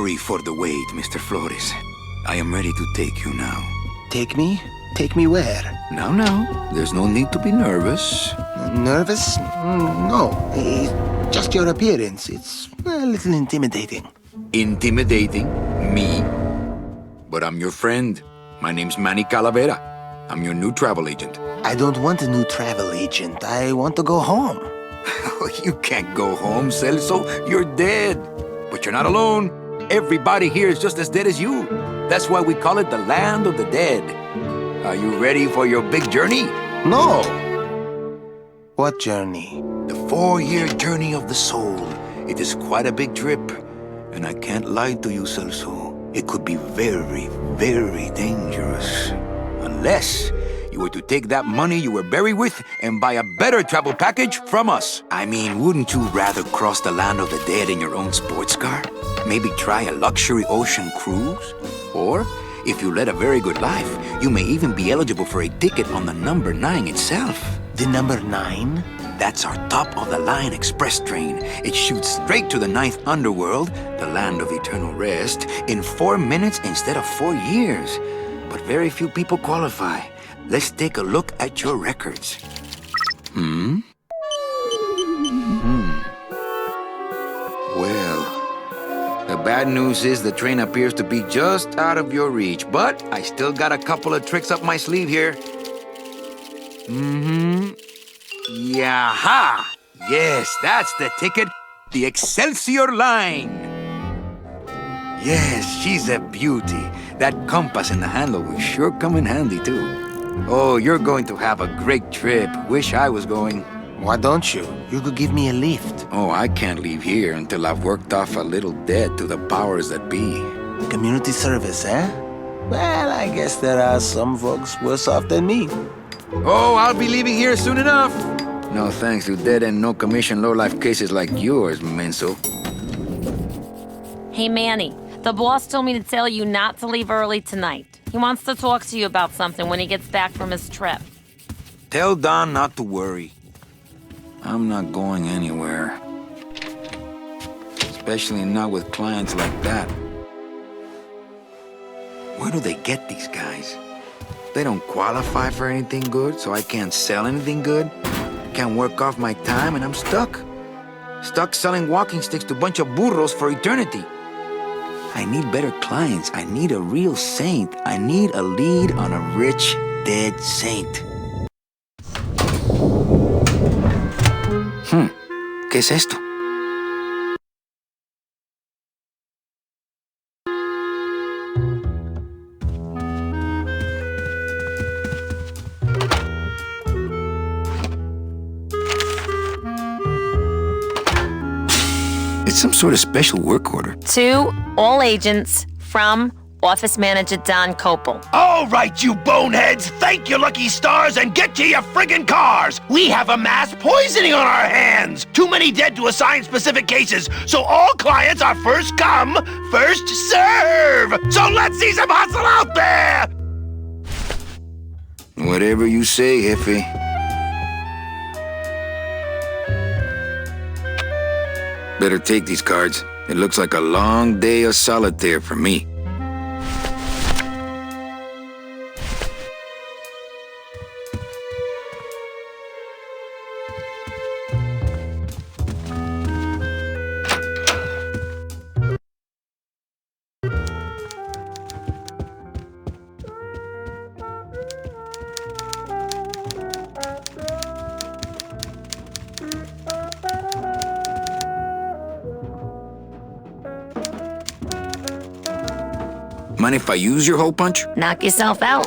sorry for the wait, Mr. Flores. I am ready to take you now. Take me? Take me where? Now, there's no need to be nervous. Nervous? No. Just your appearance. It's a little intimidating. Intimidating? Me? But I'm your friend. My name's Manny Calavera. I'm your new travel agent. I don't want a new travel agent. I want to go home. You can't go home, Celso. You're dead. But you're not alone. Everybody here is just as dead as you. That's why we call it the land of the dead. Are you ready for your big journey? No. What journey? The 4-year journey of the soul. It is quite a big trip. And I can't lie to you, Celso. It could be very, very dangerous. Unless you were to take that money you were buried with and buy a better travel package from us. I mean, wouldn't you rather cross the land of the dead in your own sports car? Maybe try a luxury ocean cruise? Or, if you led a very good life, you may even be eligible for a ticket on the number 9 itself. The number 9? That's our top-of-the-line express train. It shoots straight to the 9th underworld, the land of eternal rest, in 4 minutes instead of 4 years. But very few people qualify. Let's take a look at your records. Well, the bad news is the train appears to be just out of your reach, but I still got a couple of tricks up my sleeve here. Yaha! Yes, that's the ticket. The Excelsior line. Yes, she's a beauty. That compass in the handle will sure come in handy, too. Oh, you're going to have a great trip. Wish I was going. Why don't you? You could give me a lift. Oh, I can't leave here until I've worked off a little debt to the powers that be. Community service, eh? Well, I guess there are some folks worse off than me. Oh, I'll be leaving here soon enough. No thanks to dead and no commission low-life cases like yours, Menso. Hey, Manny. The boss told me to tell you not to leave early tonight. He wants to talk to you about something when he gets back from his trip. Tell Don not to worry. I'm not going anywhere. Especially not with clients like that. Where do they get these guys? They don't qualify for anything good, so I can't sell anything good. Can't work off my time, and I'm stuck. Stuck selling walking sticks to a bunch of burros for eternity. I need better clients. I need a real saint. I need a lead on a rich, dead saint. ¿Qué es esto? It's some sort of special work order. To all agents from Office Manager Don Copel. All right, you boneheads, thank your lucky stars and get to your friggin' cars! We have a mass poisoning on our hands! Too many dead to assign specific cases, so all clients are first come, first serve! So let's see some hustle out there! Whatever you say, Jefe. Better take these cards. It looks like a long day of solitaire for me. Mind if I use your hole punch? Knock yourself out.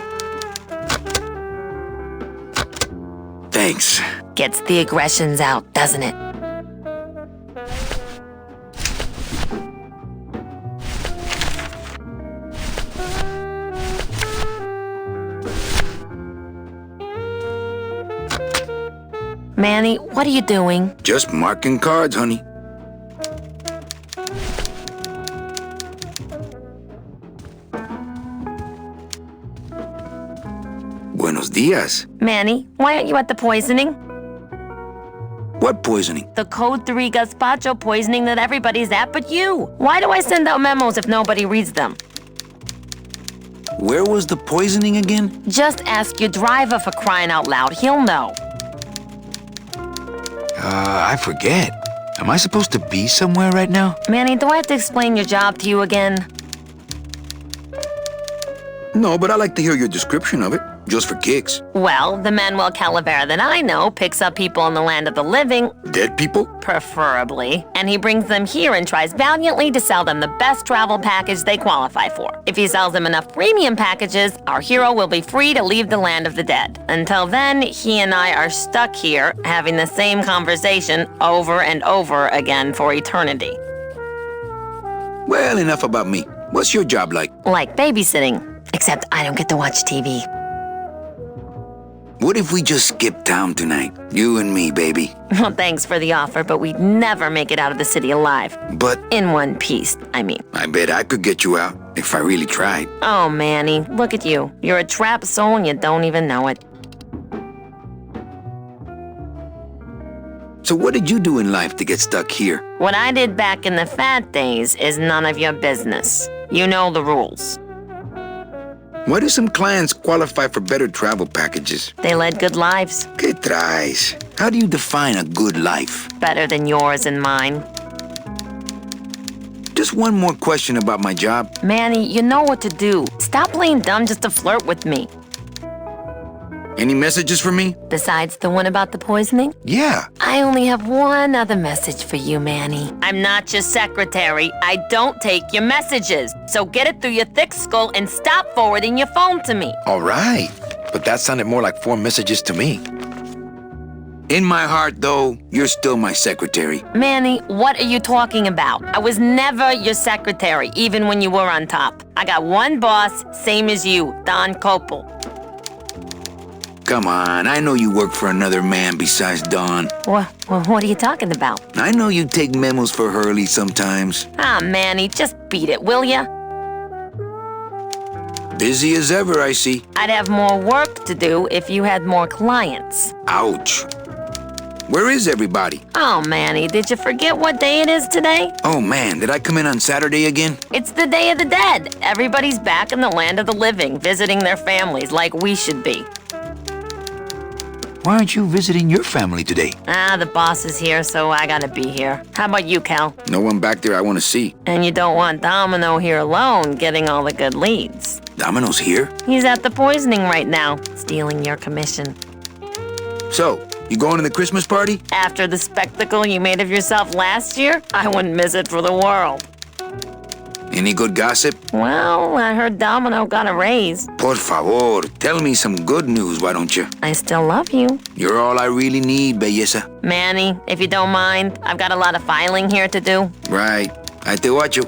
Thanks. Gets the aggressions out, doesn't it? Manny, what are you doing? Just marking cards, honey. Buenos dias. Manny, why aren't you at the poisoning? What poisoning? The Code 3 gazpacho poisoning that everybody's at but you. Why do I send out memos if nobody reads them? Where was the poisoning again? Just ask your driver for crying out loud. He'll know. I forget. Am I supposed to be somewhere right now? Manny, do I have to explain your job to you again? No, but I like to hear your description of it, just for kicks. Well, the Manuel Calavera that I know picks up people in the land of the living, Dead people? preferably, and he brings them here and tries valiantly to sell them the best travel package they qualify for. If he sells them enough premium packages, our hero will be free to leave the land of the dead. Until then, he and I are stuck here, having the same conversation over and over again for eternity. Well, enough about me. What's your job like? Like babysitting, except I don't get to watch TV. What if we just skip town tonight? You and me, baby. Well, thanks for the offer, but we'd never make it out of the city alive. But In one piece, I mean. I bet I could get you out if I really tried. Oh, Manny, look at you. You're a trapped soul and you don't even know it. So what did you do in life to get stuck here? What I did back in the fat days is none of your business. You know the rules. Why do some clients qualify for better travel packages? They led good lives, ¿Qué traes? How do you define a good life? better than yours and mine. Just one more question about my job. Manny, you know what to do. Stop playing dumb just to flirt with me. Any messages for me? Besides the one about the poisoning? Yeah. I only have one other message for you, Manny. I'm not your secretary. I don't take your messages. So get it through your thick skull and stop forwarding your phone to me. All right. But that sounded more like 4 messages to me. In my heart, though, you're still my secretary. Manny, what are you talking about? I was never your secretary, even when you were on top. I got one boss, same as you, Don Copel. Come on, I know you work for another man besides Don. What are you talking about? I know you take memos for Hurley sometimes. Ah, Manny, just beat it, will ya? Busy as ever, I see. I'd have more work to do if you had more clients. Ouch. Where is everybody? Oh, Manny, did you forget what day it is today? Oh man, did I come in on Saturday again? It's the Day of the Dead. Everybody's back in the land of the living, visiting their families like we should be. Why aren't you visiting your family today? Ah, the boss is here, so I gotta be here. How about you, Cal? No one back there I want to see. And you don't want Domino here alone, getting all the good leads. Domino's here? He's at the poisoning right now, stealing your commission. So, you going to the Christmas party? After the spectacle you made of yourself last year, I wouldn't miss it for the world. Any good gossip? Well, I heard Domino got a raise. Por favor, tell me some good news, why don't you? I still love you. You're all I really need, belleza. Manny, if you don't mind, I've got a lot of filing here to do. Right. I te watcho.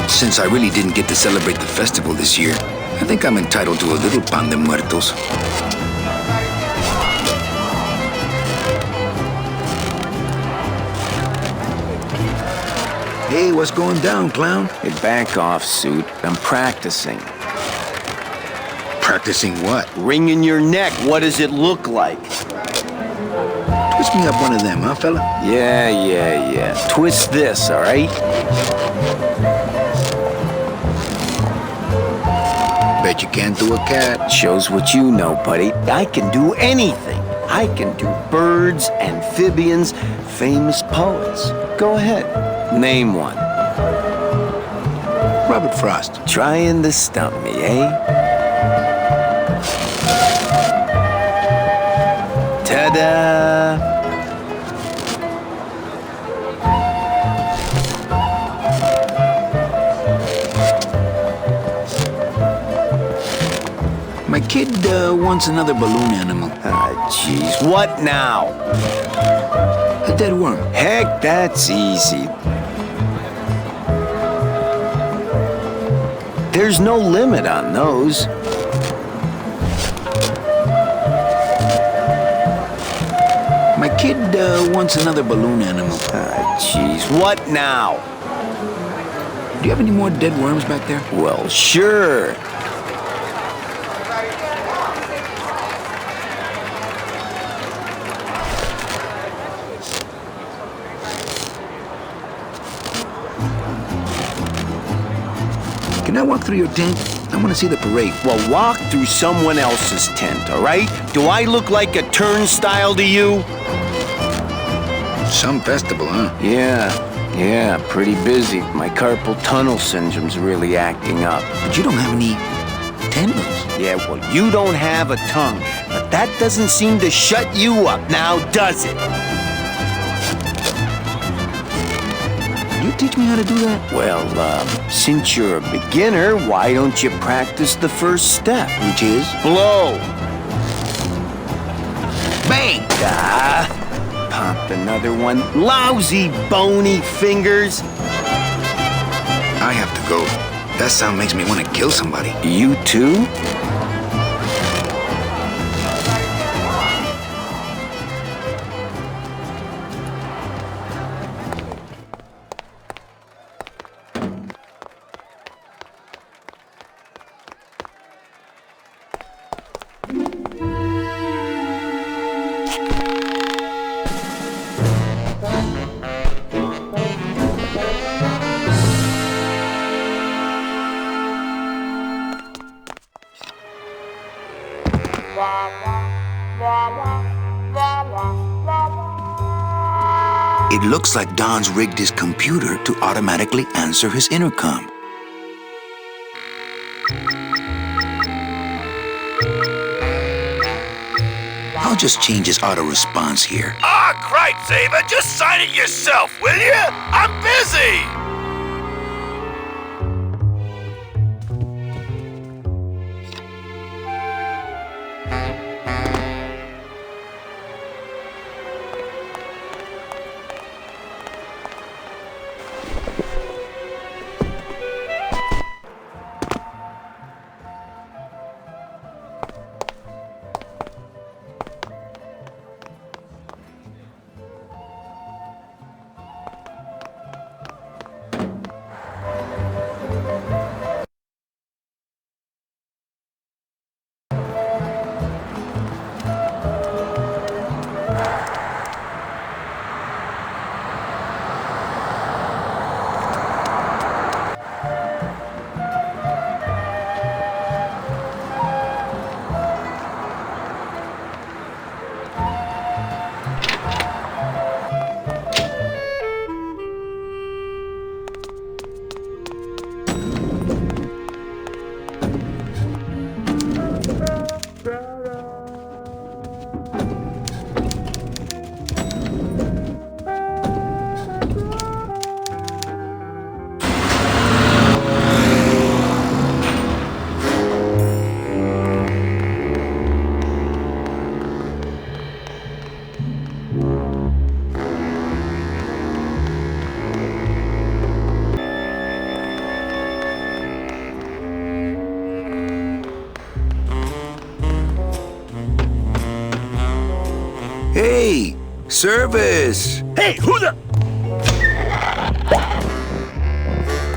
Since I really didn't get to celebrate the festival this year, I think I'm entitled to a little pan de muertos. Hey, what's going down, clown? Hey, back off, suit. I'm practicing. Practicing what? Wringing your neck. What does it look like? Twist me up one of them, huh, fella? Yeah. Twist this, all right? Bet you can't do a cat. Shows what you know, buddy. I can do anything. I can do birds, amphibians, famous poets. Go ahead. Name one. Robert Frost. Trying to stump me, eh? Ta-da! My kid wants another balloon animal. Ah, jeez. What now? A dead worm. Heck, that's easy. There's no limit on those. My kid wants another balloon animal. Ah, jeez. What now? Do you have any more dead worms back there? Well, sure. Can I walk through your tent? I want to see the parade. Well, walk through someone else's tent, all right? Do I look like a turnstile to you? Some festival, huh? Yeah, pretty busy. My carpal tunnel syndrome's really acting up. But you don't have any tendons. Yeah, well, you don't have a tongue, but that doesn't seem to shut you up now, does it? You teach me how to do that? Well, since you're a beginner, why don't you practice the first step? Which is? Blow. Bang! Ah, pop another one. Lousy, bony fingers. I have to go. That sound makes me want to kill somebody. You too? It looks like Don's rigged his computer to automatically answer his intercom. I'll just change his auto response here. Ah, cripe, Saber, just sign it yourself, will you? I'm busy! Hey, service! Hey, who the...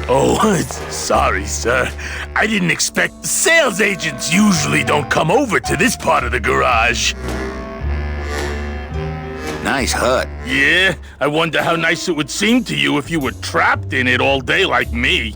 Oh, sorry, sir. I didn't expect... Sales agents usually don't come over to this part of the garage. Nice hut. Yeah, I wonder how nice it would seem to you if you were trapped in it all day like me.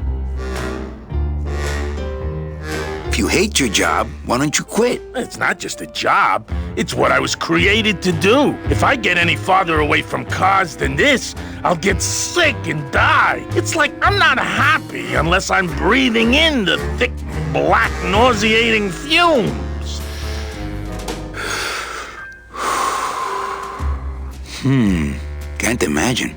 If you hate your job, why don't you quit? It's not just a job. It's what I was created to do. If I get any farther away from cars than this, I'll get sick and die. It's like I'm not happy unless I'm breathing in the thick, black, nauseating fumes. Can't imagine.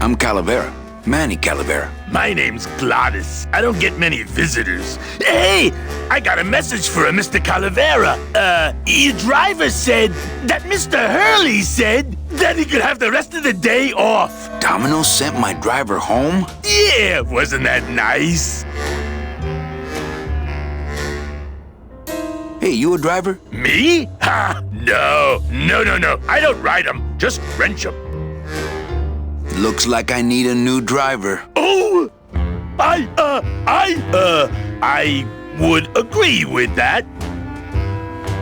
I'm Calavera. Manny Calavera. My name's Gladys. I don't get many visitors. Hey, I got a message for a Mr. Calavera. Your driver said that Mr. Hurley said that he could have the rest of the day off. Domino sent my driver home? Yeah, wasn't that nice? Hey, you a driver? Me? Ha! No. I don't ride them, just wrench them. Looks like I need a new driver. Oh! I would agree with that.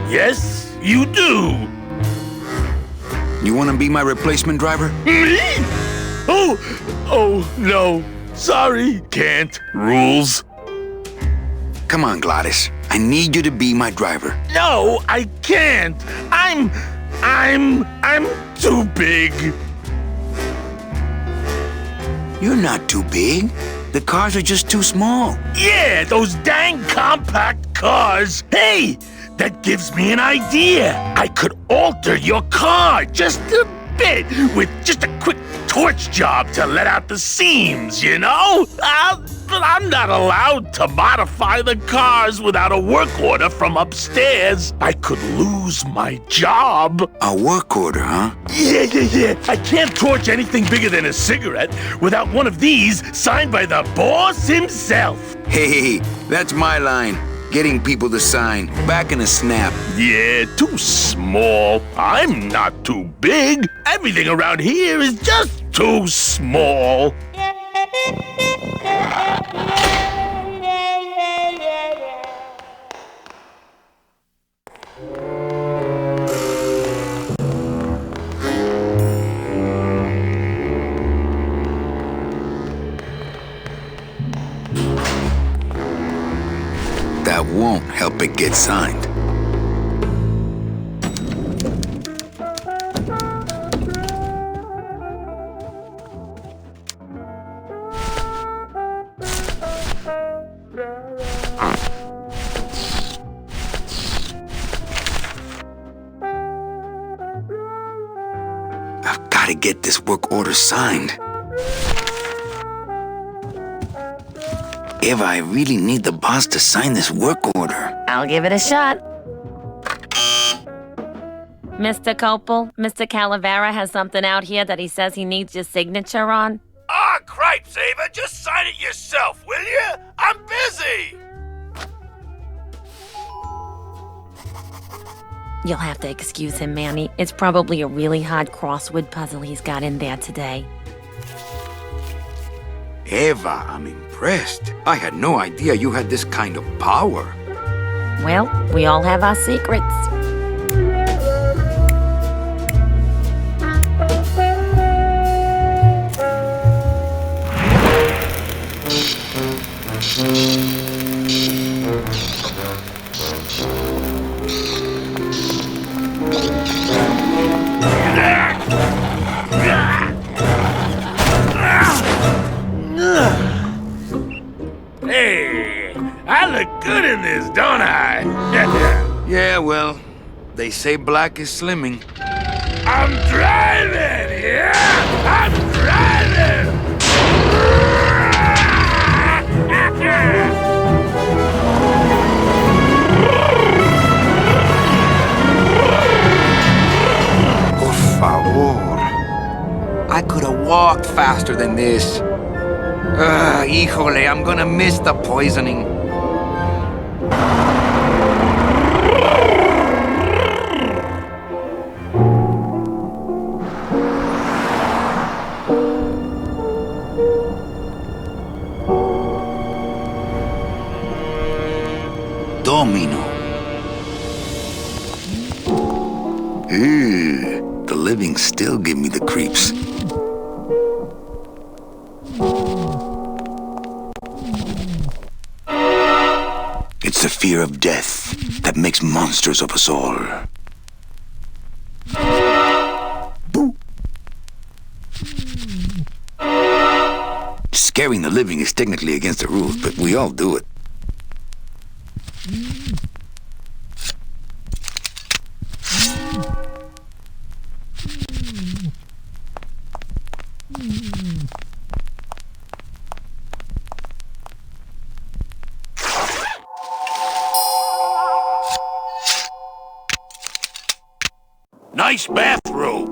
Yes, you do. You want to be my replacement driver? Me? Oh, no. Sorry, can't. Rules. Come on, Gladys. I need you to be my driver. No, I can't. I'm too big. You're not too big. The cars are just too small. Yeah, those dang compact cars. Hey, that gives me an idea. I could alter your car just a bit with just a quick torch job to let out the seams, you know? But I'm not allowed to modify the cars without a work order from upstairs. I could lose my job. A work order, huh? Yeah. I can't torch anything bigger than a cigarette without one of these signed by the boss himself. Hey, that's my line. Getting people to sign. Back in a snap. Yeah, too small. I'm not too big. Everything around here is just too small. That won't help it get signed. I've got to get this work order signed. Eva, I really need the boss to sign this work order. I'll give it a shot. Mr. Copel, Mr. Calavera has something out here that he says he needs your signature on. Ah, cripes, Ava, just sign it yourself, will you? I'm busy. You'll have to excuse him, Manny. It's probably a really hard crossword puzzle he's got in there today. Eva, I'm impressed. I had no idea you had this kind of power. Well, we all have our secrets. Hey, I look good in this, don't I? Yeah, well, they say black is slimming. I'm driving, yeah! I'm driving! Por favor. I could have walked faster than this. Híjole, I'm gonna miss the poisoning. Domino. The living still give me the creeps. It's the fear of death that makes monsters of us all. Boo. Scaring the living is technically against the rules, but we all do it. nice bathrobe.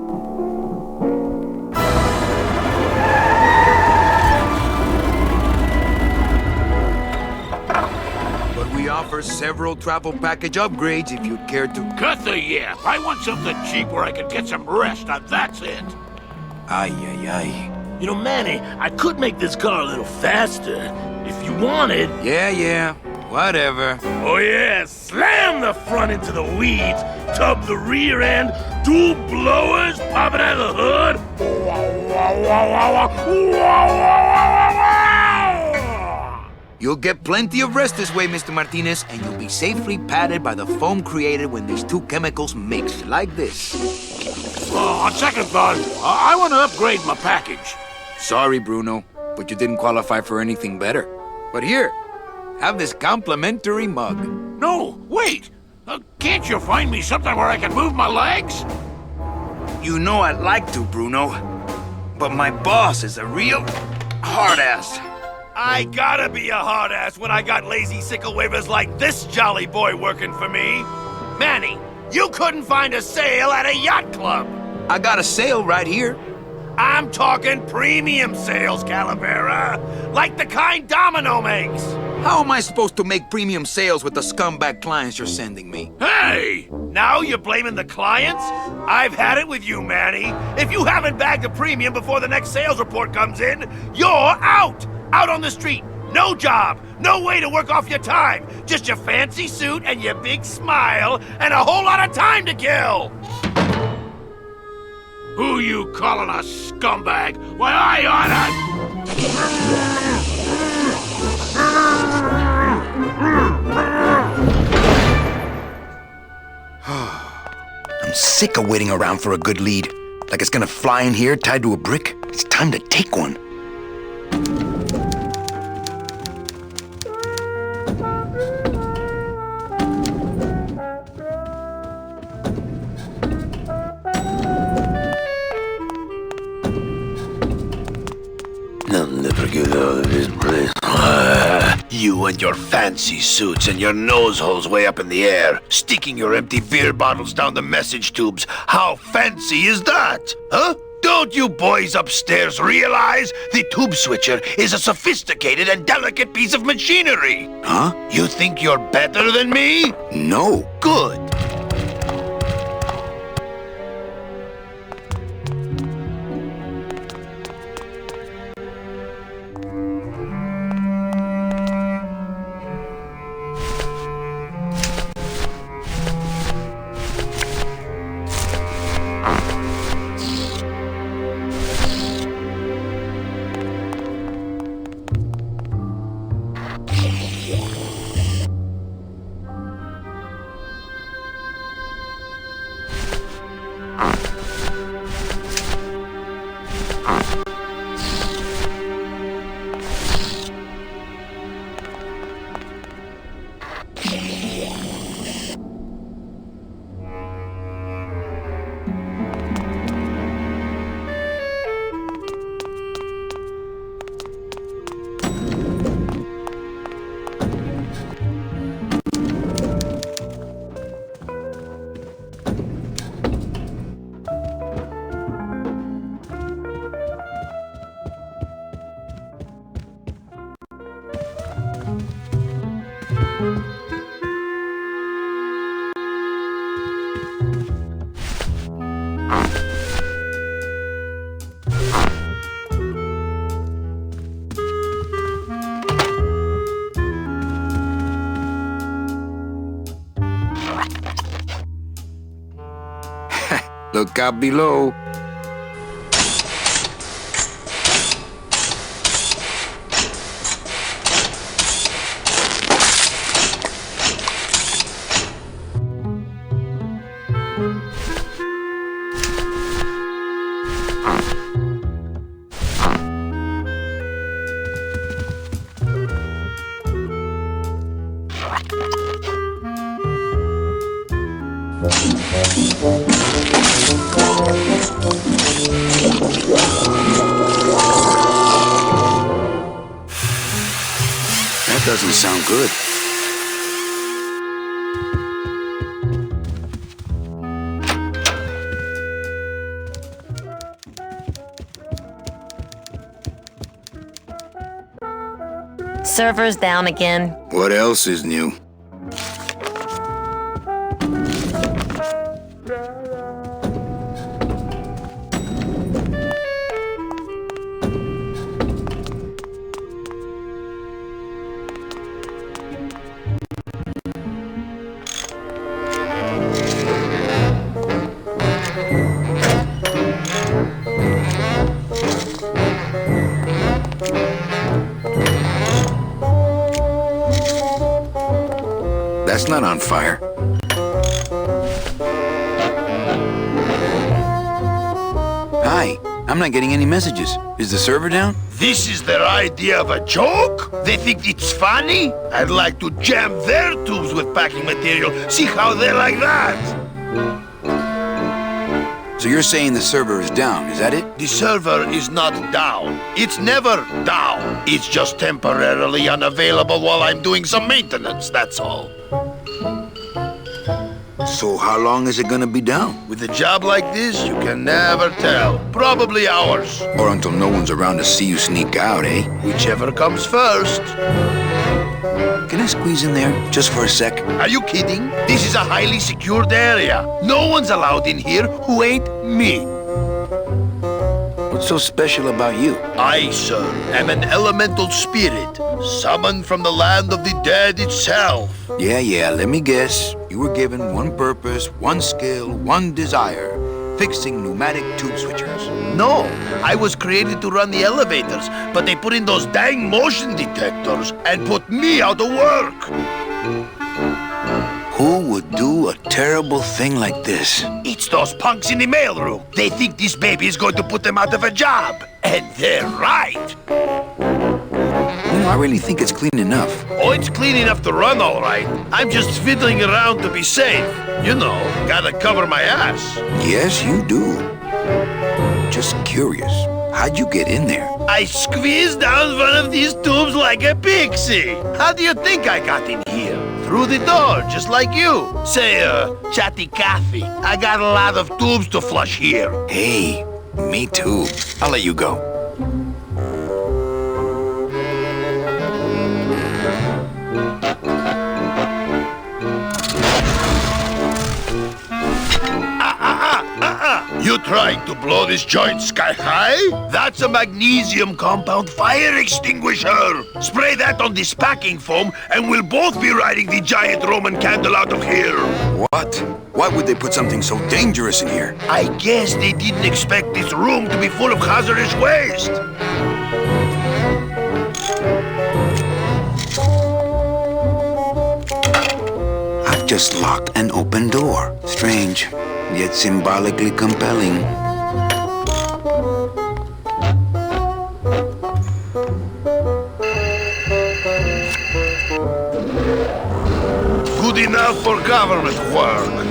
But we offer several travel package upgrades if you'd care to... Cut the yap. I want something cheap where I can get some rest, and that's it. Ay, ay, ay. You know, Manny, I could make this car a little faster if you wanted. Yeah, whatever. Oh yeah, slam the front into the weeds, tub the rear end, dual blowers popping out of the hood. You'll get plenty of rest this way, Mr. Martinez, and you'll be safely padded by the foam created when these two chemicals mix, like this. On second thought, I want to upgrade my package. Sorry, Bruno, but you didn't qualify for anything better. But here, have this complimentary mug. No, wait. Can't you find me something where I can move my legs? You know I'd like to, Bruno, but my boss is a real hard-ass. I gotta be a hard ass when I got lazy sickle wavers like this jolly boy working for me. Manny, you couldn't find a sale at a yacht club. I got a sale right here. I'm talking premium sales, Calavera. Like the kind Domino makes. How am I supposed to make premium sales with the scumbag clients you're sending me? Hey! Now you're blaming the clients? I've had it with you, Manny. If you haven't bagged a premium before the next sales report comes in, you're out! Out on the street. No job. No way to work off your time. Just your fancy suit and your big smile and a whole lot of time to kill. Who you calling a scumbag? Why, I oughta... I'm sick of waiting around for a good lead. Like it's gonna fly in here tied to a brick. It's time to take one. I'll never get out of this place. You and your fancy suits and your nose holes way up in the air, sticking your empty beer bottles down the message tubes. How fancy is that? Huh? Don't you boys upstairs realize the tube switcher is a sophisticated and delicate piece of machinery? Huh? You think you're better than me? No. Good. Look out below. That doesn't sound good. server's down again. What else is new? That's not on fire. Hi, I'm not getting any messages. Is the server down? This is their idea of a joke? They think it's funny? I'd like to jam their tubes with packing material. See how they like that? So you're saying the server is down, is that it? The server is not down. It's never down. It's just temporarily unavailable while I'm doing some maintenance, that's all. So how long is it gonna be down? With a job like this, you can never tell. Probably hours. Or until no one's around to see you sneak out, eh? Whichever comes first. Can I squeeze in there, just for a sec? Are you kidding? This is a highly secured area. No one's allowed in here who ain't me. What's so special about you? I, sir, am an elemental spirit, summoned from the land of the dead itself. Yeah, let me guess. You were given one purpose, one skill, one desire. Fixing pneumatic tube switchers. No, I was created to run the elevators, but they put in those dang motion detectors and put me out of work. Who would do a terrible thing like this? It's those punks in the mailroom. They think this baby is going to put them out of a job. And they're right. You know, I really think it's clean enough. Oh, it's clean enough to run, all right. I'm just fiddling around to be safe. You know, gotta cover my ass. Yes, you do. Just curious. How'd you get in there? I squeezed down one of these tubes like a pixie. How do you think I got in here? Through the door, just like you. Say, chatty Cathy, I got a lot of tubes to flush here. Hey, me too. I'll let you go. You trying to blow this joint sky high? That's a magnesium compound fire extinguisher. Spray that on this packing foam and we'll both be riding the giant Roman candle out of here. What? Why would they put something so dangerous in here? I guess they didn't expect this room to be full of hazardous waste. I've just locked an open door. Strange, yet symbolically compelling. Good enough for government work.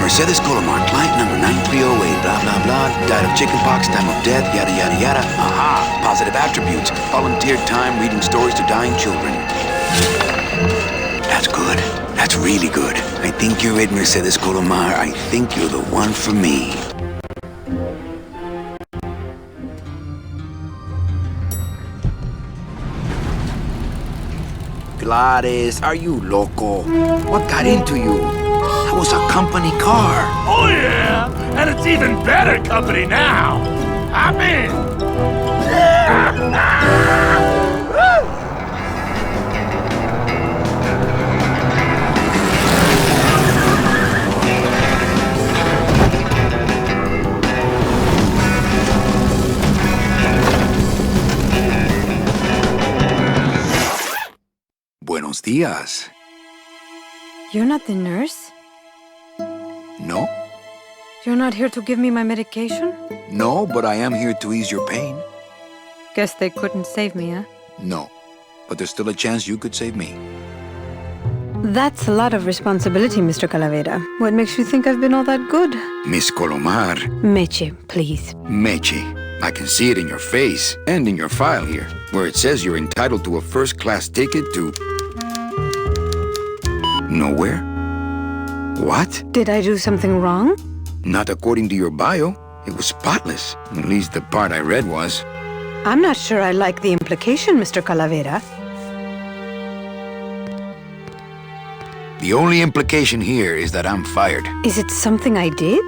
Mercedes Colomar, client number 9308, blah, blah, blah, died of chickenpox, time of death, yada, yada, yada. Aha! Positive attributes. Volunteered time reading stories to dying children. That's good. That's really good. I think you're it, Mercedes Colomar. I think you're the one for me. Gladys, are you loco? What got into you? That was a company car. Oh, yeah! And it's even better company now! I'm in! días. You're not the nurse? No? You're not here to give me my medication? No, but I am here to ease your pain. Guess they couldn't save me, huh? No, but there's still a chance you could save me. That's a lot of responsibility, Mr. Calavera. What makes you think I've been all that good? Miss Colomar. Meche, please. Meche. I can see it in your face and in your file here, where it says you're entitled to a first-class ticket to... nowhere? What? Did I do something wrong? Not according to your bio. It was spotless. At least the part I read was. I'm not sure I like the implication, Mr. Calavera. The only implication here is that I'm fired. Is it something I did?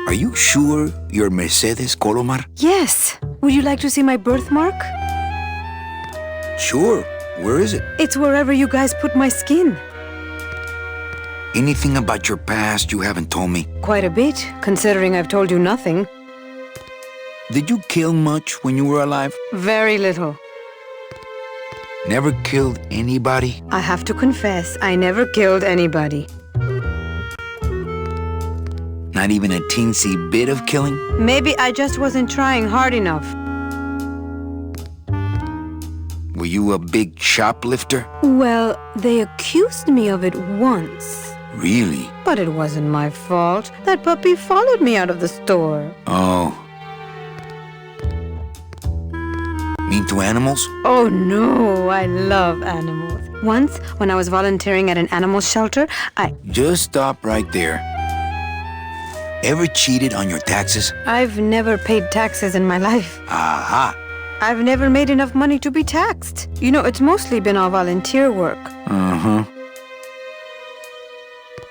Are you sure you're Mercedes Colomar? Yes. Would you like to see my birthmark? Sure. Where is it? It's wherever you guys put my skin. Anything about your past you haven't told me? Quite a bit, considering I've told you nothing. Did you kill much when you were alive? Very little. Never killed anybody? I have to confess, I never killed anybody. Not even a teensy bit of killing? Maybe I just wasn't trying hard enough. Were you a big shoplifter? Well, they accused me of it once. Really? But it wasn't my fault. That puppy followed me out of the store. Oh. Mean to animals? Oh no, I love animals. Once, when I was volunteering at an animal shelter, Just stop right there. Ever cheated on your taxes? I've never paid taxes in my life. Aha! I've never made enough money to be taxed. You know, it's mostly been all volunteer work. Uh-huh.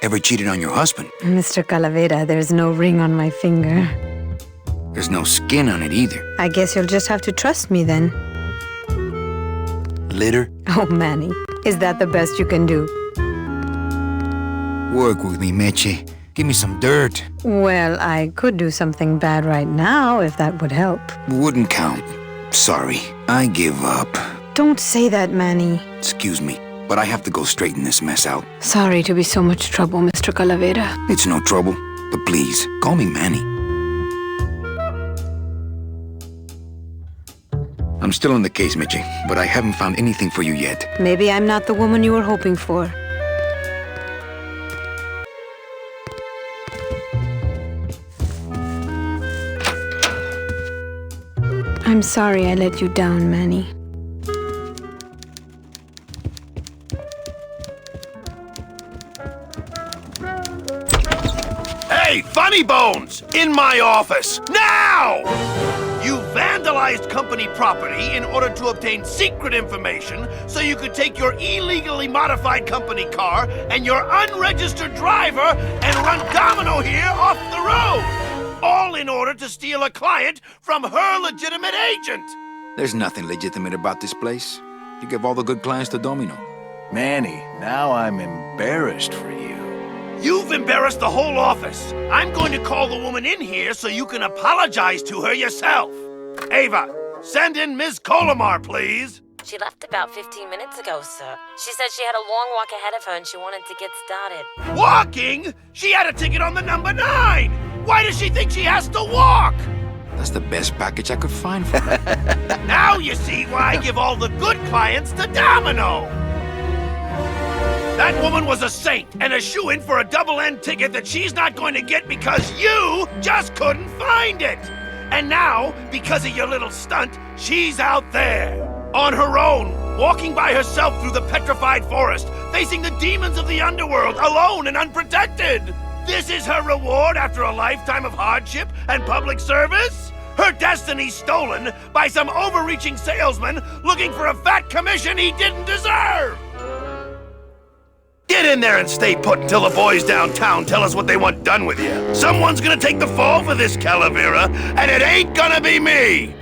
Ever cheated on your husband? Mr. Calavera, there's no ring on my finger. There's no skin on it either. I guess you'll just have to trust me then. Litter? Oh, Manny, is that the best you can do? Work with me, Meche. Give me some dirt. Well, I could do something bad right now if that would help. Wouldn't count. Sorry, I give up. Don't say that, Manny. Excuse me, but I have to go straighten this mess out. Sorry to be so much trouble, Mr. Calavera. It's no trouble, but please, call me Manny. I'm still on the case, Meche, but I haven't found anything for you yet. Maybe I'm not the woman you were hoping for. I'm sorry I let you down, Manny. Hey, Funny Bones! In my office! Now! You vandalized company property in order to obtain secret information so you could take your illegally modified company car and your unregistered driver and run domino here off the road! All in order to steal a client from her legitimate agent! There's nothing legitimate about this place. You give all the good clients to Domino. Manny, now I'm embarrassed for you. You've embarrassed the whole office. I'm going to call the woman in here so you can apologize to her yourself. Ava, send in Ms. Colomar, please. She left about 15 minutes ago, sir. She said she had a long walk ahead of her and she wanted to get started. Walking? She had a ticket on the number 9! Why does she think she has to walk? That's the best package I could find for her. Now you see why I give all the good clients to Domino. That woman was a saint and a shoo-in for a double-end ticket that she's not going to get because you just couldn't find it. And now, because of your little stunt, she's out there, on her own, walking by herself through the Petrified forest, facing the demons of the underworld, alone and unprotected. This is her reward after a lifetime of hardship and public service? Her destiny stolen by some overreaching salesman looking for a fat commission he didn't deserve! Get in there and stay put until the boys downtown tell us what they want done with you. Someone's gonna take the fall for this, Calavera, and it ain't gonna be me!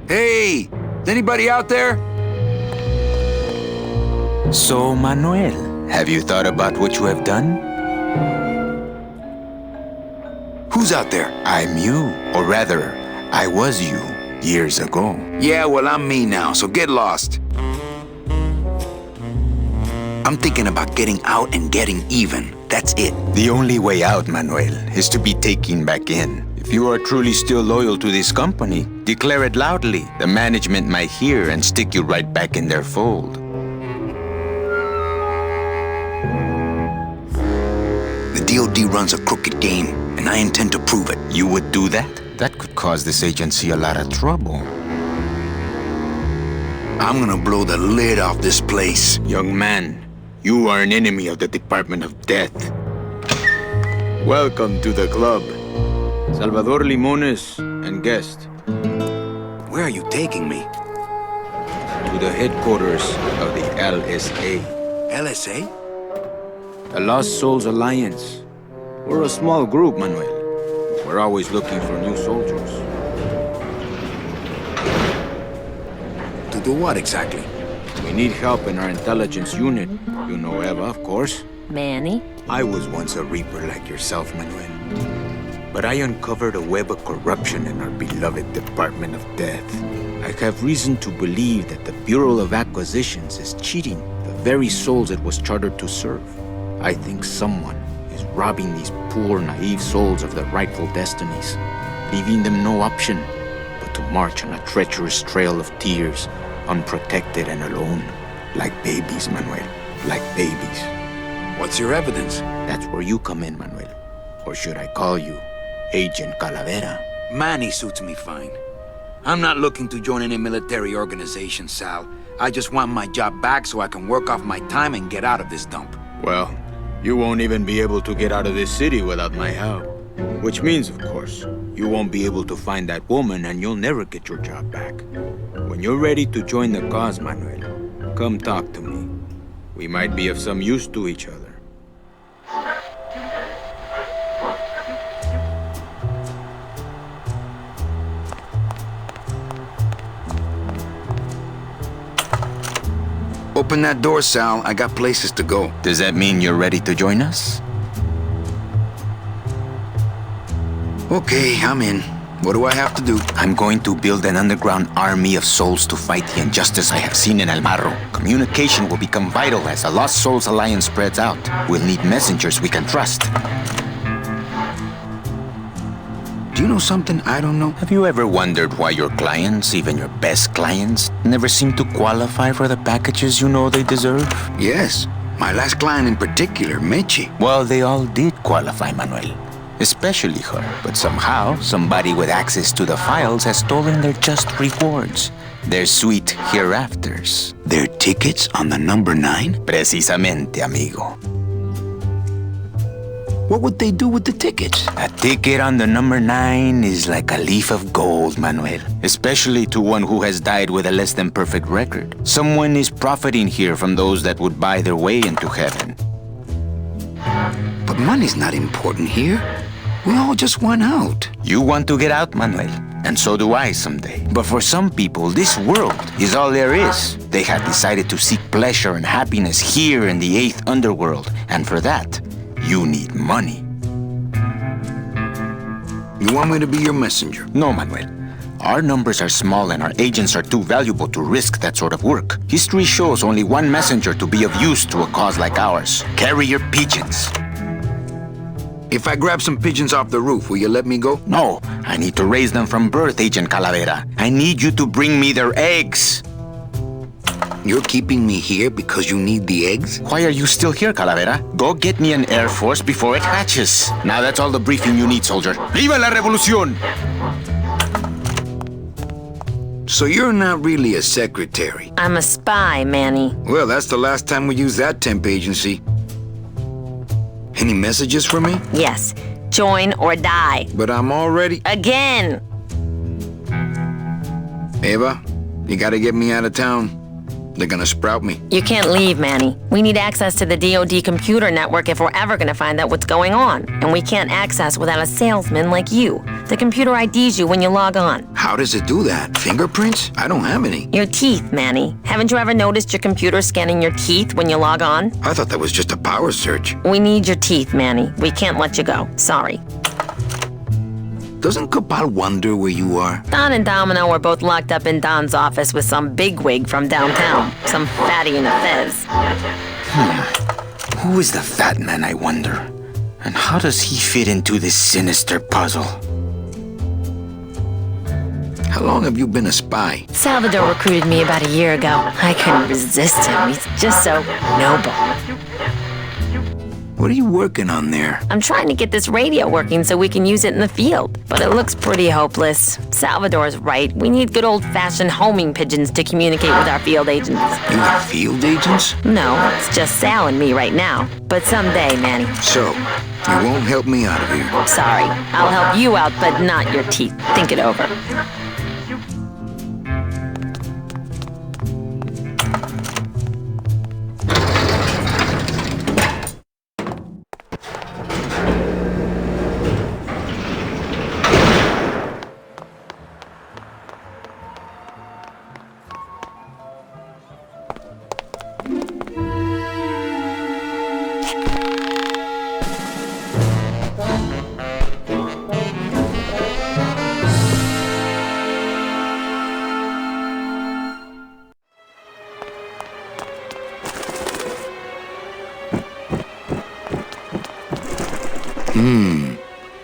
Hey! Is anybody out there? So, Manuel, have you thought about what you have done? Who's out there? I'm you, or rather, I was you years ago. Yeah, well, I'm me now, so get lost. I'm thinking about getting out and getting even. That's it. The only way out, Manuel, is to be taken back in. If you are truly still loyal to this company, declare it loudly. The management might hear and stick you right back in their fold. The DOD runs a crooked game, and I intend to prove it. You would do that? That could cause this agency a lot of trouble. I'm gonna blow the lid off this place. Young man, you are an enemy of the Department of Death. Welcome to the club. Salvador Limones and guest. Where are you taking me? To the headquarters of the LSA. LSA? The Lost Souls Alliance. We're a small group, Manuel. We're always looking for new soldiers. To do what exactly? We need help in our intelligence unit. You know Eva, of course. Manny? I was once a Reaper like yourself, Manuel. But I uncovered a web of corruption in our beloved Department of Death. I have reason to believe that the Bureau of Acquisitions is cheating the very souls it was chartered to serve. I think someone is robbing these poor, naive souls of their rightful destinies, leaving them no option but to march on a treacherous trail of tears, unprotected and alone, like babies, Manuel, like babies. What's your evidence? That's where you come in, Manuel. Or should I call you Agent Calavera? Manny suits me fine. I'm not looking to join any military organization, Sal. I just want my job back so I can work off my time and get out of this dump. Well, you won't even be able to get out of this city without my help. Which means, of course, you won't be able to find that woman and you'll never get your job back. When you're ready to join the cause, Manuel, come talk to me. We might be of some use to each other. Open that door, Sal. I got places to go. Does that mean you're ready to join us? Okay, I'm in. What do I have to do? I'm going to build an underground army of souls to fight the injustice I have seen in El Marrow. Communication will become vital as the Lost Souls Alliance spreads out. We'll need messengers we can trust. Do you know something I don't know? Have you ever wondered why your clients, even your best clients, never seem to qualify for the packages you know they deserve? Yes. My last client in particular, Mechi. Well, they all did qualify, Manuel. Especially her. But somehow, somebody with access to the files has stolen their just rewards. Their sweet hereafters. Their tickets on the number 9? Precisamente, amigo. What would they do with the tickets? A ticket on the number 9 is like a leaf of gold, Manuel. Especially to one who has died with a less than perfect record. Someone is profiting here from those that would buy their way into heaven. But money's not important here. We all just want out. You want to get out, Manuel. And so do I someday. But for some people, this world is all there is. They have decided to seek pleasure and happiness here in the 8th underworld. And for that, you need money. You want me to be your messenger? No, Manuel. Our numbers are small and our agents are too valuable to risk that sort of work. History shows only one messenger to be of use to a cause like ours. Carrier pigeons. If I grab some pigeons off the roof, will you let me go? No, I need to raise them from birth, Agent Calavera. I need you to bring me their eggs. You're keeping me here because you need the eggs? Why are you still here, Calavera? Go get me an Air Force before it hatches. Now that's all the briefing you need, soldier. ¡Viva la revolución! So you're not really a secretary? I'm a spy, Manny. Well, that's the last time we used that temp agency. Any messages for me? Yes. Join or die. But I'm already... Again! Eva, you gotta get me out of town. They're gonna sprout me. You can't leave, Manny. We need access to the DoD computer network if we're ever gonna find out what's going on. And we can't access without a salesman like you. The computer IDs you when you log on. How does it do that? Fingerprints? I don't have any. Your teeth, Manny. Haven't you ever noticed your computer scanning your teeth when you log on? I thought that was just a power search. We need your teeth, Manny. We can't let you go. Sorry. Doesn't Capal wonder where you are? Don and Domino were both locked up in Don's office with some bigwig from downtown. Some fatty in a fez. Who is the fat man, I wonder? And how does he fit into this sinister puzzle? How long have you been a spy? Salvador recruited me about a year ago. I couldn't resist him. He's just so noble. What are you working on there? I'm trying to get this radio working so we can use it in the field, but it looks pretty hopeless. Salvador's right. We need good old-fashioned homing pigeons to communicate with our field agents. You have field agents? No, it's just Sal and me right now. But someday, Manny. So, you won't help me out of here? Sorry. I'll help you out, but not your teeth. Think it over.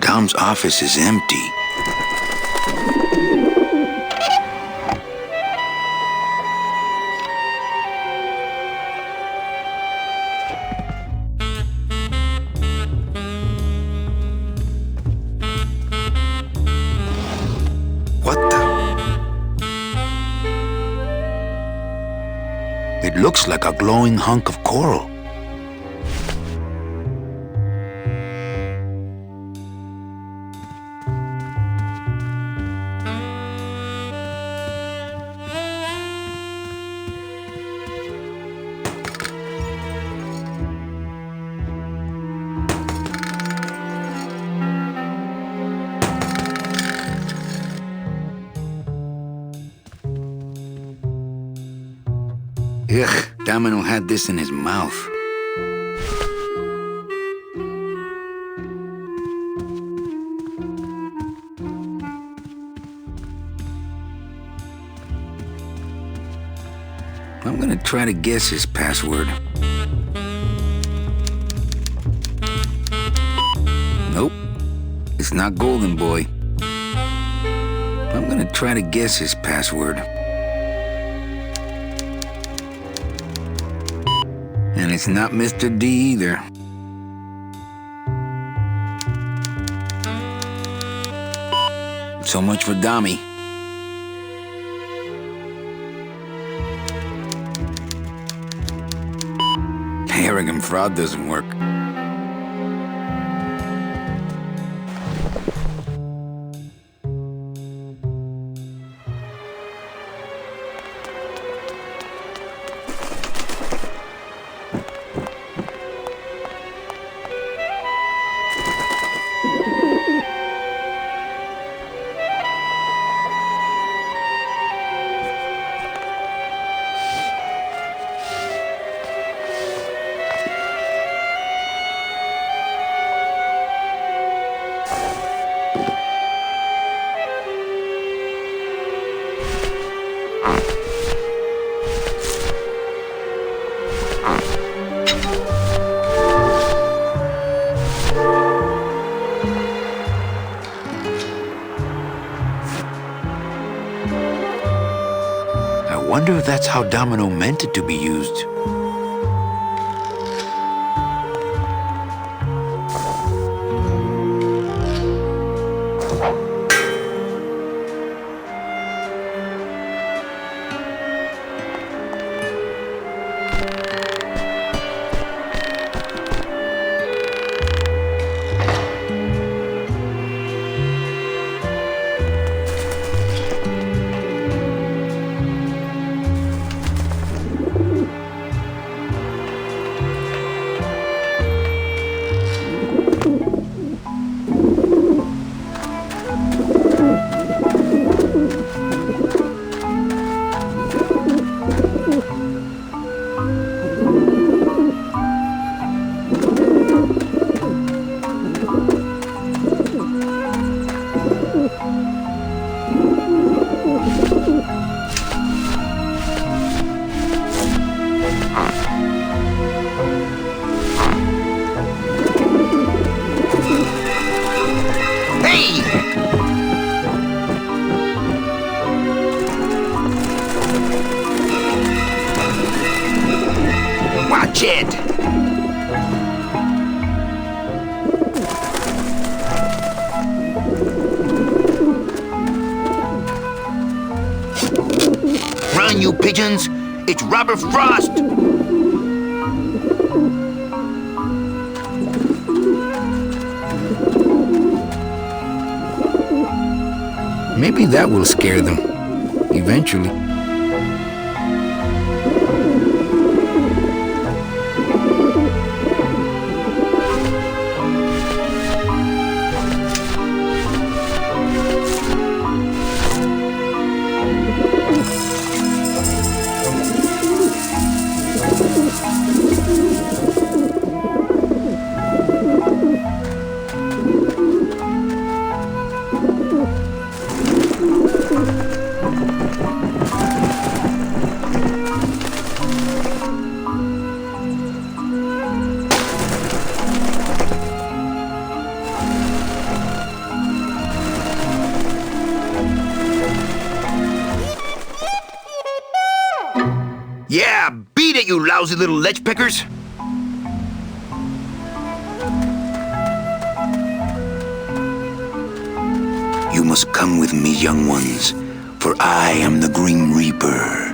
Dom's office is empty. What the? It looks like a glowing hunk of coral. Ugh, Domino had this in his mouth. I'm gonna try to guess his password. Nope, it's not Golden Boy. I'm gonna try to guess his password. And it's not Mr. D either. So much for Dommy. Arrogant fraud doesn't work. I wonder if that's how Domino meant it to be used. on, you pigeons! It's Robert Frost! Maybe that will scare them. Eventually. Yeah, beat it, you lousy little lech pickers! You must come with me, young ones, for I am the Grim Reaper.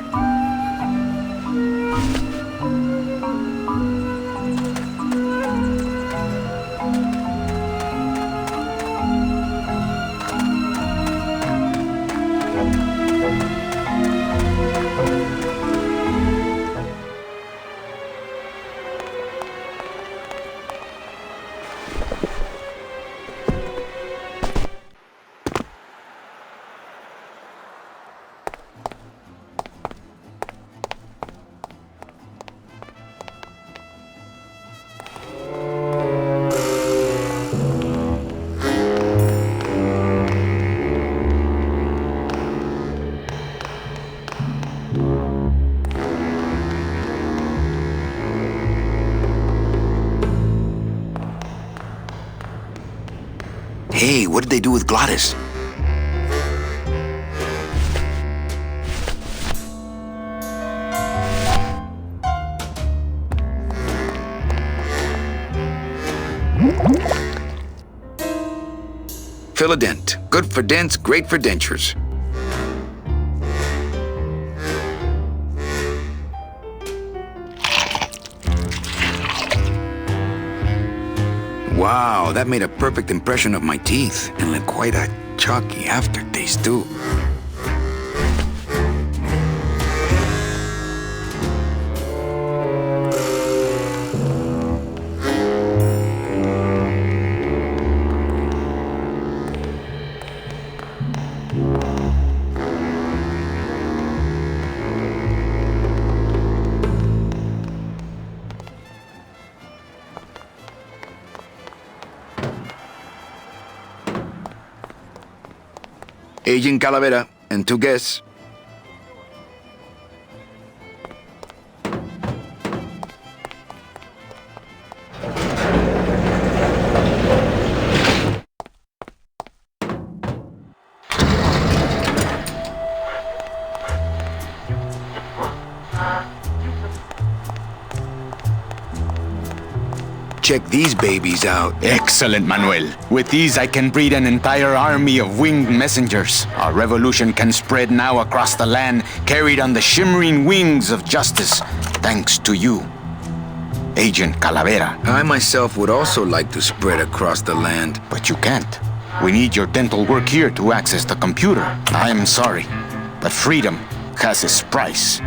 Hey, what did they do with Glottis? Fill a dent. Good for dents, great for dentures. Wow, that made a perfect impression of my teeth, and left quite a chalky aftertaste, too. Agent Calavera and 2 guests. Check these babies out. Excellent, Manuel. With these, I can breed an entire army of winged messengers. Our revolution can spread now across the land, carried on the shimmering wings of justice, thanks to you, Agent Calavera. I myself would also like to spread across the land. But you can't. We need your dental work here to access the computer. I am sorry, but freedom has its price.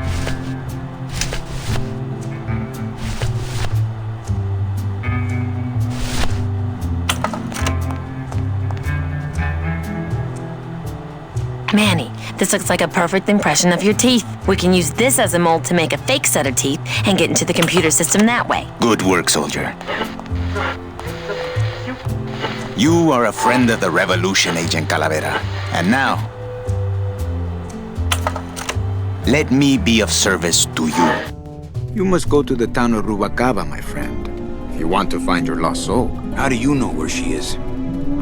Manny, this looks like a perfect impression of your teeth. We can use this as a mold to make a fake set of teeth and get into the computer system that way. Good work, soldier. You are a friend of the revolution, Agent Calavera. And now, let me be of service to you. You must go to the town of Rubacava, my friend, if you want to find your lost soul. How do you know where she is?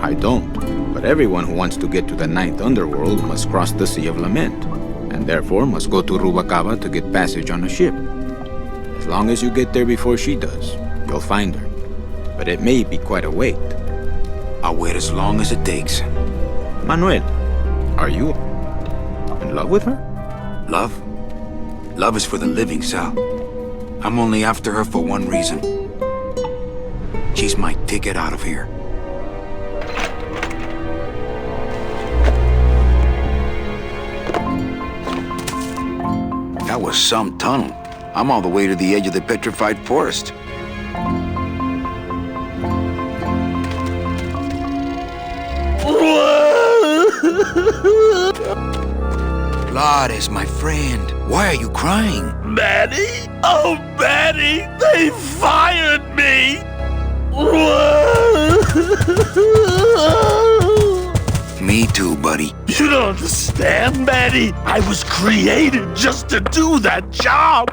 I don't. But everyone who wants to get to the Ninth Underworld must cross the Sea of Lament, and therefore must go to Rubacava to get passage on a ship. As long as you get there before she does, you'll find her. But it may be quite a wait. I'll wait as long as it takes. Manuel, are you in love with her? Love? Love is for the living, Sal. I'm only after her for one reason. She's my ticket out of here. That was some tunnel. I'm all the way to the edge of the Petrified forest. Claudes, my friend, why are you crying? Manny? Oh, Manny! They fired me! Me too, buddy. You don't understand, Manny. I was created just to do that job.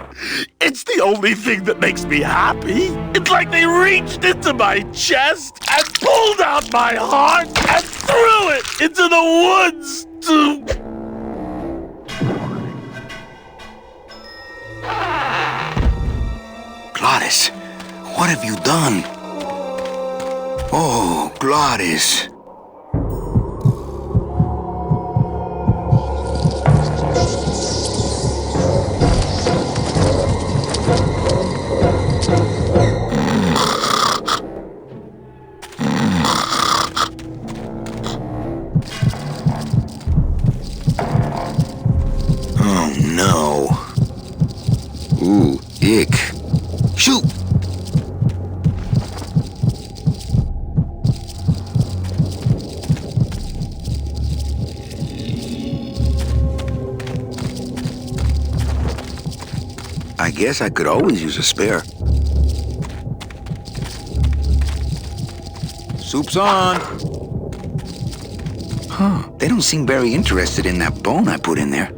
It's the only thing that makes me happy. It's like they reached into my chest and pulled out my heart and threw it into the woods to... Claudes, what have you done? Oh, Claudes. Oh, no. Ooh, ick. Shoot! I guess I could always use a spare. Soup's on! Huh, they don't seem very interested in that bone I put in there.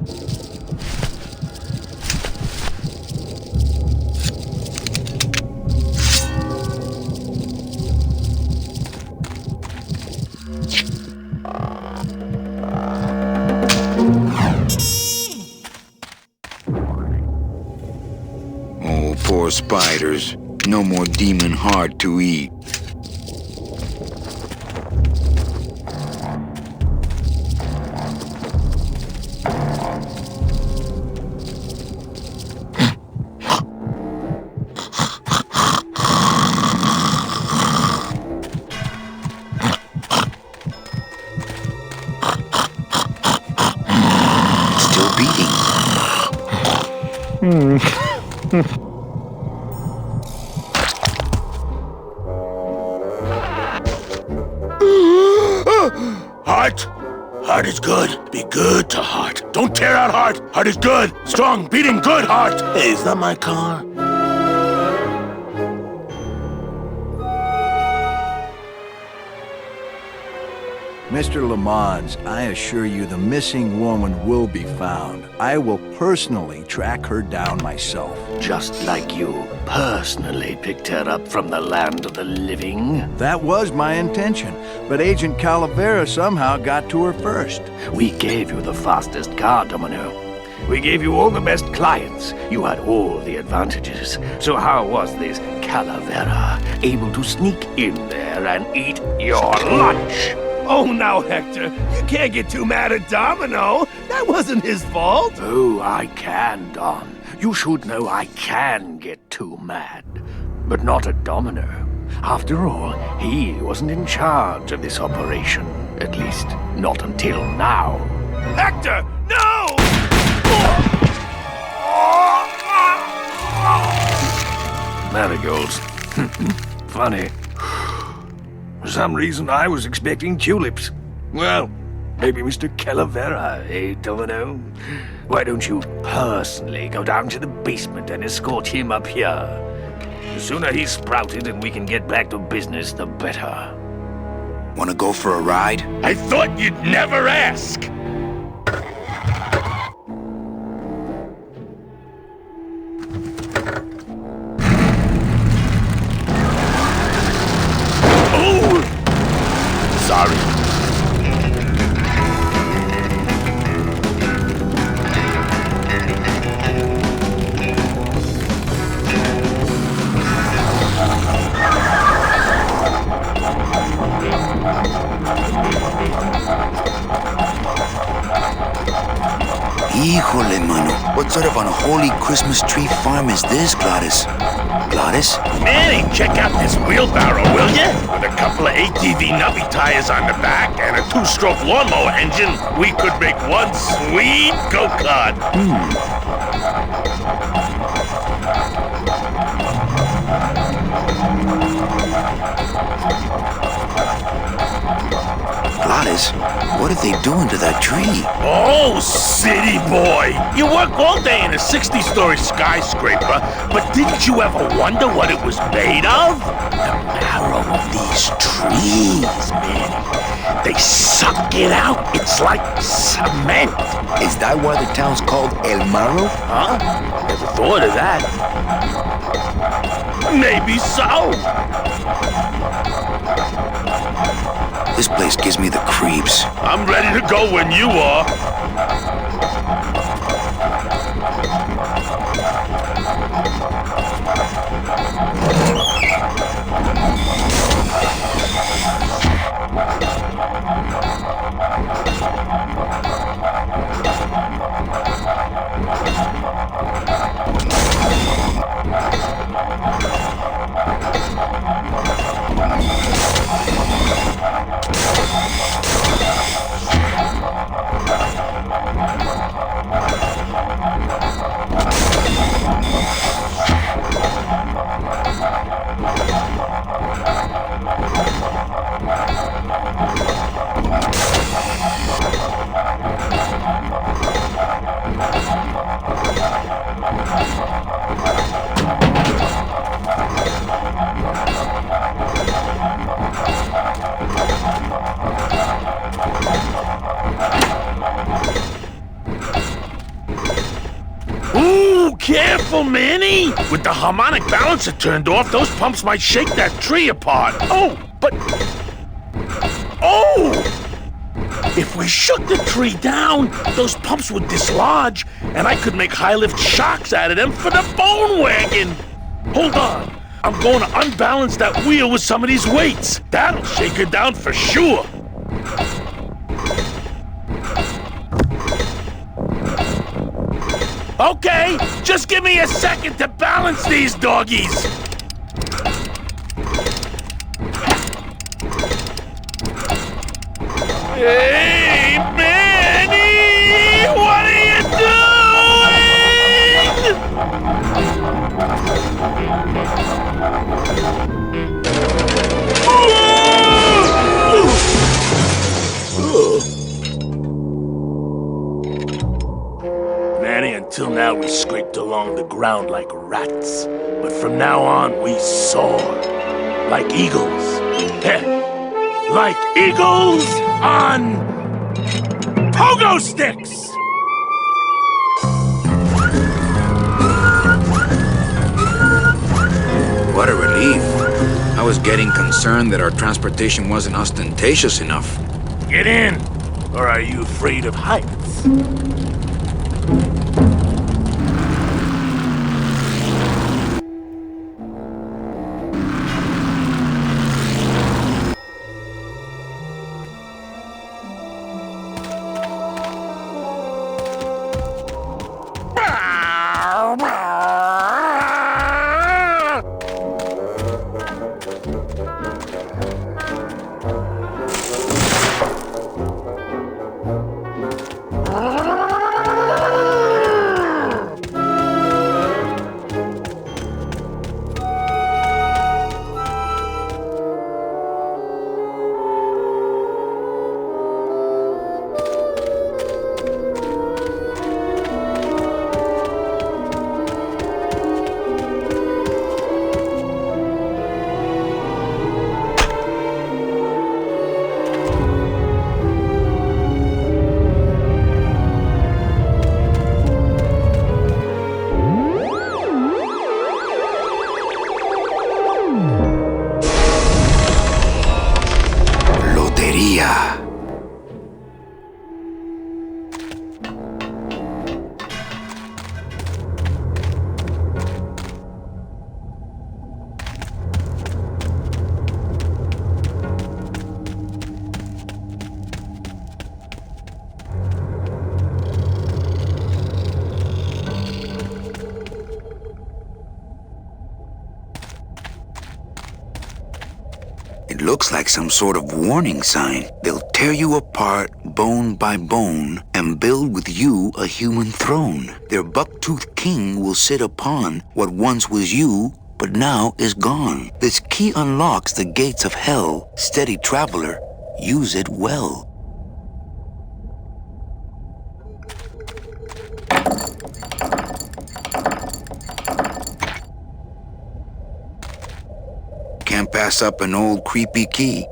Oh, poor spiders. No more demon heart to eat. Still beating. Heart? Heart is good. Be good to heart. Don't tear out heart. Heart is good. Strong, beating, good heart. Hey, is that my car? Mr. Lamont, I assure you the missing woman will be found. I will personally track her down myself. Just like you personally picked her up from the land of the living. That was my intention, but Agent Calavera somehow got to her first. We gave you the fastest car, Domino. We gave you all the best clients. You had all the advantages. So how was this Calavera able to sneak in there and eat your lunch? Oh, now, Hector, you can't get too mad at Domino. That wasn't his fault. Oh, I can, Don. You should know I can get too mad. But not at Domino. After all, he wasn't in charge of this operation. At least, not until now. Hector, no! Marigolds. Funny. For some reason, I was expecting tulips. Well, maybe Mr. Calavera, eh, Domino? Why don't you personally go down to the basement and escort him up here? The sooner he's sprouted and we can get back to business, the better. Wanna go for a ride? I thought you'd never ask. Sorry. Híjole, mano. What sort of unholy Christmas tree farm is this, Gladys? Gladys? Manny, check out this wheelbarrow, will ya? With a couple of ATV nubby tires on the back and a 2-stroke lawnmower engine, we could make one sweet go-kart. Gladys, what are they doing to that tree? Oh, city boy! You work all day in a 60-story skyscraper, but didn't you ever wonder what it was made of? The marrow of these trees, man. They suck it out. It's like cement. Is that why the town's called El Marrow? Huh? Never thought of that. Maybe so. This place gives me the creeps. I'm ready to go when you are. Careful, Manny! With the harmonic balancer turned off, those pumps might shake that tree apart. Oh, but... Oh! If we shook the tree down, those pumps would dislodge, and I could make high-lift shocks out of them for the bone wagon! Hold on. I'm going to unbalance that wheel with some of these weights. That'll shake her down for sure. Okay, just give me a second to balance these doggies. Hey, Manny! What are you doing? Manny, until now we scraped along the ground like rats. But from now on, we soar. Like eagles. Like eagles on pogo sticks! What a relief. I was getting concerned that our transportation wasn't ostentatious enough. Get in, or are you afraid of heights? looks like some sort of warning sign. They'll tear you apart bone by bone and build with you a human throne. Their buck-toothed king will sit upon what once was you, but now is gone. This key unlocks the gates of hell. Steady traveler, use it well. Can't pass up an old creepy key.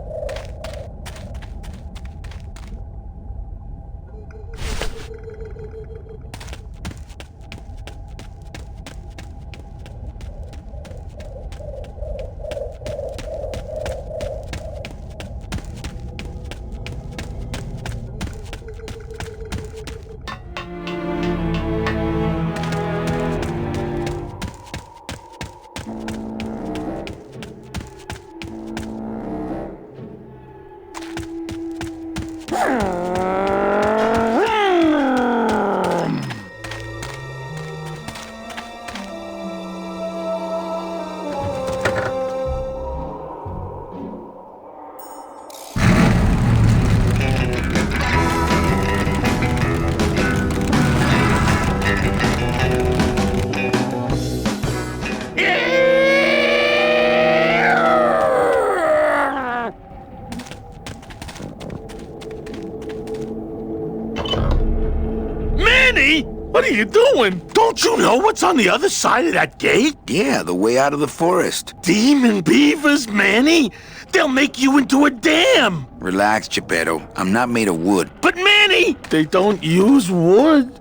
What are you doing? Don't you know what's on the other side of that gate? Yeah, the way out of the forest. Demon beavers, Manny? They'll make you into a dam. Relax, Geppetto. I'm not made of wood. But Manny, they don't use wood.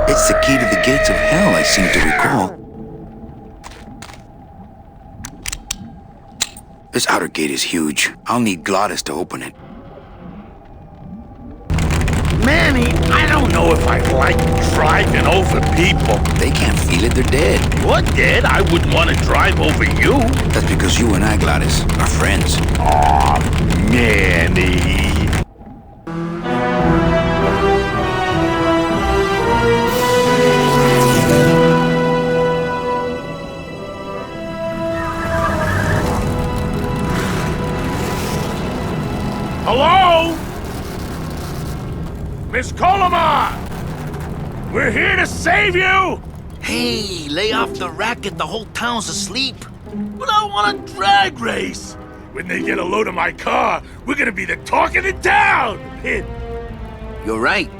It's the key to the gates of hell, I seem to recall. This outer gate is huge. I'll need Glottis to open it. Manny, I don't know if I like driving over people. They can't feel it, they're dead. You're dead. I wouldn't want to drive over you. That's because you and I, Gladys, are friends. Aw, Manny. Hello? Miss Colomar! We're here to save you! Hey, lay off the racket. The whole town's asleep. But I want a drag race! When they get a load of my car, we're gonna be the talk of the town! You're right.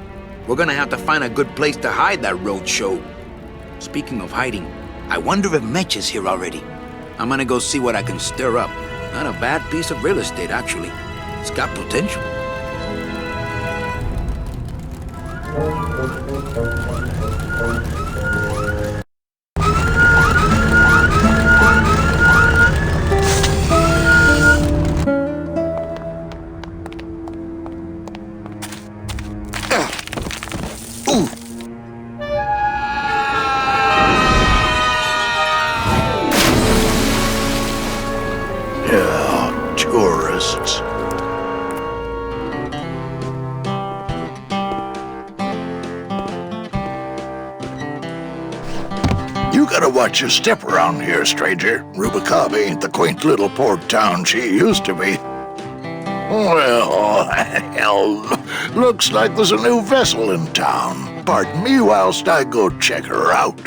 We're gonna have to find a good place to hide that road show. Speaking of hiding, I wonder if Mitch is here already. I'm gonna go see what I can stir up. Not a bad piece of real estate, actually. It's got potential. Yeah, tourists. You gotta watch your step around here, stranger. Rubacava ain't the quaint little port town she used to be. Well, hell, looks like there's a new vessel in town. Pardon me whilst I go check her out.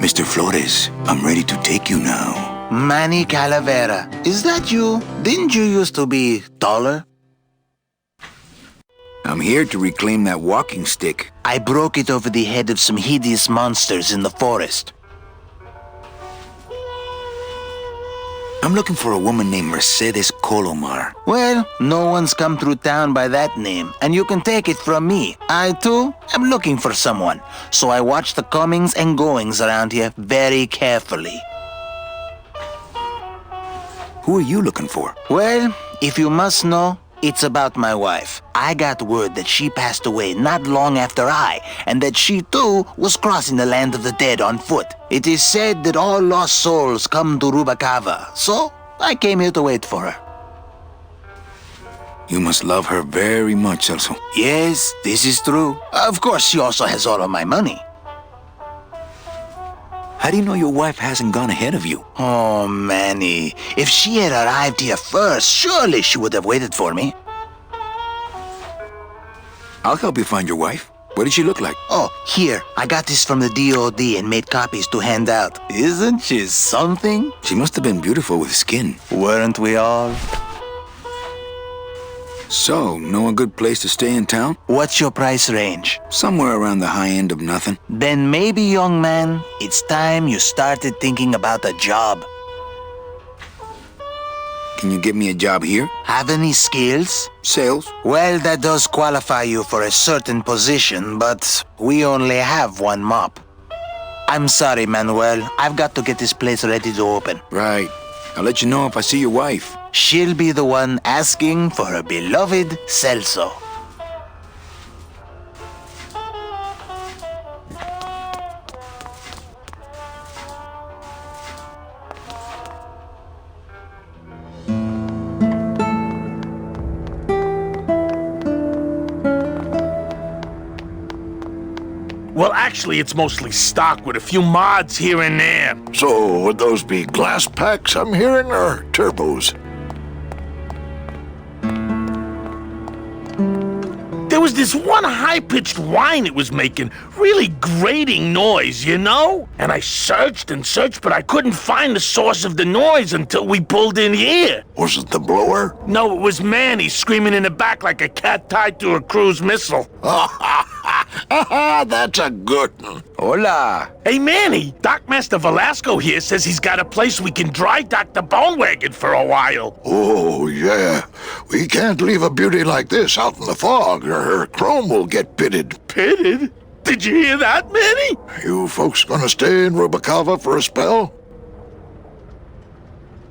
Mr. Flores, I'm ready to take you now. Manny Calavera, is that you? Didn't you used to be taller? I'm here to reclaim that walking stick. I broke it over the head of some hideous monsters in the forest. I'm looking for a woman named Mercedes Colomar. Well, no one's come through town by that name, and you can take it from me. I, too, am looking for someone, so I watch the comings and goings around here very carefully. Who are you looking for? Well, if you must know, it's about my wife. I got word that she passed away not long after and that she too was crossing the land of the dead on foot. It is said that all lost souls come to Rubacava, so I came here to wait for her. You must love her very much, Celso. Yes, this is true. Of course, she also has all of my money. How do you know your wife hasn't gone ahead of you? Oh, Manny, if she had arrived here first, surely she would have waited for me. I'll help you find your wife. What did she look like? Oh, here, I got this from the DOD and made copies to hand out. Isn't she something? She must have been beautiful with skin. Weren't we all? So, know a good place to stay in town? What's your price range? Somewhere around the high end of nothing. Then maybe, young man, it's time you started thinking about a job. Can you get me a job here? Have any skills? Sales? Well, that does qualify you for a certain position, but we only have one mop. I'm sorry, Manuel. I've got to get this place ready to open. Right. I'll let you know if I see your wife. She'll be the one asking for her beloved Celso. Well, actually, it's mostly stock with a few mods here and there. So, would those be glass packs I'm hearing, or turbos? There was this one high-pitched whine it was making, really grating noise, you know? And I searched and searched, but I couldn't find the source of the noise until we pulled in here. Was it the blower? No, it was Manny screaming in the back like a cat tied to a cruise missile. That's a good one. Hola. Hey, Manny, Dockmaster Velasco here says he's got a place we can dry dock the bone wagon for a while. Oh, yeah. We can't leave a beauty like this out in the fog, or her chrome will get pitted. Pitted? Did you hear that, Manny? You folks gonna stay in Rubacava for a spell?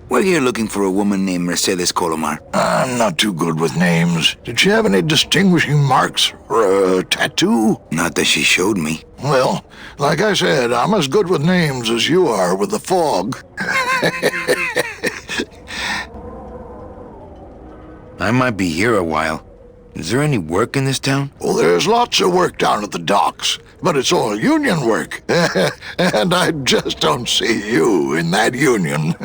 We're here looking for a woman named Mercedes Colomar. I'm not too good with names. Did she have any distinguishing marks or a tattoo? Not that she showed me. Well, like I said, I'm as good with names as you are with the fog. I might be here a while. Is there any work in this town? Well, there's lots of work down at the docks, but it's all union work. And I just don't see you in that union.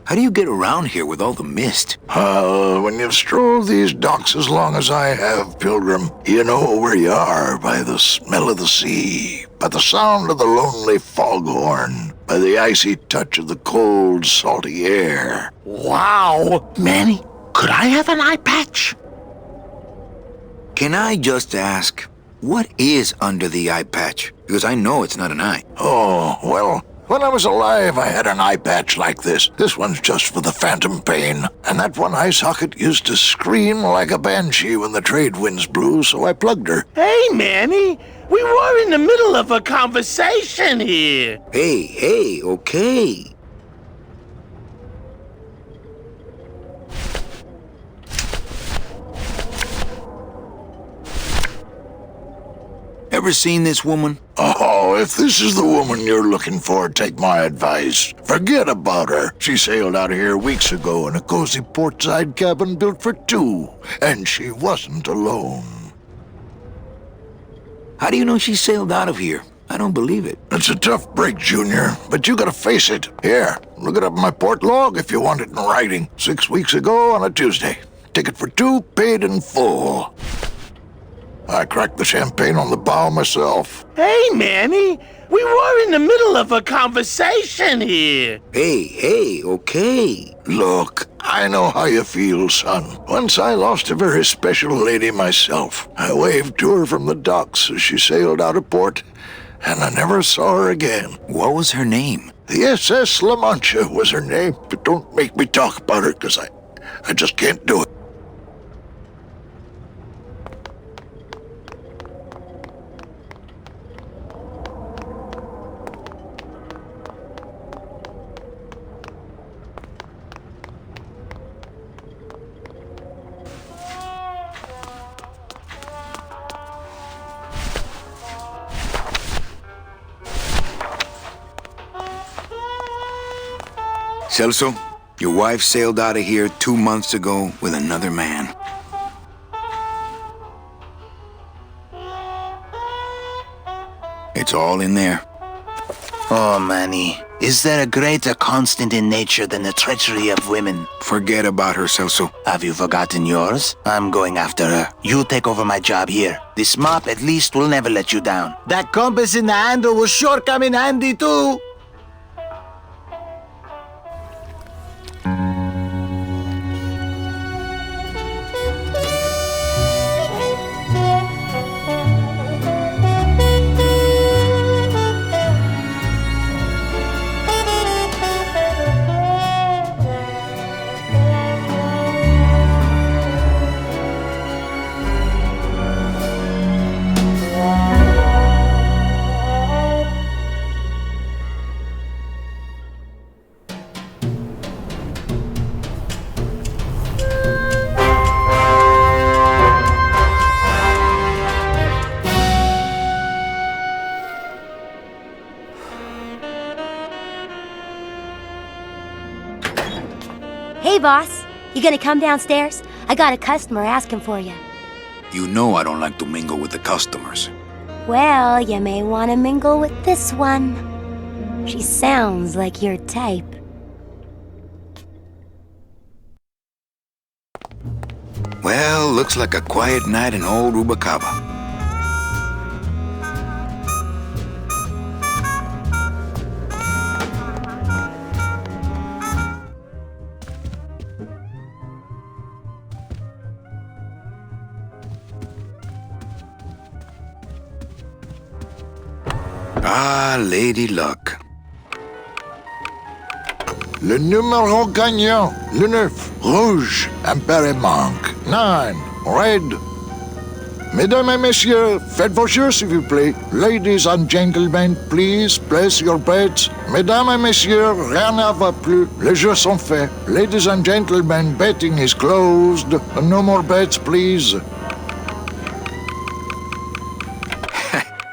How do you get around here with all the mist? When you've strolled these docks as long as I have, Pilgrim, you know where you are by the smell of the sea, by the sound of the lonely foghorn, by the icy touch of the cold, salty air. Wow. Manny, could I have an eye patch? Can I just ask, what is under the eye patch? Because I know it's not an eye. Oh, well, when I was alive, I had an eye patch like this. This one's just for the phantom pain. And that one eye socket used to scream like a banshee when the trade winds blew, so I plugged her. Hey, Manny, we were in the middle of a conversation here. Hey, okay. Ever seen this woman? Oh, if this is the woman you're looking for, take my advice. Forget about her. She sailed out of here weeks ago in a cozy portside cabin built for two, and she wasn't alone. How do you know she sailed out of here? I don't believe it. It's a tough break, Junior, but you gotta face it. Here, look it up in my port log if you want it in writing. 6 weeks ago on a Tuesday. Ticket for two, paid in full. I cracked the champagne on the bow myself. Hey, Manny, we were in the middle of a conversation here. Hey, okay. Look, I know how you feel, son. Once I lost a very special lady myself. I waved to her from the docks as she sailed out of port, and I never saw her again. What was her name? The SS La Mancha was her name, but don't make me talk about her, because I just can't do it. Celso, your wife sailed out of here 2 months ago with another man. It's all in there. Oh, Manny, is there a greater constant in nature than the treachery of women? Forget about her, Celso. Have you forgotten yours? I'm going after her. You take over my job here. This mop at least will never let you down. That compass in the handle will sure come in handy too. Hey, boss. You gonna come downstairs? I got a customer asking for you. You know I don't like to mingle with the customers. Well, you may want to mingle with this one. She sounds like your type. Well, looks like a quiet night in old Rubacava. Ah, Lady Luck. Le numéro gagnant, le 9, rouge, Emperor Monk. 9, red. Mesdames et messieurs, faites vos jeux s'il vous plaît. Ladies and gentlemen, please place your bets. Mesdames et messieurs, rien ne va plus. Les jeux sont faits. Ladies and gentlemen, betting is closed. No more bets, please.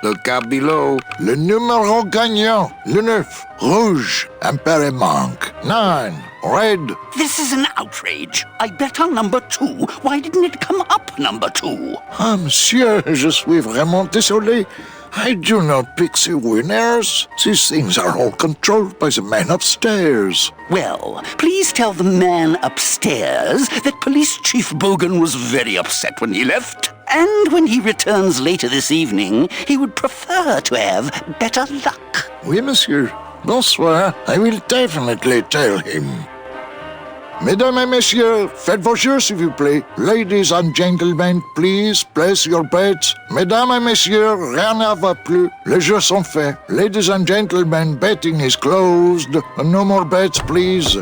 Look out below. Le numéro gagnant, le 9, rouge, Emperor Monk. 9, red. This is an outrage. I bet on number 2. Why didn't it come up number 2? Ah, monsieur, je suis vraiment désolé. I do not pick the winners. These things are all controlled by the man upstairs. Well, please tell the man upstairs that Police Chief Bogan was very upset when he left. And when he returns later this evening, he would prefer to have better luck. Oui, monsieur. Bonsoir. I will definitely tell him. Mesdames et messieurs, faites vos jeux s'il vous plaît. Ladies and gentlemen, please place your bets. Mesdames et messieurs, rien ne va plus. Les jeux sont faits. Ladies and gentlemen, betting is closed. No more bets, please.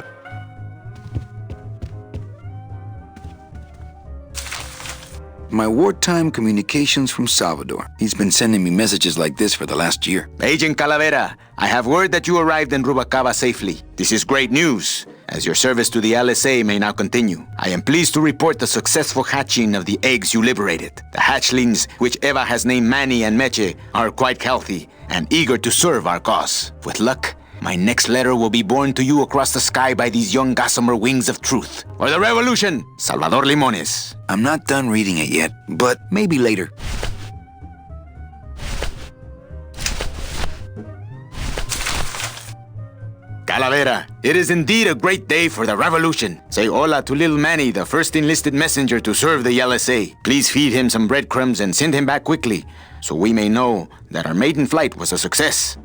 My wartime communications from Salvador. He's been sending me messages like this for the last year. Agent Calavera, I have word that you arrived in Rubacava safely. This is great news, as your service to the LSA may now continue. I am pleased to report the successful hatching of the eggs you liberated. The hatchlings, which Eva has named Manny and Meche, are quite healthy and eager to serve our cause. With luck, my next letter will be borne to you across the sky by these young gossamer wings of truth. For the revolution, Salvador Limones. I'm not done reading it yet, but maybe later. Calavera, it is indeed a great day for the revolution. Say hola to little Manny, the first enlisted messenger to serve the LSA. Please feed him some breadcrumbs and send him back quickly, so we may know that our maiden flight was a success.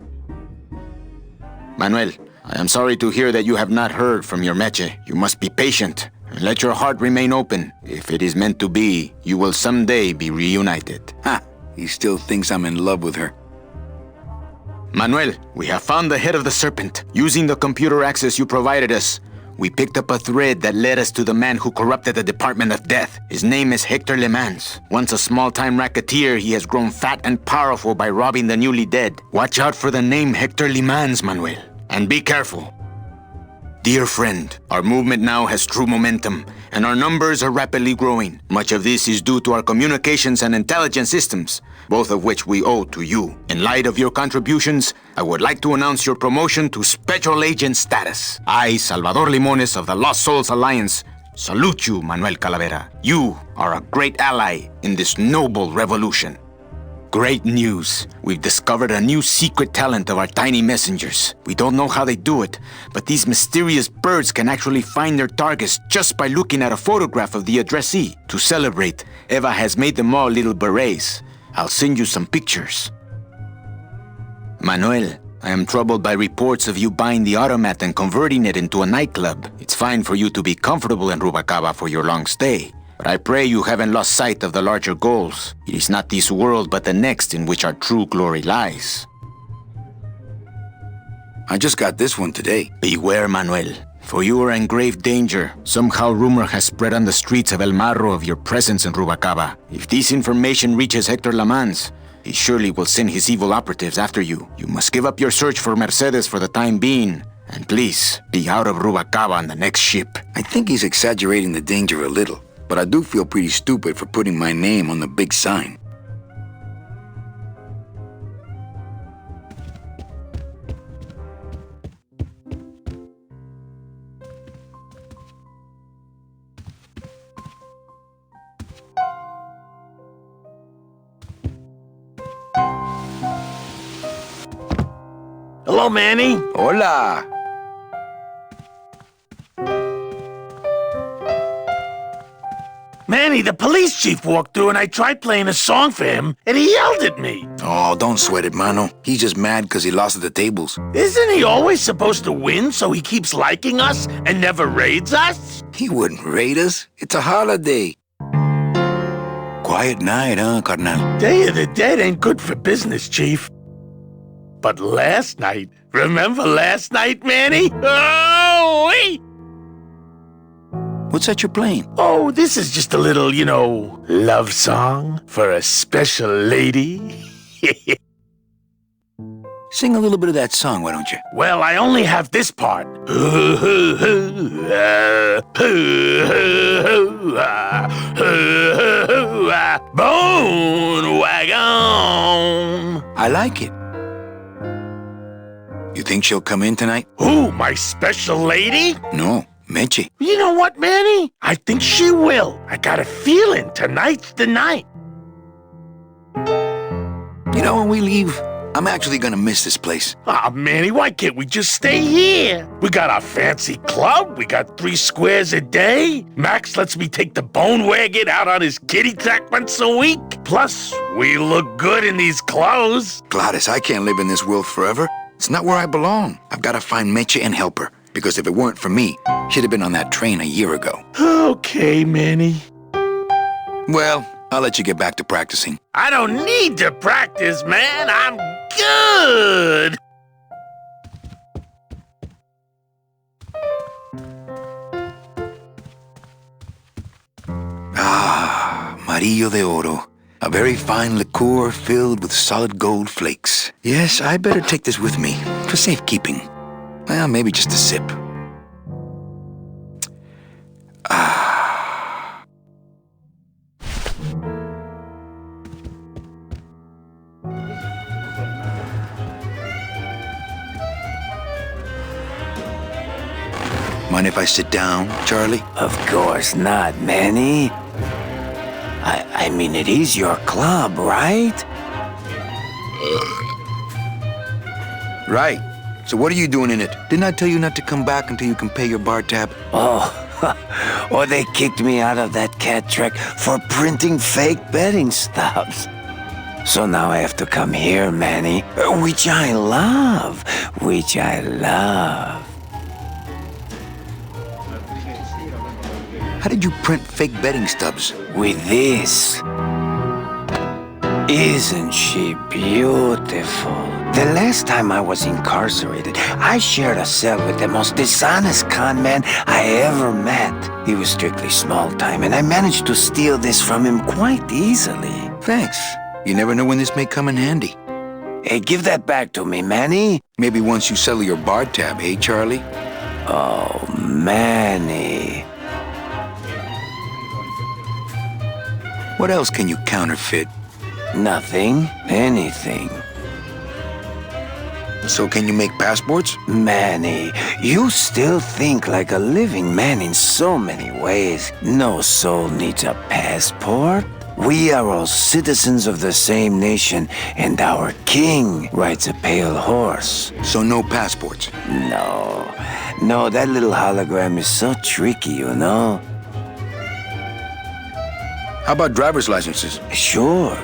Manuel, I am sorry to hear that you have not heard from your Meche. You must be patient and let your heart remain open. If it is meant to be, you will someday be reunited. Ha! He still thinks I'm in love with her. Manuel, we have found the head of the serpent. Using the computer access you provided us, we picked up a thread that led us to the man who corrupted the Department of Death. His name is Hector Lemans. Once a small-time racketeer, he has grown fat and powerful by robbing the newly dead. Watch out for the name Hector Lemans, Manuel. And be careful. Dear friend, our movement now has true momentum, and our numbers are rapidly growing. Much of this is due to our communications and intelligence systems, both of which we owe to you. In light of your contributions, I would like to announce your promotion to Special Agent status. I, Salvador Limones of the Lost Souls Alliance, salute you, Manuel Calavera. You are a great ally in this noble revolution. Great news. We've discovered a new secret talent of our tiny messengers. We don't know how they do it, but these mysterious birds can actually find their targets just by looking at a photograph of the addressee. To celebrate, Eva has made them all little berets. I'll send you some pictures. Manuel, I am troubled by reports of you buying the automat and converting it into a nightclub. It's fine for you to be comfortable in Rubacava for your long stay. But I pray you haven't lost sight of the larger goals. It is not this world, but the next in which our true glory lies. I just got this one today. Beware, Manuel, for you are in grave danger. Somehow rumor has spread on the streets of El Marrow of your presence in Rubacava. If this information reaches Hector Lamans, he surely will send his evil operatives after you. You must give up your search for Mercedes for the time being. And please, be out of Rubacava on the next ship. I think he's exaggerating the danger a little. But I do feel pretty stupid for putting my name on the big sign. Hello, Manny. Hola! Manny, the police chief walked through and I tried playing a song for him and he yelled at me. Oh, don't sweat it, mano. He's just mad because he lost at the tables. Isn't he always supposed to win so he keeps liking us and never raids us? He wouldn't raid us. It's a holiday. Quiet night, huh, carnal? Day of the Dead ain't good for business, Chief. But last night, remember last night, Manny? Oh, wait! What's that you're playing? Oh, this is just a little, love song for a special lady. Sing a little bit of that song, why don't you? Well, I only have this part. Bone wagon. I like it. You think she'll come in tonight? Who, my special lady? No, Meche. You know what, Manny? I think she will. I got a feeling tonight's the night. You know, when we leave, I'm actually gonna miss this place. Aw, Manny, why can't we just stay here? We got our fancy club, we got 3 squares a day. Max lets me take the bone wagon out on his kitty track once a week. Plus, we look good in these clothes. Gladys, I can't live in this world forever. It's not where I belong. I've gotta find Meche and help her. Because if it weren't for me, she'd have been on that train a year ago. Okay, Manny. Well, I'll let you get back to practicing. I don't need to practice, man. I'm good. Ah, Marillo de Oro. A very fine liqueur filled with solid gold flakes. Yes, I better take this with me for safekeeping. Well, maybe just a sip. Ah. Mind if I sit down, Charlie? Of course not, Manny. I mean, it is your club, right? Right. So what are you doing in it? Didn't I tell you not to come back until you can pay your bar tab? Oh, or they kicked me out of that cat track for printing fake betting stubs. So now I have to come here, Manny, which I love. How did you print fake betting stubs? With this. Isn't she beautiful? The last time I was incarcerated, I shared a cell with the most dishonest con man I ever met. He was strictly small time, and I managed to steal this from him quite easily. Thanks. You never know when this may come in handy. Hey, give that back to me, Manny. Maybe once you settle your bar tab, eh, Charlie? Oh, Manny. What else can you counterfeit? Nothing. Anything. So can you make passports? Manny, you still think like a living man in so many ways. No soul needs a passport. We are all citizens of the same nation, and our king rides a pale horse. So no passports? No, that little hologram is so tricky, you know? How about driver's licenses? Sure.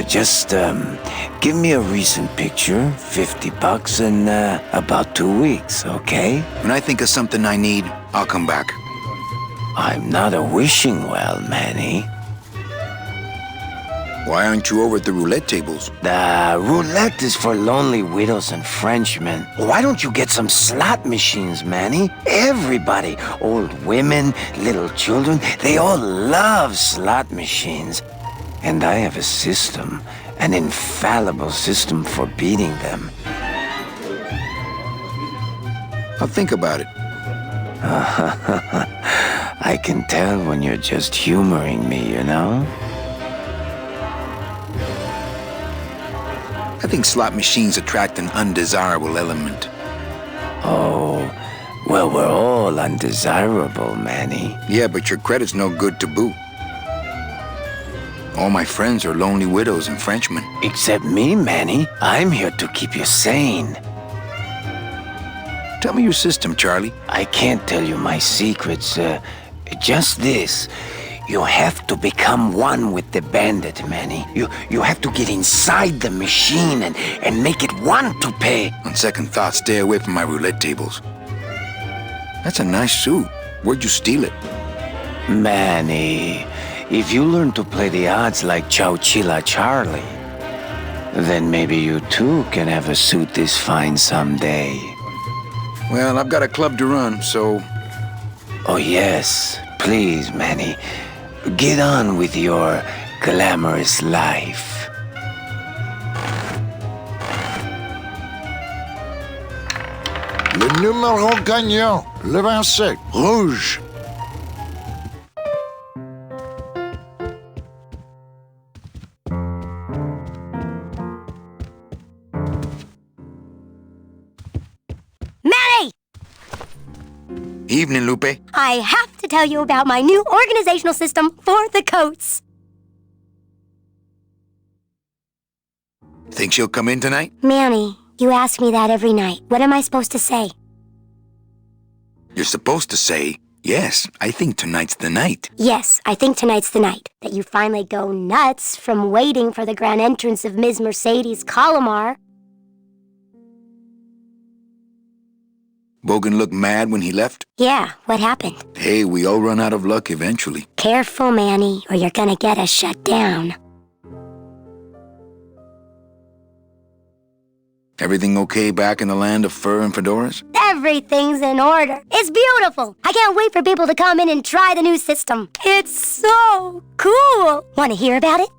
Just, give me a recent picture, $50 in, about 2 weeks, okay? When I think of something I need, I'll come back. I'm not a wishing well, Manny. Why aren't you over at the roulette tables? The roulette is for lonely widows and Frenchmen. Why don't you get some slot machines, Manny? Everybody, old women, little children, they all love slot machines. And I have a system, an infallible system for beating them. I'll think about it. I can tell when you're just humoring me, you know? I think slot machines attract an undesirable element. Oh, well, we're all undesirable, Manny. Yeah, but your credit's no good to boot. All my friends are lonely widows and Frenchmen. Except me, Manny. I'm here to keep you sane. Tell me your system, Charlie. I can't tell you my secrets. Just this. You have to become one with the bandit, Manny. You have to get inside the machine and make it want to pay. On second thought, stay away from my roulette tables. That's a nice suit. Where'd you steal it? Manny, if you learn to play the odds like Chowchilla Charlie, Then maybe you too can have a suit this fine someday. Well, I've got a club to run, so... Oh yes, please, Manny. Get on with your glamorous life. Le numéro gagnant, le 27, rouge. Manny! Evening, Lupe. I have to tell you about my new organizational system for the coats. Think she'll come in tonight? Manny, you ask me that every night. What am I supposed to say? You're supposed to say, yes, I think tonight's the night. Yes, I think tonight's the night. That you finally go nuts from waiting for the grand entrance of Ms. Mercedes Calamar. Bogan looked mad when he left? Yeah, what happened? Hey, we all run out of luck eventually. Careful, Manny, or you're gonna get us shut down. Everything okay back in the land of fur and fedoras? Everything's in order. It's beautiful. I can't wait for people to come in and try the new system. It's so cool. Want to hear about it?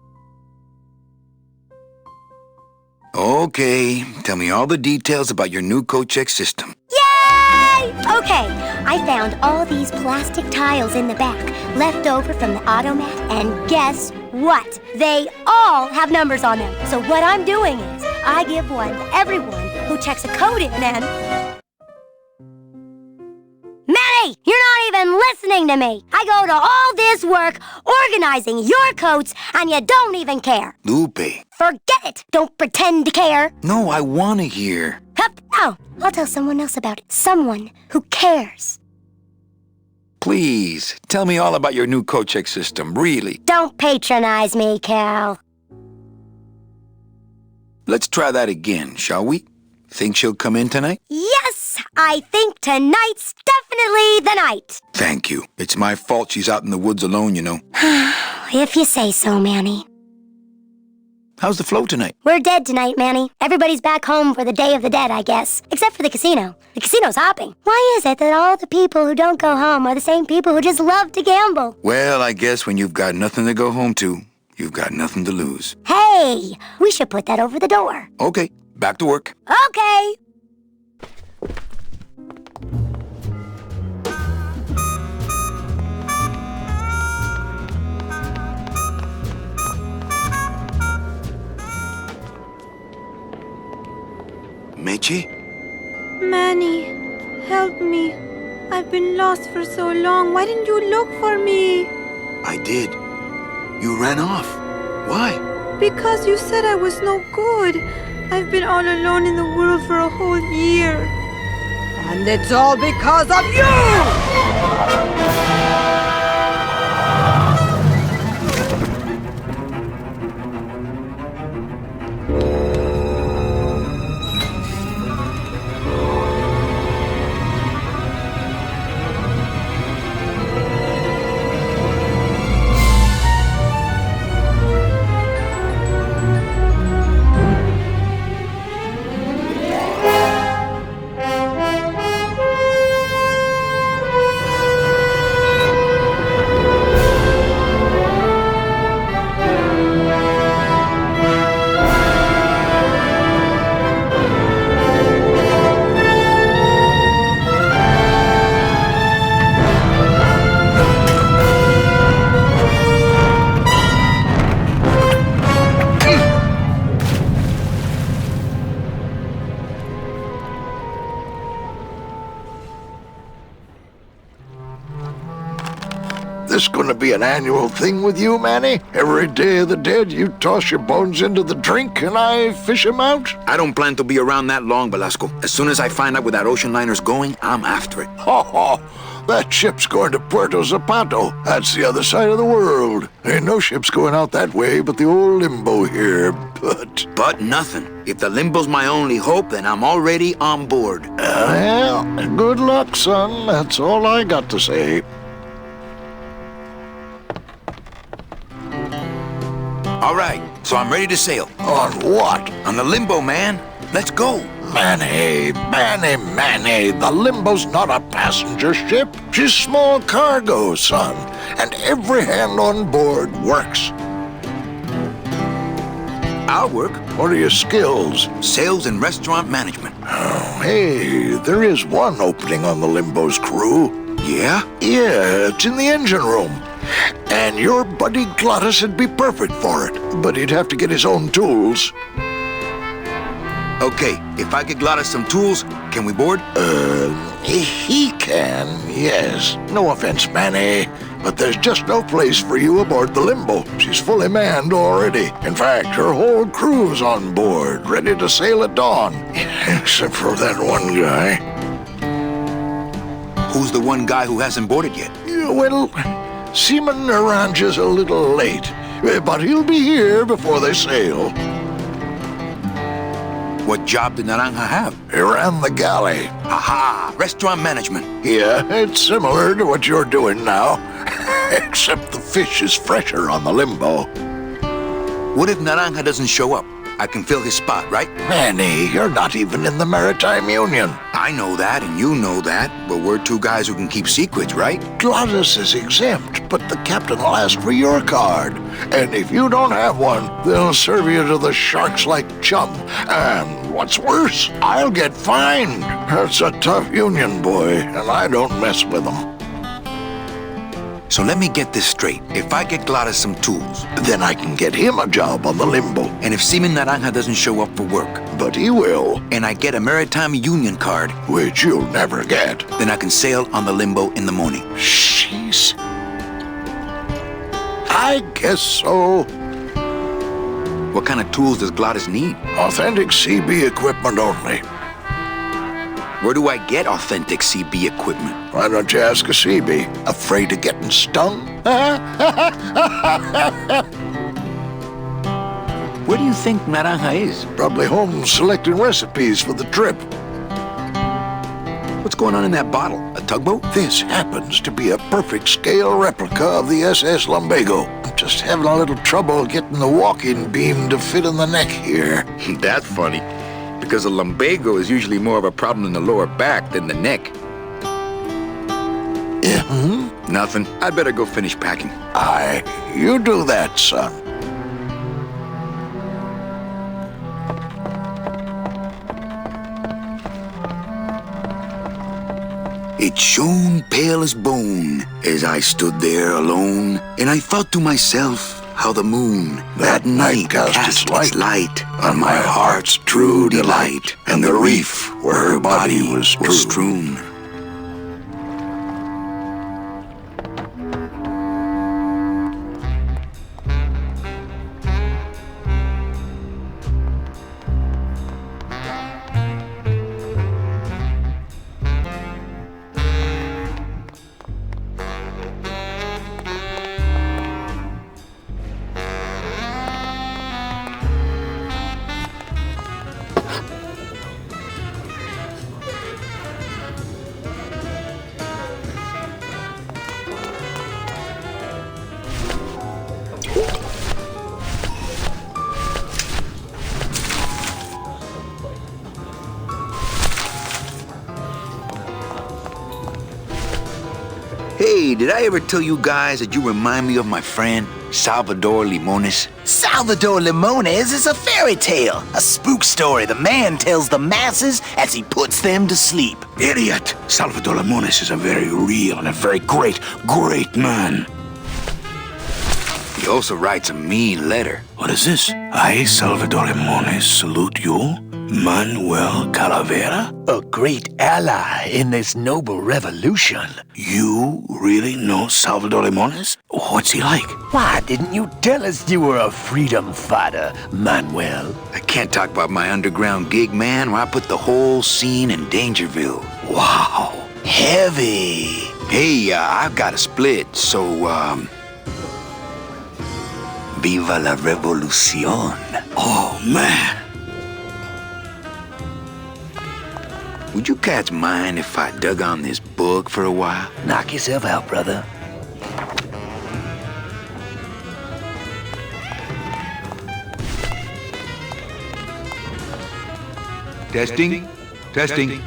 Okay, tell me all the details about your new coat check system. Yay! Okay, I found all these plastic tiles in the back, left over from the automat, and guess what? They all have numbers on them. So what I'm doing is, I give one to everyone who checks a code in and... Manny, you're not even listening to me. I go to all this work organizing your coats, and you don't even care. Lupe. Forget it. Don't pretend to care. No, I want to hear. Hup. Oh, I'll tell someone else about it. Someone who cares. Please, tell me all about your new coat check system, really. Don't patronize me, Cal. Let's try that again, shall we? Think she'll come in tonight? Yes, I think tonight's definitely the night. Thank you. It's my fault she's out in the woods alone, you know. If you say so, Manny. How's the flow tonight? We're dead tonight, Manny. Everybody's back home for the Day of the Dead, I guess. Except for the casino. The casino's hopping. Why is it that all the people who don't go home are the same people who just love to gamble? Well, I guess when you've got nothing to go home to, you've got nothing to lose. Hey, we should put that over the door. Okay, back to work. Okay. Meche? Manny, help me. I've been lost for so long. Why didn't you look for me? I did. You ran off. Why? Because you said I was no good. I've been all alone in the world for a whole year. And it's all because of you! This gonna be an annual thing with you, Manny? Every Day of the Dead, you toss your bones into the drink and I fish 'em out? I don't plan to be around that long, Velasco. As soon as I find out where that ocean liner's going, I'm after it. Ho ho! That ship's going to Puerto Zapato. That's the other side of the world. Ain't no ships going out that way but the old limbo here, but... But nothing. If the limbo's my only hope, then I'm already on board. Well, good luck, son. That's all I got to say. All right, so I'm ready to sail. On what? On the Limbo, man. Let's go. Manny, the Limbo's not a passenger ship. She's small cargo, son. And every hand on board works. I'll work. What are your skills? Sales and restaurant management. Oh, hey, there is one opening on the Limbo's crew. Yeah? Yeah, it's in the engine room. And your buddy Glottis would be perfect for it. But he'd have to get his own tools. Okay, if I get Glottis some tools, can we board? He can, yes. No offense, Manny, but there's just no place for you aboard the Limbo. She's fully manned already. In fact, her whole crew's on board, ready to sail at dawn. Except for that one guy. Who's the one guy who hasn't boarded yet? Yeah, well, Seaman Naranja's a little late, but he'll be here before they sail. What job did Naranja have? He ran the galley. Aha! Restaurant management. Yeah, it's similar to what you're doing now. Except the fish is fresher on the Limbo. What if Naranja doesn't show up? I can fill his spot, right? Manny, you're not even in the Maritime Union. I know that, and you know that, but we're two guys who can keep secrets, right? Glottis is exempt, but the captain will ask for your card. And if you don't have one, they'll serve you to the sharks like chum. And what's worse, I'll get fined. That's a tough union, boy, and I don't mess with them. So let me get this straight. If I get Glottis some tools, then I can get him a job on the Limbo. And if Seaman Naranja doesn't show up for work, but he will, and I get a Maritime Union card, which you'll never get, then I can sail on the Limbo in the morning. Jeez. I guess so. What kind of tools does Glottis need? Authentic CB equipment only. Where do I get authentic CB equipment? Why don't you ask a CB? Afraid of getting stung? Where do you think Naranja is? Probably home selecting recipes for the trip. What's going on in that bottle? A tugboat? This happens to be a perfect scale replica of the SS Lumbago. I'm just having a little trouble getting the walking beam to fit in the neck here. That's funny, because a lumbago is usually more of a problem in the lower back than the neck. Yeah, Nothing. I'd better go finish packing. Aye, you do that, son. It shone pale as bone as I stood there alone, and I thought to myself how the moon that night cast its light on my heart's true delight, and the reef where her body was strewn. Hey, did I ever tell you guys that you remind me of my friend, Salvador Limones? Salvador Limones is a fairy tale, a spook story the man tells the masses as he puts them to sleep. Idiot! Salvador Limones is a very real and a very great man. He also writes a mean letter. What is this? I, Salvador Limones, salute you, Manuel Calavera? A great ally in this noble revolution. You really know Salvador Limones? What's he like? Why didn't you tell us you were a freedom fighter, Manuel? I can't talk about my underground gig, man, where I put the whole scene in Dangerville. Wow. Heavy. Hey, I've got a split, so, Viva la revolución. Oh, man. Would you cats mind if I dug on this bug for a while? Knock yourself out, brother. Testing? Testing.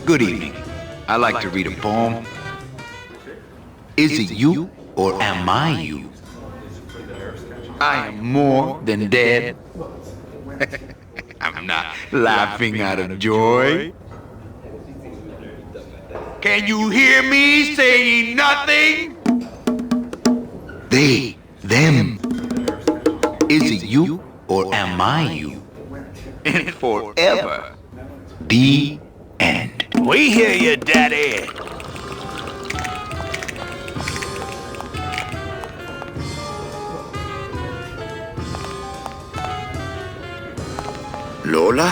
Good evening. I like to read a poem. Is it you or am I you? I am more than dead. I'm not laughing out of joy. Can you hear me saying nothing? They, them. Is it you or am I you? And forever. The end. We hear you, Daddy. Lola?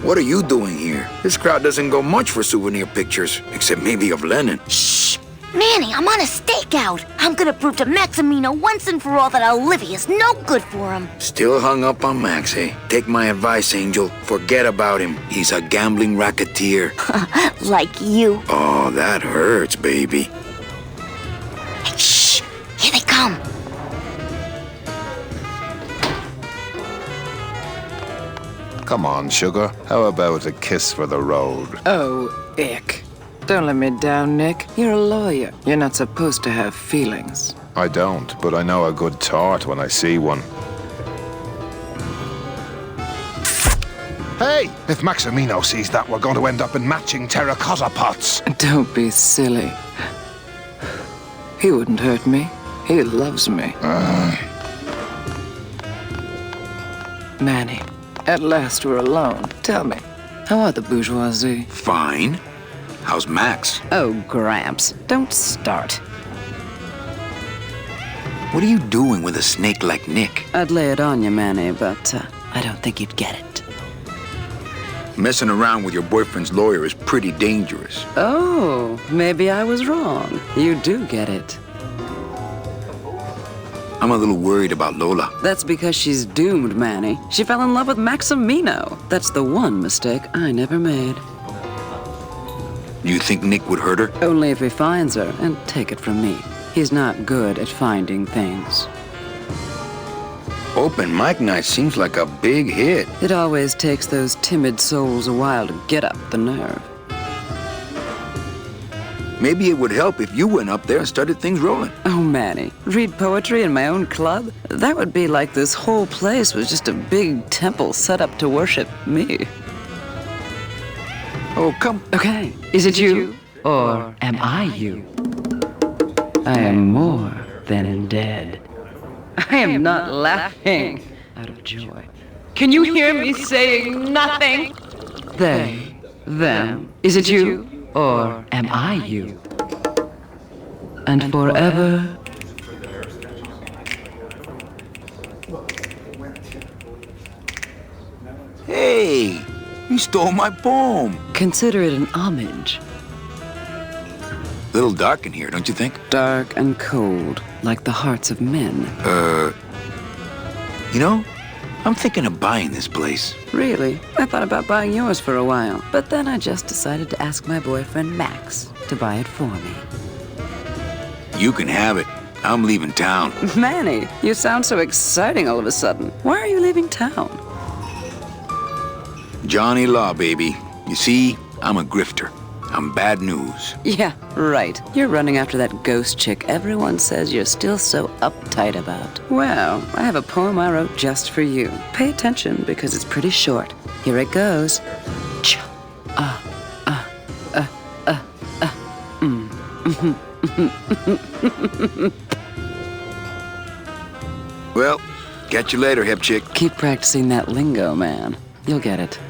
What are you doing here? This crowd doesn't go much for souvenir pictures, except maybe of Lennon. Shh! Manny, I'm on a stakeout. I'm gonna prove to Maximino once and for all that Olivia's no good for him. Still hung up on Max, eh? Take my advice, Angel. Forget about him. He's a gambling racketeer. Like you. Oh, that hurts, baby. Hey, shh! Here they come. Come on, sugar. How about a kiss for the road? Oh, ick. Don't let me down, Nick. You're a lawyer. You're not supposed to have feelings. I don't, but I know a good tart when I see one. Hey! If Maximino sees that, we're going to end up in matching terracotta pots. Don't be silly. He wouldn't hurt me. He loves me. Manny, at last we're alone. Tell me, how are the bourgeoisie? Fine. How's Max? Oh, Gramps, don't start. What are you doing with a snake like Nick? I'd lay it on you, Manny, but I don't think you'd get it. Messing around with your boyfriend's lawyer is pretty dangerous. Oh, maybe I was wrong. You do get it. I'm a little worried about Lola. That's because she's doomed, Manny. She fell in love with Maximino. That's the one mistake I never made. You think Nick would hurt her? Only if he finds her, and take it from me. He's not good at finding things. Open mic night seems like a big hit. It always takes those timid souls a while to get up the nerve. Maybe it would help if you went up there and started things rolling. Oh, Manny, read poetry in my own club? That would be like this whole place was just a big temple set up to worship me. Oh, come. Okay, is it you? Or am I you? I am more than dead. I am not laughing out of joy. Can you hear me saying nothing? They, them. Is it you? Or am I you? And forever. Hey, you stole my poem. Consider it an homage. Little dark in here, don't you think? Dark and cold, like the hearts of men. You know, I'm thinking of buying this place. Really? I thought about buying yours for a while, but then I just decided to ask my boyfriend Max to buy it for me. You can have it. I'm leaving town. Manny, you sound so exciting all of a sudden. Why are you leaving town? Johnny Law, baby. You see, I'm a grifter. I'm bad news. Yeah, right. You're running after that ghost chick everyone says you're still so uptight about. Well, I have a poem I wrote just for you. Pay attention because it's pretty short. Here it goes. Well, catch you later, hip chick. Keep practicing that lingo, man. You'll get it.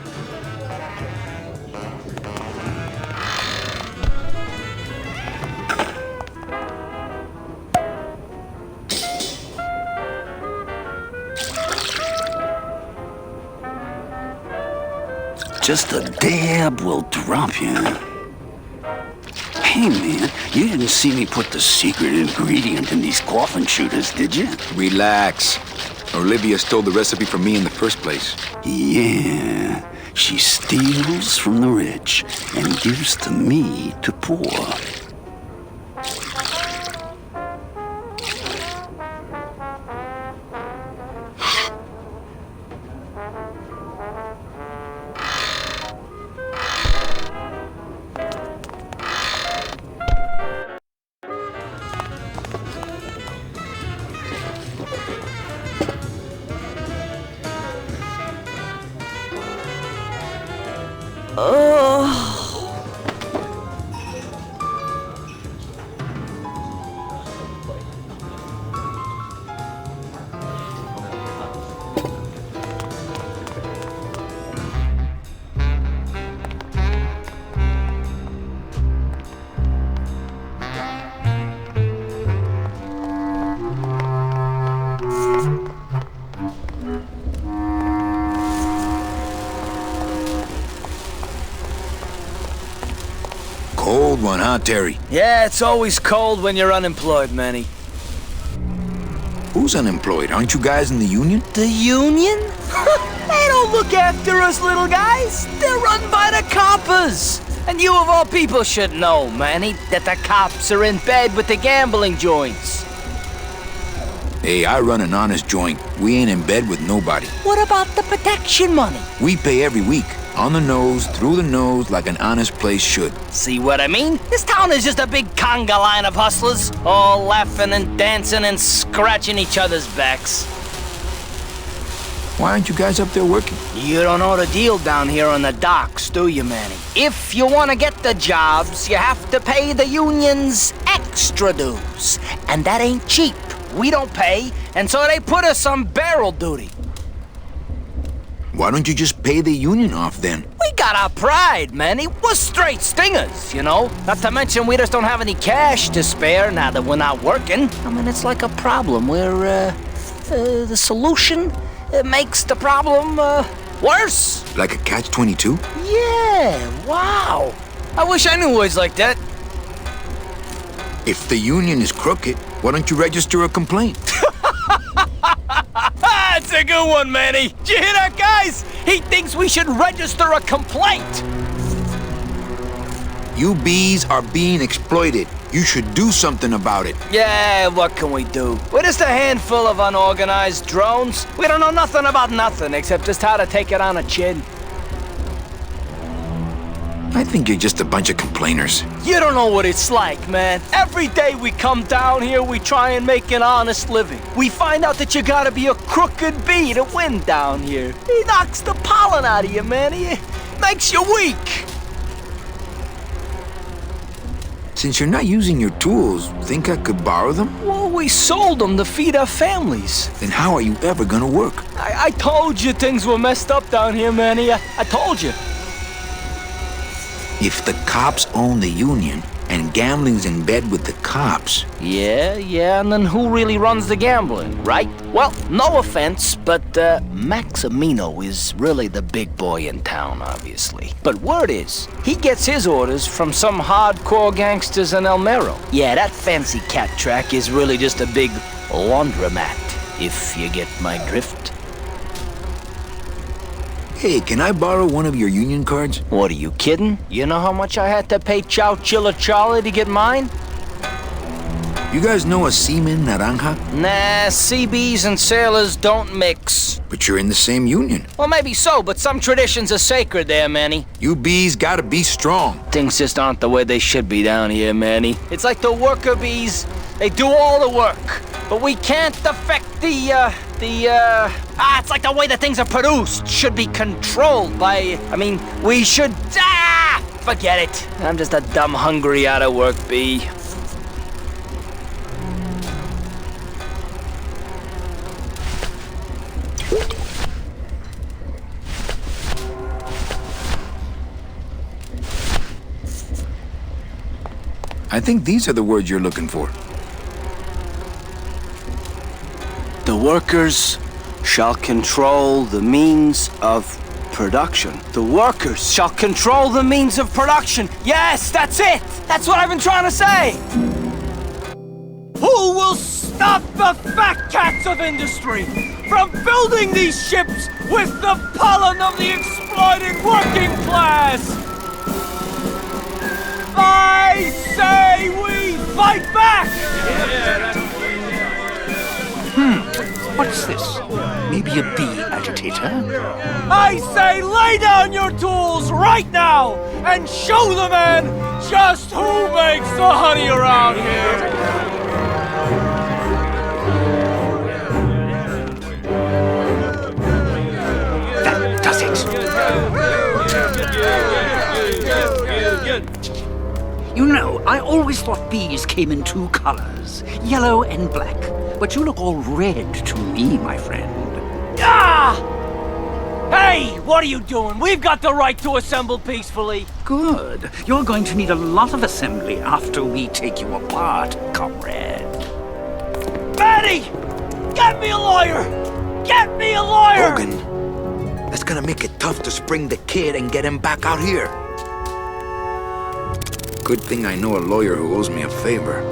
Just a dab will drop you. Hey, man, you didn't see me put the secret ingredient in these coffin shooters, did you? Relax. Olivia stole the recipe from me in the first place. Yeah, she steals from the rich and gives to me to poor. cold one, huh, Terry? Yeah, it's always cold when you're unemployed, Manny. Who's unemployed? Aren't you guys in the union? The union? They don't look after us little guys. They're run by the coppers. And you of all people should know, Manny, that the cops are in bed with the gambling joints. Hey, I run an honest joint. We ain't in bed with nobody. What about the protection money? We pay every week. On the nose, through the nose, like an honest place should. See what I mean? This town is just a big conga line of hustlers, all laughing and dancing and scratching each other's backs. Why aren't you guys up there working? You don't know the deal down here on the docks, do you, Manny? If you want to get the jobs, you have to pay the unions extra dues. And that ain't cheap. We don't pay, and so they put us on barrel duty. Why don't you just pay the union off then? We got our pride, Manny. We're straight stingers, you know? Not to mention we just don't have any cash to spare now that we're not working. I mean, it's like a problem where, the solution makes the problem, worse. Like a catch-22? Yeah, wow. I wish I knew words like that. If the union is crooked, why don't you register a complaint? That's a good one, Manny. Did you hear that, guys? He thinks we should register a complaint. You bees are being exploited. You should do something about it. Yeah, what can we do? We're just a handful of unorganized drones. We don't know nothing about nothing except just how to take it on the chin. I think you're just a bunch of complainers. You don't know what it's like, man. Every day we come down here, we try and make an honest living. We find out that you gotta be a crooked bee to win down here. He knocks the pollen out of you, man. He makes you weak. Since you're not using your tools, think I could borrow them? Well, we sold them to feed our families. Then how are you ever gonna work? I told you things were messed up down here, Manny. I told you. If the cops own the union, and gambling's in bed with the cops... Yeah, and then who really runs the gambling, right? Well, no offense, but Maximino is really the big boy in town, obviously. But word is, he gets his orders from some hardcore gangsters in El Marrow. Yeah, that fancy cat track is really just a big laundromat, if you get my drift. Hey, can I borrow one of your union cards? What, are you kidding? You know how much I had to pay Chow Chilla Charlie to get mine? You guys know a seaman, Naranja? Nah, CBs and sailors don't mix. But you're in the same union. Well, maybe so, but some traditions are sacred there, Manny. You bees gotta be strong. Things just aren't the way they should be down here, Manny. It's like the worker bees. They do all the work, but we can't affect it's like the way that things are produced should be controlled by, we should, forget it. I'm just a dumb, hungry, out-of-work bee. I think these are the words you're looking for. The workers shall control the means of production. The workers shall control the means of production. Yes, that's it! That's what I've been trying to say! Who will stop the fat cats of industry from building these ships with the pollen of the exploited working class? I say we fight back! What's this? Maybe a bee agitator? I say lay down your tools right now and show the men just who makes the honey around here! That does it! You know, I always thought bees came in two colors, yellow and black. But you look all red to me, my friend. Ah! Hey, what are you doing? We've got the right to assemble peacefully. Good. You're going to need a lot of assembly after we take you apart, comrade. Betty! Get me a lawyer! Get me a lawyer! Logan, that's gonna make it tough to spring the kid and get him back out here. Good thing I know a lawyer who owes me a favor.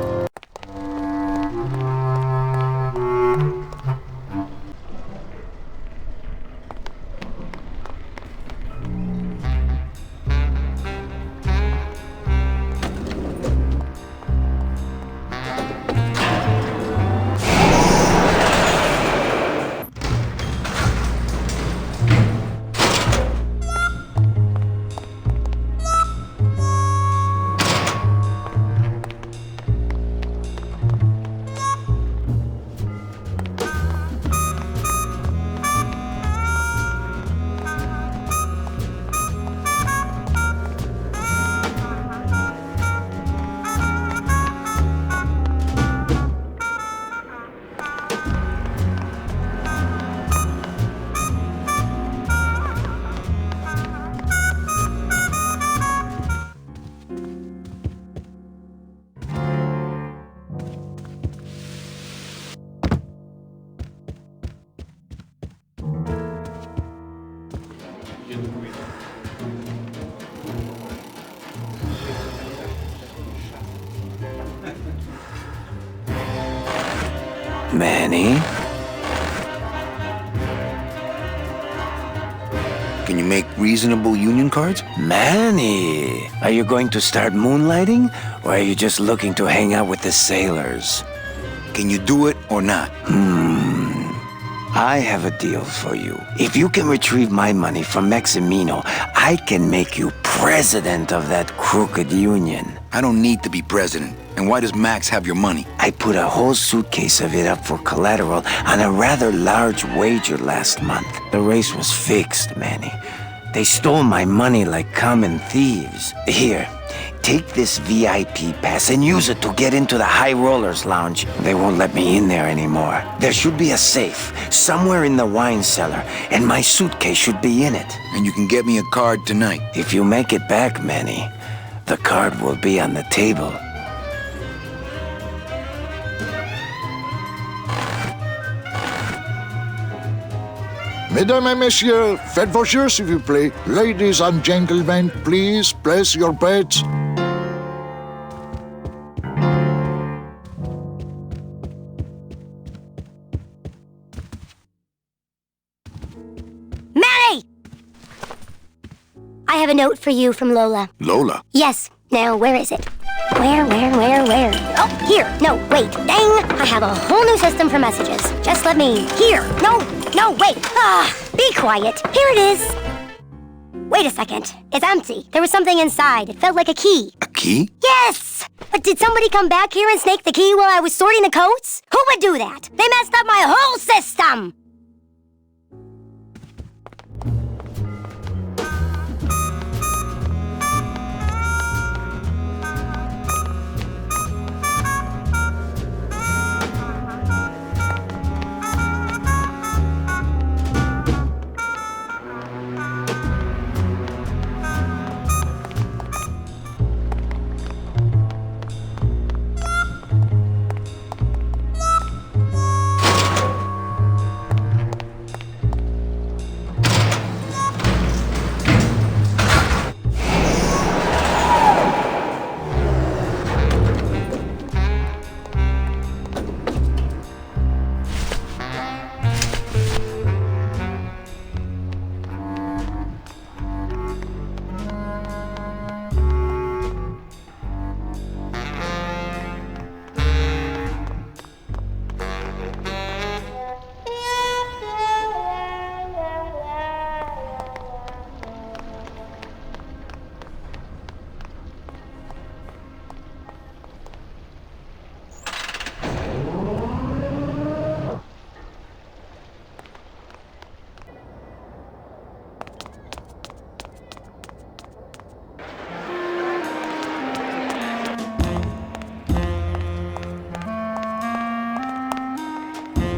Manny? Can you make reasonable union cards? Manny! Are you going to start moonlighting? Or are you just looking to hang out with the sailors? Can you do it or not? I have a deal for you. If you can retrieve my money from Maximino, I can make you president of that crooked union. I don't need to be president. And why does Max have your money? I put a whole suitcase of it up for collateral on a rather large wager last month. The race was fixed, Manny. They stole my money like common thieves. Here, take this VIP pass and use it to get into the High Rollers Lounge. They won't let me in there anymore. There should be a safe somewhere in the wine cellar, and my suitcase should be in it. And you can get me a card tonight. If you make it back, Manny, the card will be on the table. Mesdames et messieurs, faites vos jeux s'il vous plaît. Ladies and gentlemen, please place your bets. Manny! I have a note for you from Lola. Lola? Yes. Now, where is it? Where? Oh, here. No, wait. Dang! I have a whole new system for messages. Just let me... Here! No, wait! Be quiet. Here it is. Wait a second. It's empty. There was something inside. It felt like a key. A key? Yes! But did somebody come back here and snake the key while I was sorting the coats? Who would do that? They messed up my whole system!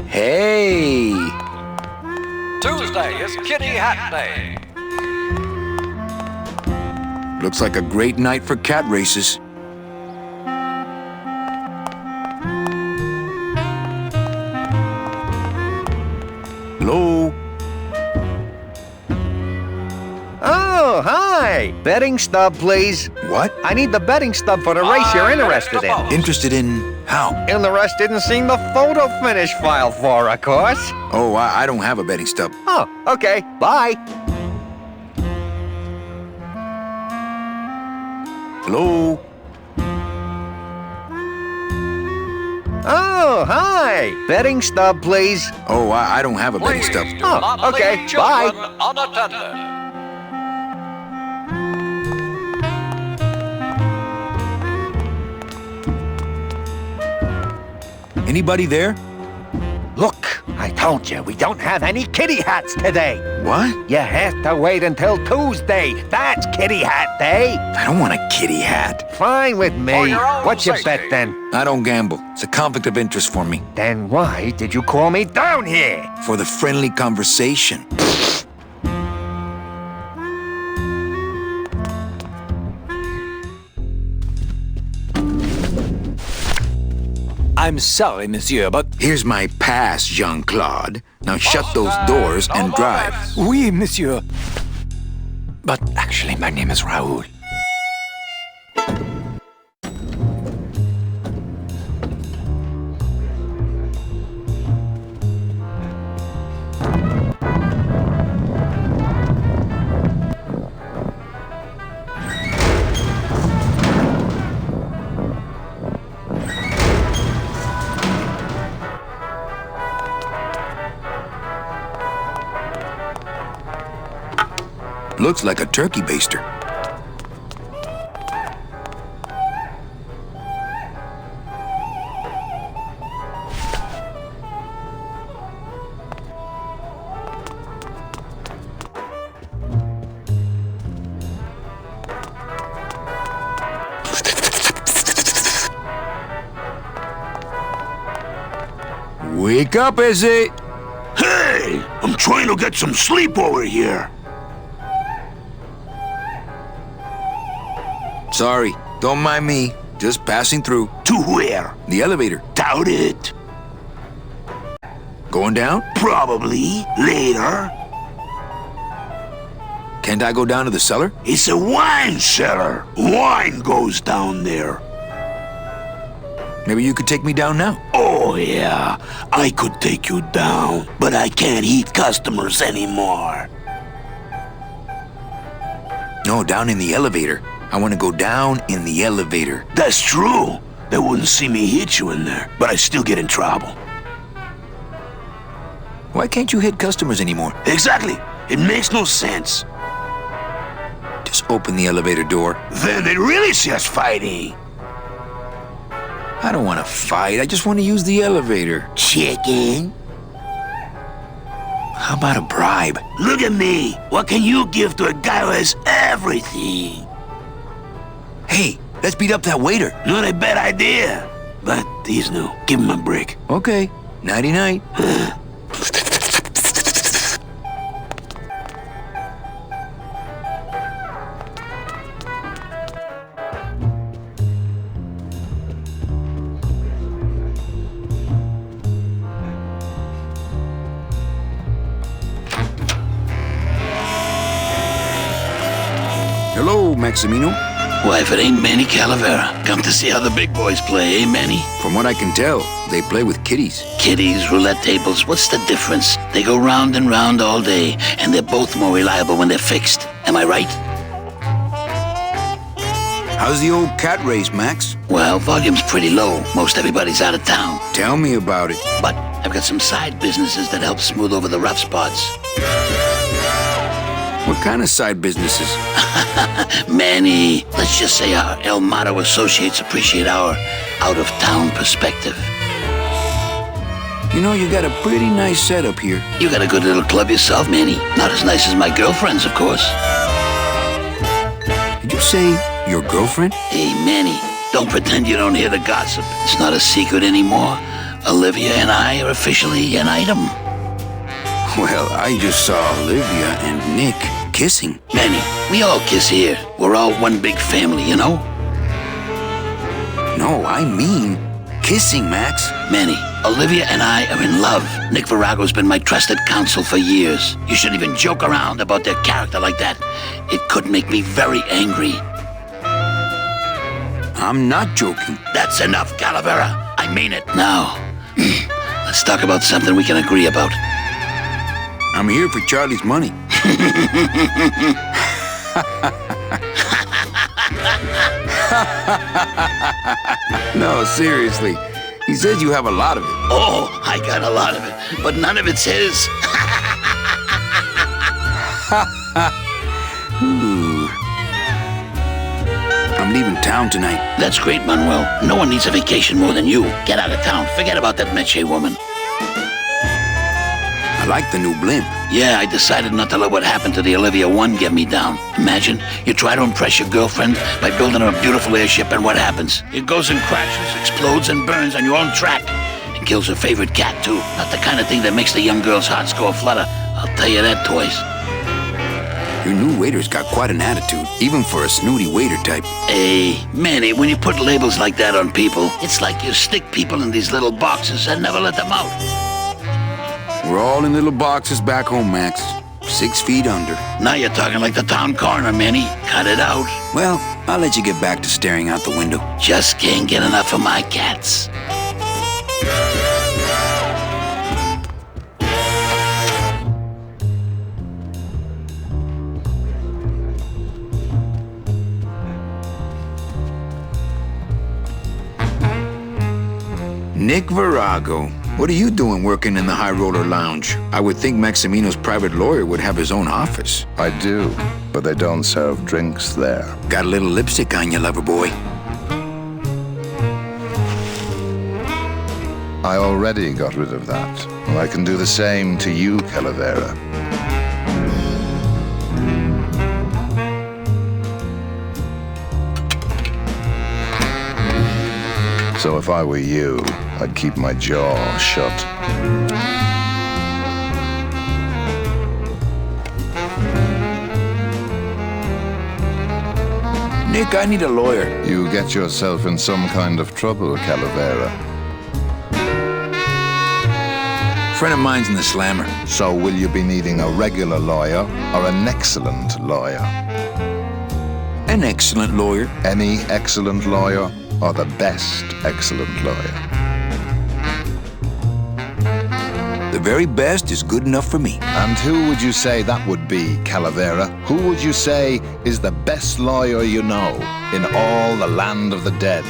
Hey! Tuesday is Kitty Hat Day. Looks like a great night for cat races. Hello? Oh, hi! Hey, betting stub, please. What? I need the betting stub for the race you're interested in. Interested in how? Interested in seeing the photo finish file for, of course. Oh, I don't have a betting stub. Oh, okay. Bye. Hello? Oh, hi. Betting stub, please. Oh, I don't have a betting Please stub. do not okay. leave Bye. children unattended. Anybody there? Look, I told you, we don't have any kitty hats today. What? You have to wait until Tuesday. That's kitty hat day. I don't want a kitty hat. Fine with me. For your own What's your safety. bet then? I don't gamble. It's a conflict of interest for me. Then why did you call me down here? For the friendly conversation. I'm sorry, monsieur, but... Here's my pass, Jean-Claude. Now shut those doors and drive. Oui, monsieur. But actually, my name is Raoul. Looks like a turkey baster. Wake up, Izzy! Hey! I'm trying to get some sleep over here. Sorry, don't mind me. Just passing through. To where? The elevator. Doubt it. Going down? Probably. Later. Can't I go down to the cellar? It's a wine cellar. Wine goes down there. Maybe you could take me down now. Oh, yeah. I could take you down, but I can't eat customers anymore. No, down in the elevator. I want to go down in the elevator. That's true. They wouldn't see me hit you in there, but I still get in trouble. Why can't you hit customers anymore? Exactly. It makes no sense. Just open the elevator door. Then they really see us fighting. I don't want to fight. I just want to use the elevator. Chicken. How about a bribe? Look at me. What can you give to a guy who has everything? Hey, let's beat up that waiter. Not a bad idea. But he's new. Give him a break. Okay. Nighty-night. Hello, Maximino. Why, if it ain't Manny Calavera, come to see how the big boys play, eh, Manny? From what I can tell, they play with kitties. Kitties, roulette tables, what's the difference? They go round and round all day, and they're both more reliable when they're fixed. Am I right? How's the old cat race, Max? Well, volume's pretty low. Most everybody's out of town. Tell me about it. But I've got some side businesses that help smooth over the rough spots. What kind of side businesses? Manny, let's just say our El Marrow associates appreciate our out-of-town perspective. You know, you got a pretty nice setup here. You got a good little club yourself, Manny. Not as nice as my girlfriend's, of course. Did you say your girlfriend? Hey, Manny, don't pretend you don't hear the gossip. It's not a secret anymore. Olivia and I are officially an item. Well, I just saw Olivia and Nick kissing. Manny, we all kiss here. We're all one big family, you know? No, I mean kissing, Max. Manny, Olivia and I are in love. Nick Virago's been my trusted counsel for years. You shouldn't even joke around about their character like that. It could make me very angry. I'm not joking. That's enough, Calavera. I mean it. Now, let's talk about something we can agree about. I'm here for Charlie's money. No, seriously. He says you have a lot of it. Oh, I got a lot of it, but none of it's his. Ooh. I'm leaving town tonight. That's great, Manuel. No one needs a vacation more than you. Get out of town. Forget about that Meche woman. I like the new blimp. Yeah, I decided not to let what happened to the Olivia 1 get me down. Imagine, you try to impress your girlfriend by building her a beautiful airship, and what happens? It goes and crashes, explodes and burns on your own track. And kills her favorite cat, too. Not the kind of thing that makes the young girl's hearts go aflutter. I'll tell you that, toys. Your new waiter's got quite an attitude, even for a snooty waiter type. Hey, Manny, when you put labels like that on people, it's like you stick people in these little boxes and never let them out. We're all in little boxes back home, Max. 6 feet under. Now you're talking like the town coroner, Manny. Cut it out. Well, I'll let you get back to staring out the window. Just can't get enough of my cats. Nick Virago. What are you doing working in the High Roller Lounge? I would think Maximino's private lawyer would have his own office. I do, but they don't serve drinks there. Got a little lipstick on you, lover boy. I already got rid of that. And I can do the same to you, Calavera. So if I were you, I'd keep my jaw shut. Nick, I need a lawyer. You get yourself in some kind of trouble, Calavera. Friend of mine's in the slammer. So will you be needing a regular lawyer or an excellent lawyer? An excellent lawyer. Any excellent lawyer or the best excellent lawyer? The very best is good enough for me. And who would you say that would be, Calavera? Who would you say is the best lawyer you know in all the land of the dead?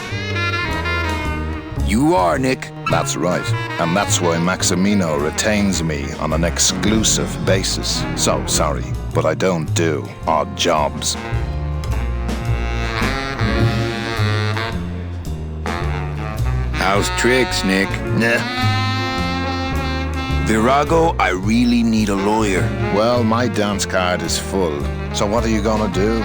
You are, Nick. That's right. And that's why Maximino retains me on an exclusive basis. So, sorry, but I don't do odd jobs. How's tricks, Nick? Yeah. Virago, I really need a lawyer. Well, my dance card is full. So what are you gonna do?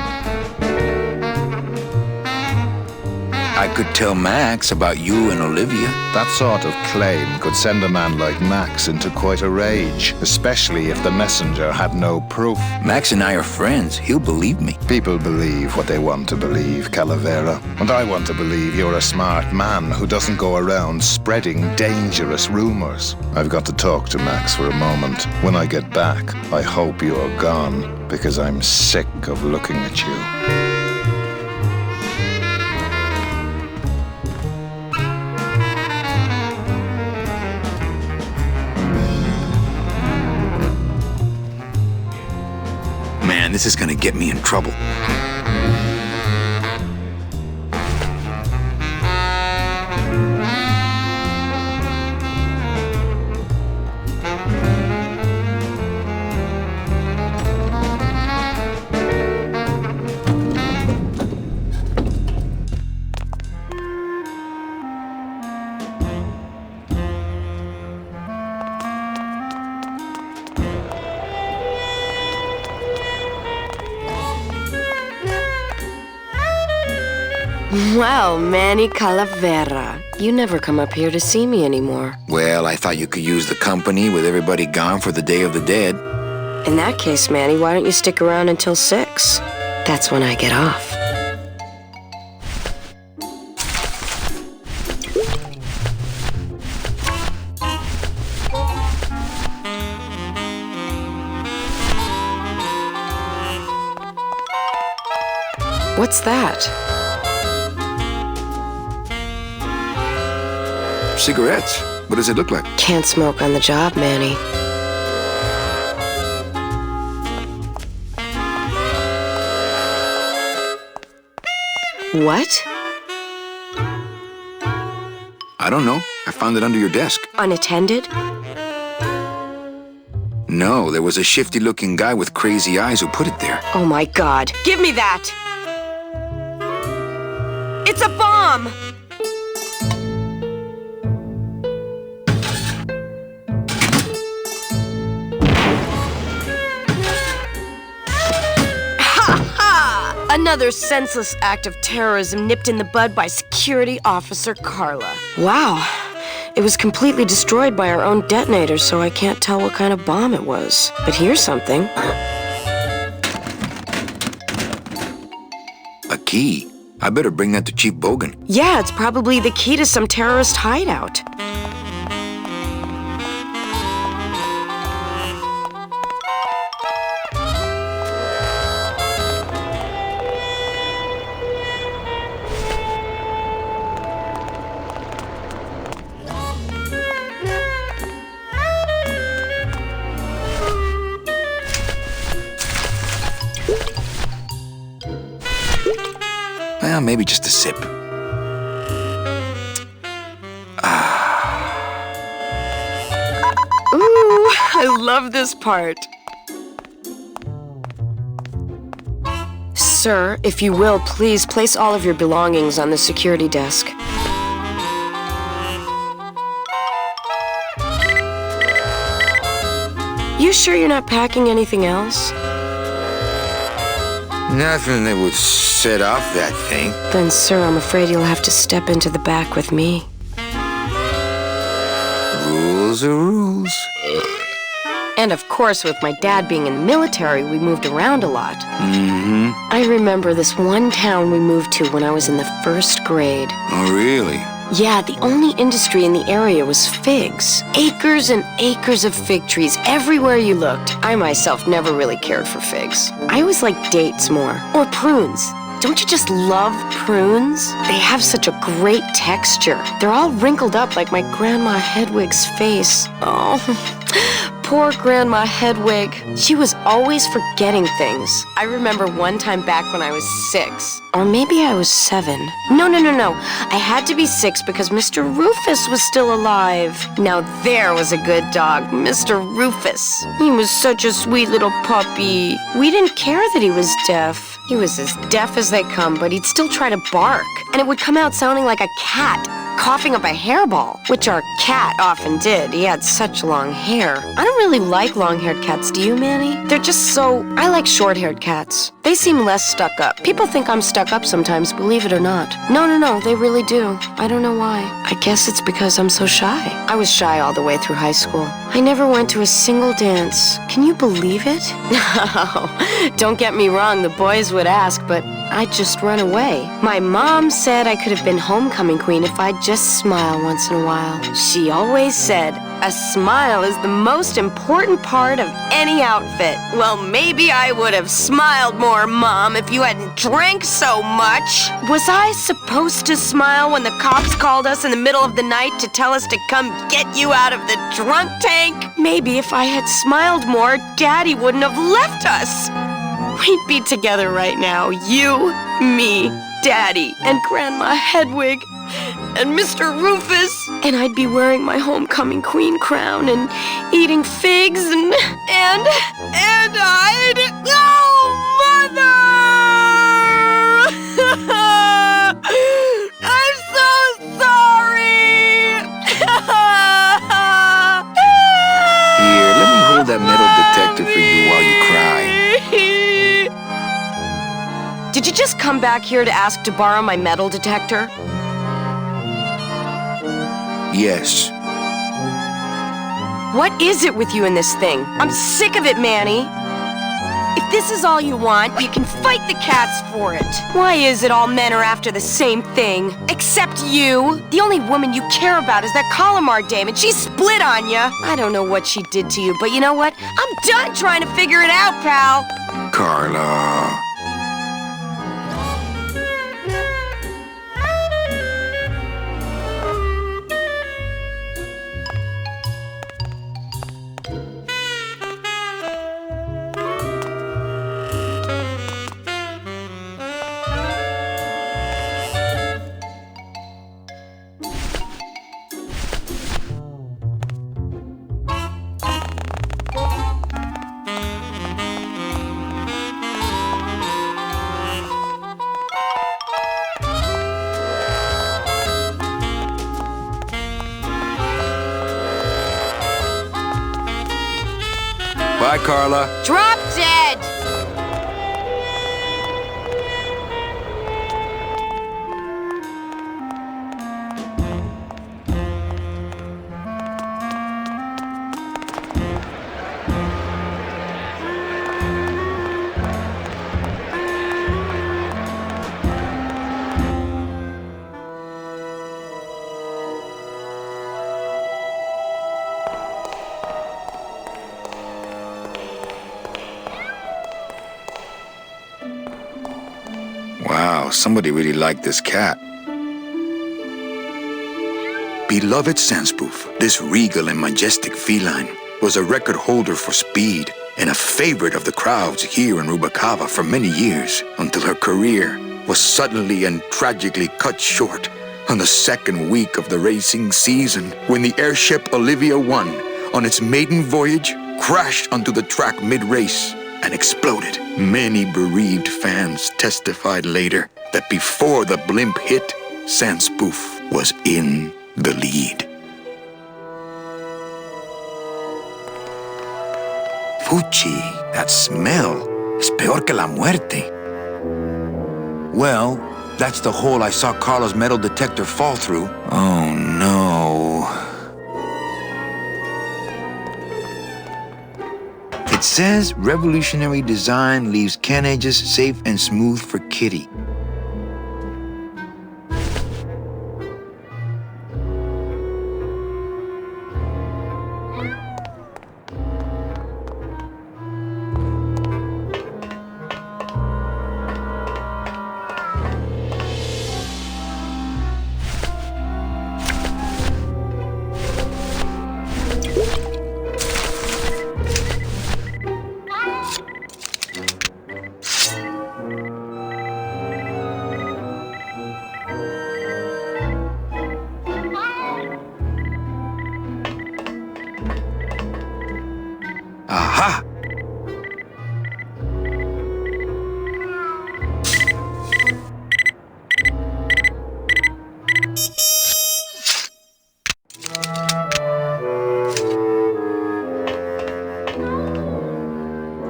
I could tell Max about you and Olivia. That sort of claim could send a man like Max into quite a rage, especially if the messenger had no proof. Max and I are friends. He'll believe me. People believe what they want to believe, Calavera. And I want to believe you're a smart man who doesn't go around spreading dangerous rumors. I've got to talk to Max for a moment. When I get back, I hope you are gone, because I'm sick of looking at you. Man, this is gonna get me in trouble. Well, Manny Calavera, you never come up here to see me anymore. Well, I thought you could use the company with everybody gone for the Day of the Dead. In that case, Manny, why don't you stick around until 6? That's when I get off. What's that? Cigarettes. What does it look like? Can't smoke on the job, Manny. What? I don't know. I found it under your desk. Unattended? No, there was a shifty-looking guy with crazy eyes who put it there. Oh my God. Give me that! It's a bomb! Another senseless act of terrorism nipped in the bud by Security Officer Carla. Wow. It was completely destroyed by our own detonator, so I can't tell what kind of bomb it was. But here's something. A key? I better bring that to Chief Bogan. Yeah, it's probably the key to some terrorist hideout. Well, maybe just a sip. Ooh, I love this part. Sir, if you will, please place all of your belongings on the security desk. You sure you're not packing anything else? Nothing that would set off that thing. Then, sir, I'm afraid you'll have to step into the back with me. Rules are rules. And of course, with my dad being in the military, we moved around a lot. Mm-hmm. I remember this one town we moved to when I was in the 1st grade. Oh, really? Yeah, the only industry in the area was figs. Acres and acres of fig trees everywhere you looked. I myself never really cared for figs. I always liked dates more. Or prunes. Don't you just love prunes? They have such a great texture. They're all wrinkled up like my Grandma Hedwig's face. Oh, poor Grandma Hedwig. She was always forgetting things. I remember one time back when I was 6. Or maybe I was 7. No. I had to be 6 because Mr. Rufus was still alive. Now there was a good dog, Mr. Rufus. He was such a sweet little puppy. We didn't care that he was deaf. He was as deaf as they come, but he'd still try to bark. And it would come out sounding like a cat coughing up a hairball, which our cat often did. He had such long hair. I don't really like long-haired cats, do you, Manny? They're just so... I like short-haired cats. They seem less stuck up. People think I'm stuck up sometimes, believe it or not. No, they really do. I don't know why. I guess it's because I'm so shy. I was shy all the way through high school. I never went to a single dance. Can you believe it? No, don't get me wrong, the boys would ask, but I'd just run away. My mom said I could have been homecoming queen if I'd just smile once in a while. She always said, a smile is the most important part of any outfit. Well, maybe I would have smiled more, Mom, if you hadn't drank so much. Was I supposed to smile when the cops called us in the middle of the night to tell us to come get you out of the drunk tank? Maybe if I had smiled more, Daddy wouldn't have left us. We'd be together right now, you, me, Daddy, and Grandma Hedwig, and Mr. Rufus. And I'd be wearing my homecoming queen crown and eating figs and I'd... Oh, Mother! I'm so sorry! Here, let me hold that metal detector for you while you cry. Did you just come back here to ask to borrow my metal detector? Yes. What is it with you in this thing? I'm sick of it, Manny. If this is all you want, you can fight the cats for it. Why is it all men are after the same thing? Except you. The only woman you care about is that Calamar dame, and she split on you. I don't know what she did to you, but you know what? I'm done trying to figure it out, pal. Carla. Bye, Carla. Drop dead! Wow, somebody really liked this cat. Beloved Sandspoof, this regal and majestic feline was a record holder for speed and a favorite of the crowds here in Rubacava for many years, until her career was suddenly and tragically cut short on the second week of the racing season, when the airship Olivia 1, on its maiden voyage, crashed onto the track mid-race and exploded. Many bereaved fans testified later that before the blimp hit, Sandspoof was in the lead. Fuchi, that smell is peor que la muerte. Well, that's the hole I saw Carla's metal detector fall through. Oh no. It says revolutionary design leaves can edges safe and smooth for Kitty. Aha!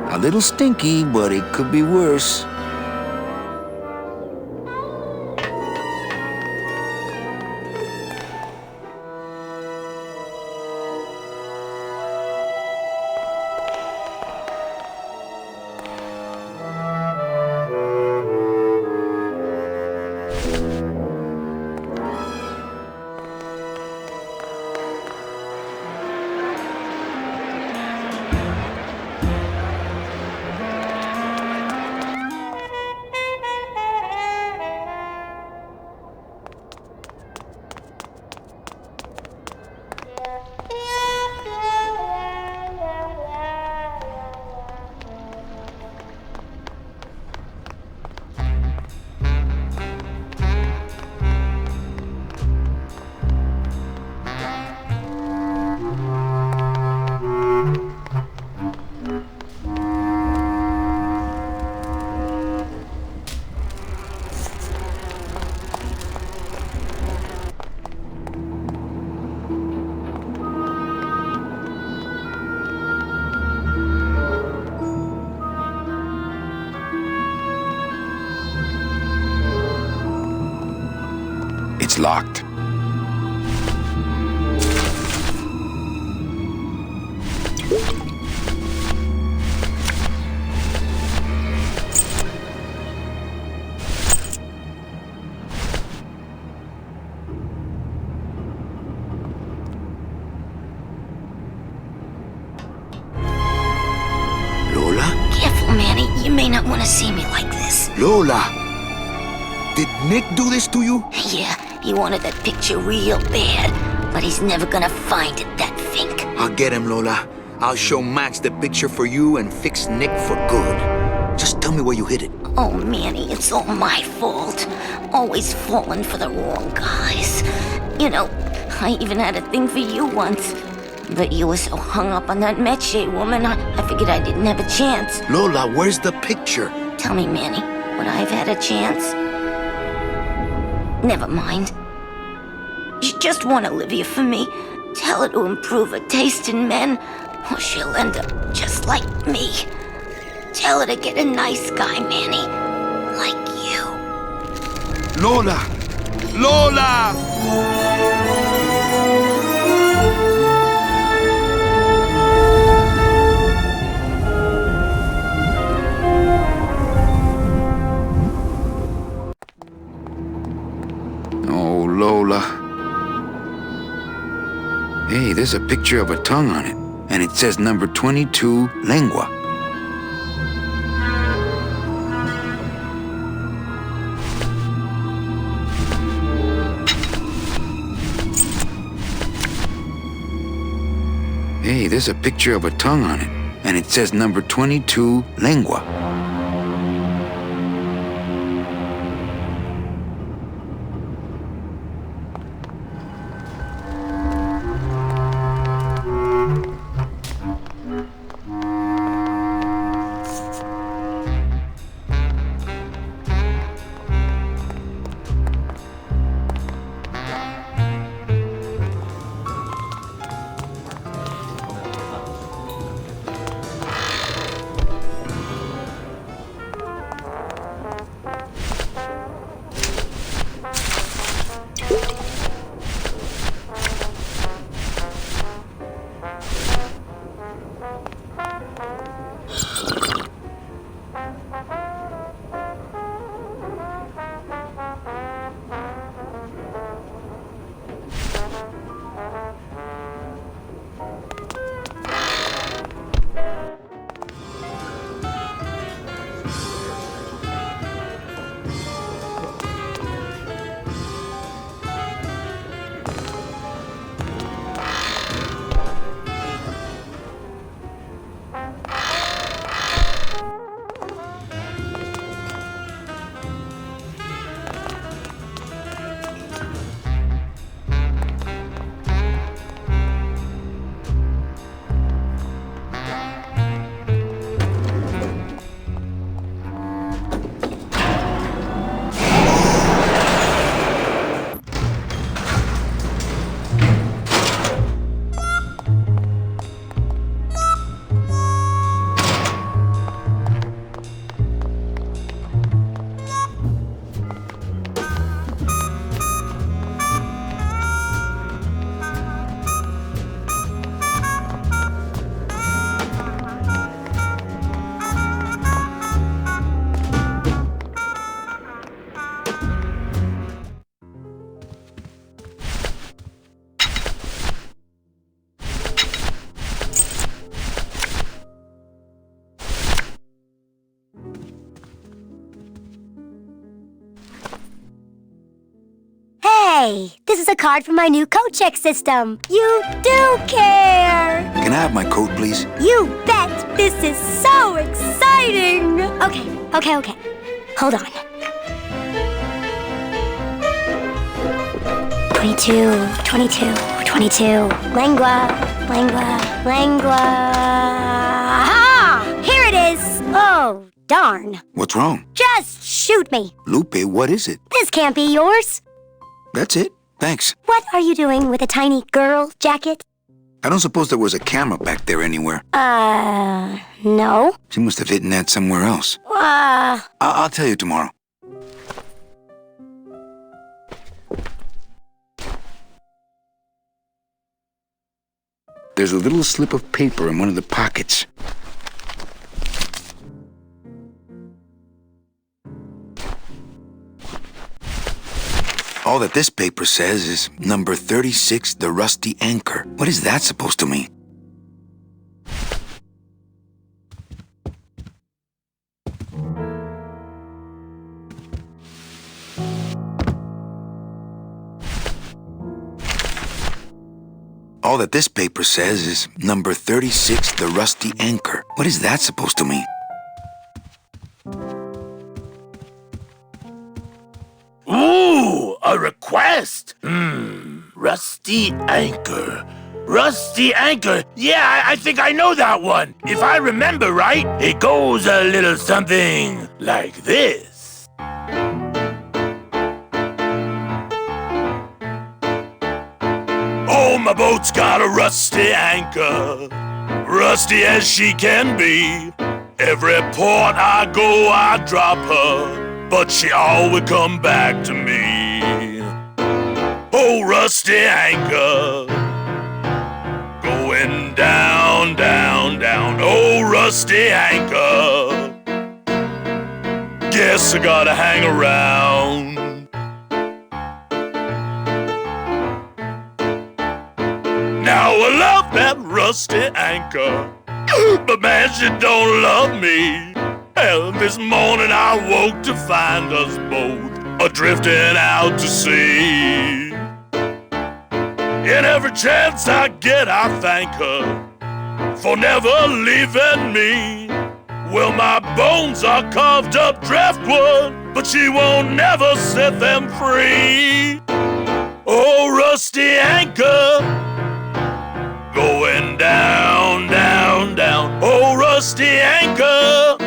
A little stinky, but it could be worse. It's locked. Lola? Careful, Manny. You may not want to see me like this. Lola! Did Nick do this to you? Yeah, he wanted that picture real bad, but he's never gonna find it, that fink. I'll get him, Lola. I'll show Max the picture for you and fix Nick for good. Just tell me where you hid it. Oh, Manny, it's all my fault. Always falling for the wrong guys. You know, I even had a thing for you once. But you were so hung up on that Meche woman, I figured I didn't have a chance. Lola, where's the picture? Tell me, Manny, would I have had a chance? Never mind. You just want Olivia for me. Tell her to improve her taste in men. or she'll end up just like me. Tell her to get a nice guy, Manny. Like you. Lola! Lola! Oh, Lola. Hey, there's a picture of a tongue on it, and it says number 22, lengua. Hey, there's a picture of a tongue on it, and it says number 22, lengua. Hey, this is a card from my new coat check system. You do care! Can I have my coat, please? You bet! This is so exciting! Okay. Hold on. 22. Lengua. Aha! Here it is! Oh, darn. What's wrong? Just shoot me. Lupe, what is it? This can't be yours. That's it. Thanks. What are you doing with a tiny girl jacket? I don't suppose there was a camera back there anywhere. No. She must have hidden that somewhere else. I'll tell you tomorrow. There's a little slip of paper in one of the pockets. All that this paper says is number 36, the rusty anchor. What is that supposed to mean? All that this paper says is number 36, the rusty anchor. What is that supposed to mean? Ooh, a request. Rusty anchor. Rusty anchor. Yeah, I think I know that one. If I remember right, it goes a little something like this. Oh, my boat's got a rusty anchor. rusty as she can be. Every port I go, I drop her, but she always come back to me. Oh, rusty anchor, going down, down, down. Oh, rusty anchor, guess I gotta hang around. Now I love that rusty anchor, but man, she don't love me. Hell, this morning I woke to find us both a-drifting out to sea. And every chance I get, I thank her for never leaving me. Well, my bones are carved up driftwood, but she won't never set them free. Oh, rusty anchor, going down, down, down. Oh, rusty anchor,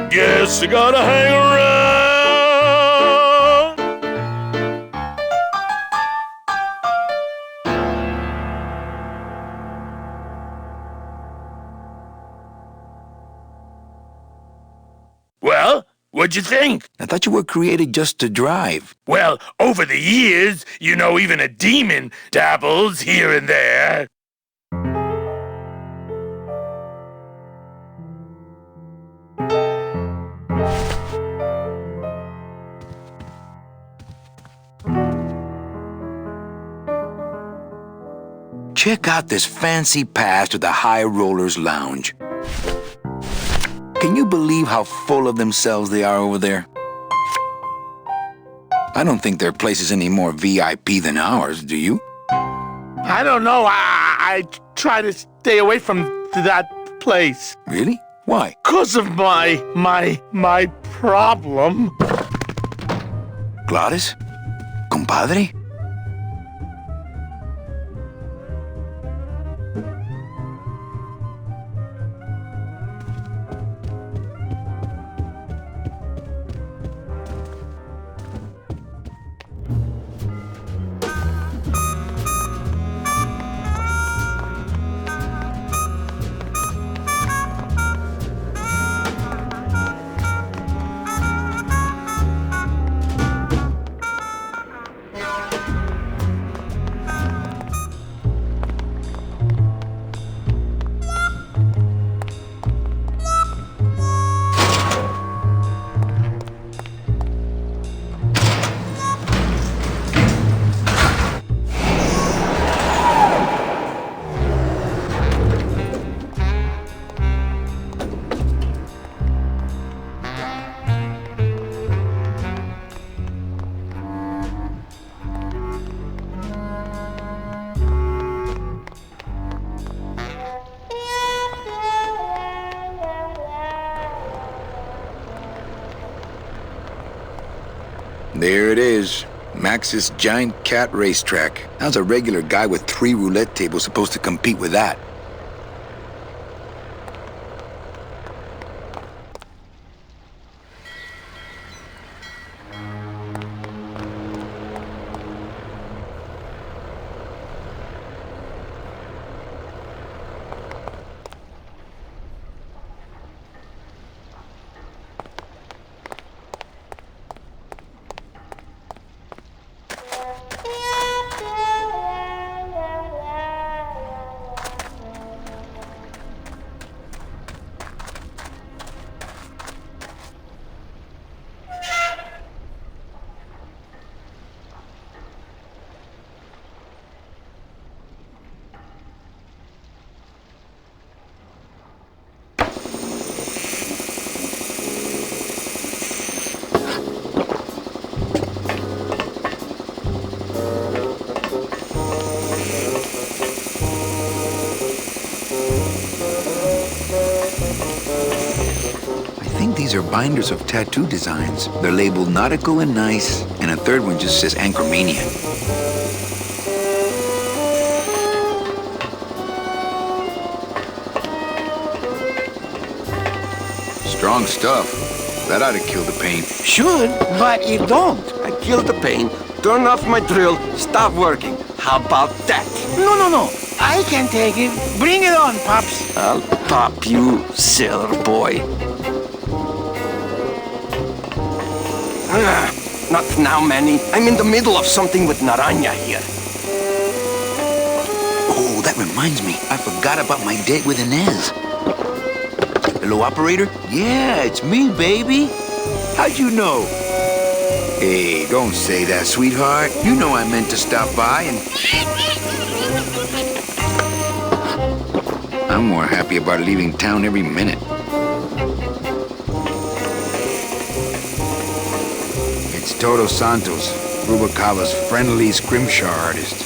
guess I gotta hang around. Well, what'd you think? I thought you were created just to drive. Well, over the years, you know, even a demon dabbles here and there. Check out this fancy pass to the High Rollers Lounge. Can you believe how full of themselves they are over there? I don't think their place is any more VIP than ours, do you? I don't know. I try to stay away from that place. Really? Why? 'Cause of my problem. Gladys? Compadre? There it is. Max's giant cat racetrack. How's a regular guy with 3 roulette tables supposed to compete with that? These are binders of tattoo designs. They're labeled nautical and nice, and a third one just says Anchormania. Strong stuff. That ought to kill the pain. Should, but it don't. I killed the pain, turn off my drill, stop working. How about that? No. I can take it. Bring it on, Pops. I'll pop you, sailor boy. Not now, Manny. I'm in the middle of something with Naranja here. Oh, that reminds me. I forgot about my date with Inez. Hello, operator? Yeah, it's me, baby. How'd you know? Hey, don't say that, sweetheart. You know I meant to stop by and... I'm more happy about leaving town every minute. It's Toto Santos, Rubacava's friendly scrimshaw artist.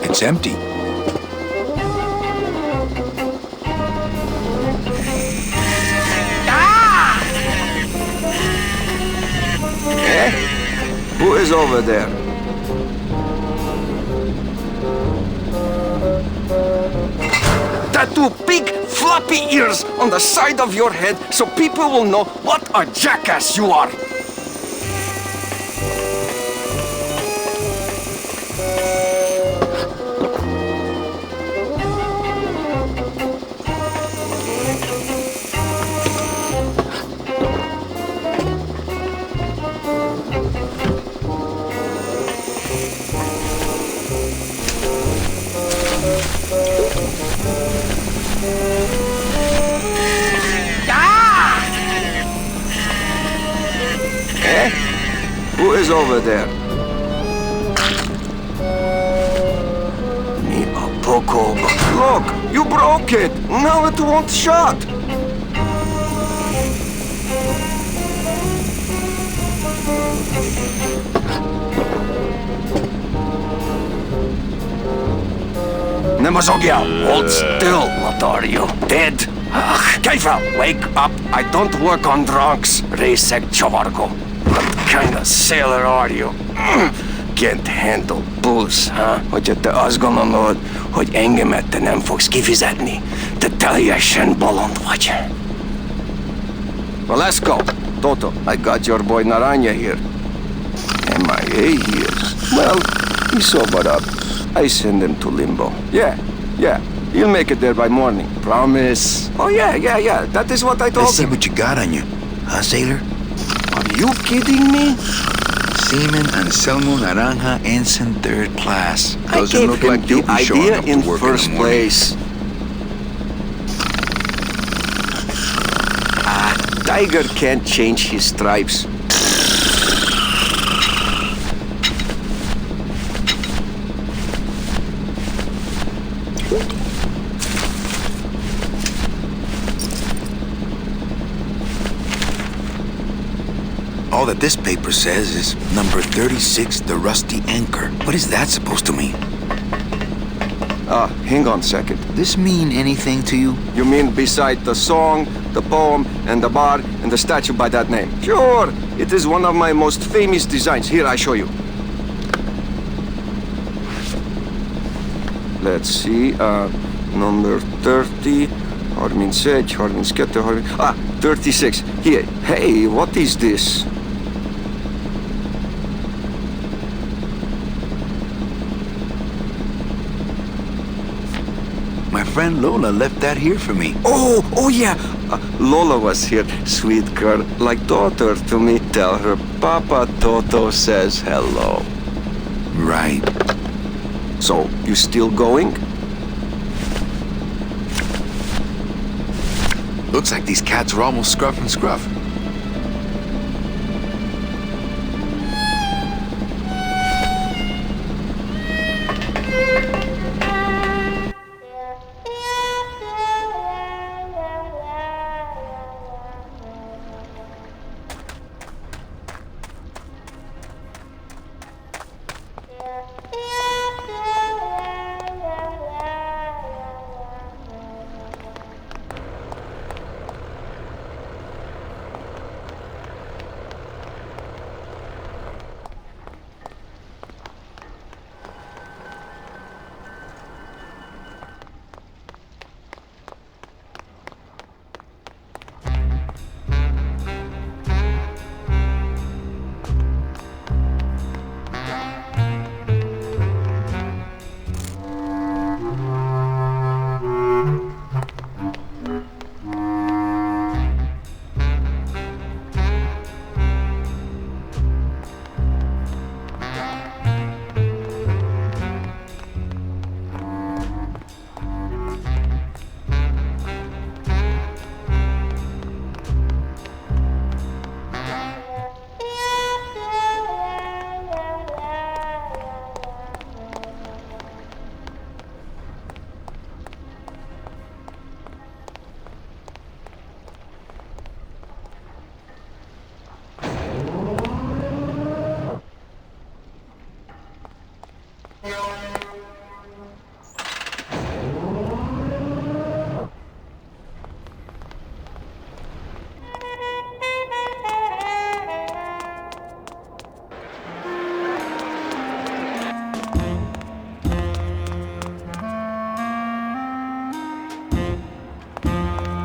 It's empty. Who is over there? Tattoo big floppy ears on the side of your head so people will know what a jackass you are. Who is over there? Me a poco. Look, you broke it. Now it won't shut. Nemazogia, hold still. What are you? Dead? Kaifa, wake up. I don't work on drunks. Resek Chavargo. What kind of sailor are you? Can't handle booze, huh? Hogyha te azt gondolod, hogy engemet te nem fogsz kifizetni, te teljesen bolond vagy. Well, let's go. Toto, I got your boy Naranja here. MIA here. Well, he sobered up. I send him to Limbo. Yeah. You'll make it there by morning. Promise. Oh, yeah. That is what I told him. Let's see what you got on you. Huh, sailor? Are you kidding me? Seaman Anselmo Naranja, Ensign 3rd Class. I gave look him like you'll the be showing idea up in to work first in the morning. place. Tiger can't change his stripes. All that this paper says is number 36, the Rusty Anchor. What is that supposed to mean? Hang on a second. This mean anything to you? You mean beside the song, the poem, and the bar, and the statue by that name? Sure! It is one of my most famous designs. Here, I show you. Let's see, number 30, Harmin Sedge, Harmin Skette, 36. Here, hey, what is this? My friend Lola left that here for me. Oh yeah. Lola was here, sweet girl, like daughter to me. Tell her Papa Toto says hello. Right. So, you still going? Looks like these cats are almost scruff and scruff.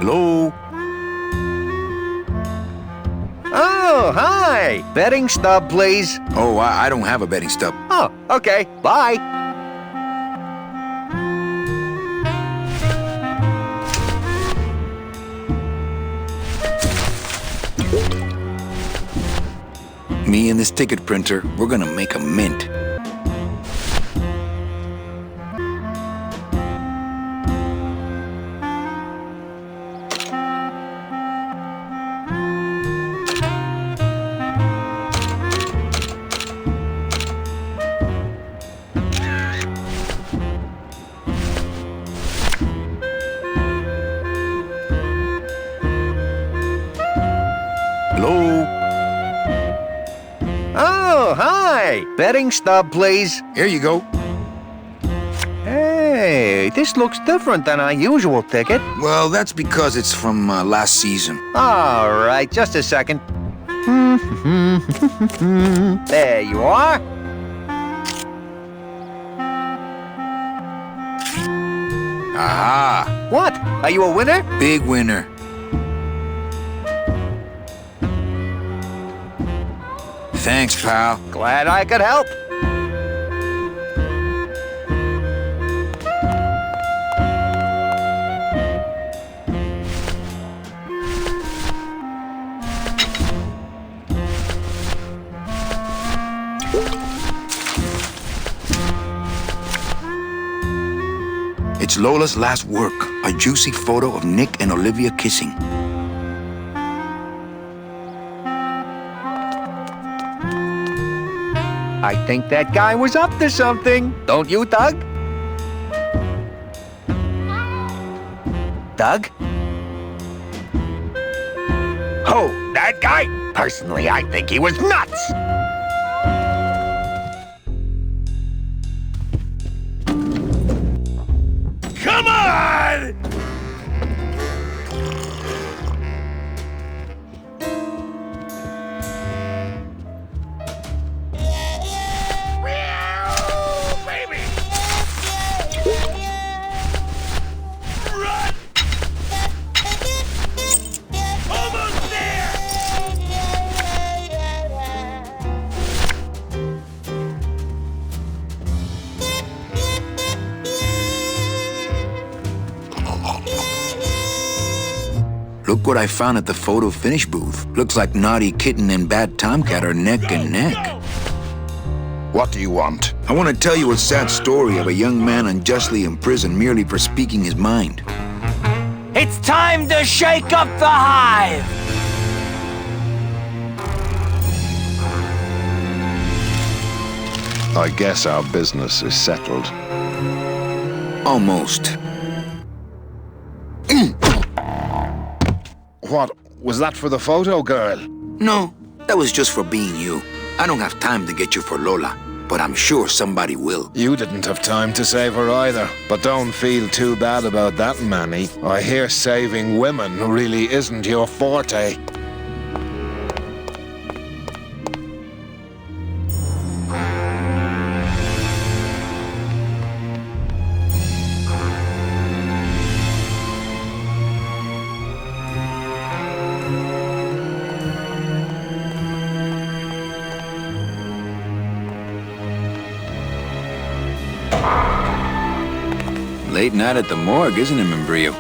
Hello? Oh, hi! Betting stub, please. Oh, I don't have a betting stub. Oh, okay. Bye. Me and this ticket printer, we're gonna make a mint. Hello? Oh, hi! Betting stub, please. Here you go. Hey, this looks different than our usual ticket. Well, that's because it's from last season. All right, just a second. There you are. Aha! What? Are you a winner? Big winner. Thanks, pal. Glad I could help. It's Lola's last work, a juicy photo of Nick and Olivia kissing. I think that guy was up to something. Don't you, Doug? Doug? Oh, that guy? Personally, I think he was nuts. Come on! Look what I found at the photo finish booth. Looks like Naughty Kitten and Bad Tomcat are neck and neck. What do you want? I want to tell you a sad story of a young man unjustly imprisoned merely for speaking his mind. It's time to shake up the hive! I guess our business is settled. Almost. What? Was that for the photo girl? No, that was just for being you. I don't have time to get you for Lola, but I'm sure somebody will. You didn't have time to save her either. But don't feel too bad about that, Manny. I hear saving women really isn't your forte. Late night at the morgue, isn't it, Membrillo?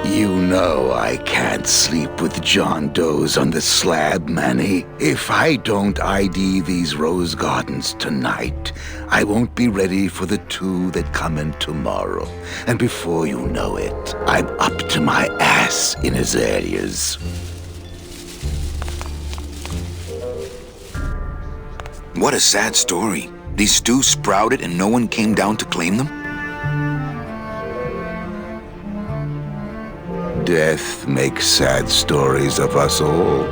You know I can't sleep with John Doe's on the slab, Manny. If I don't ID these rose gardens tonight, I won't be ready for the two that come in tomorrow. And before you know it, I'm up to my ass in azaleas. What a sad story. These stews sprouted and no one came down to claim them? Death makes sad stories of us all.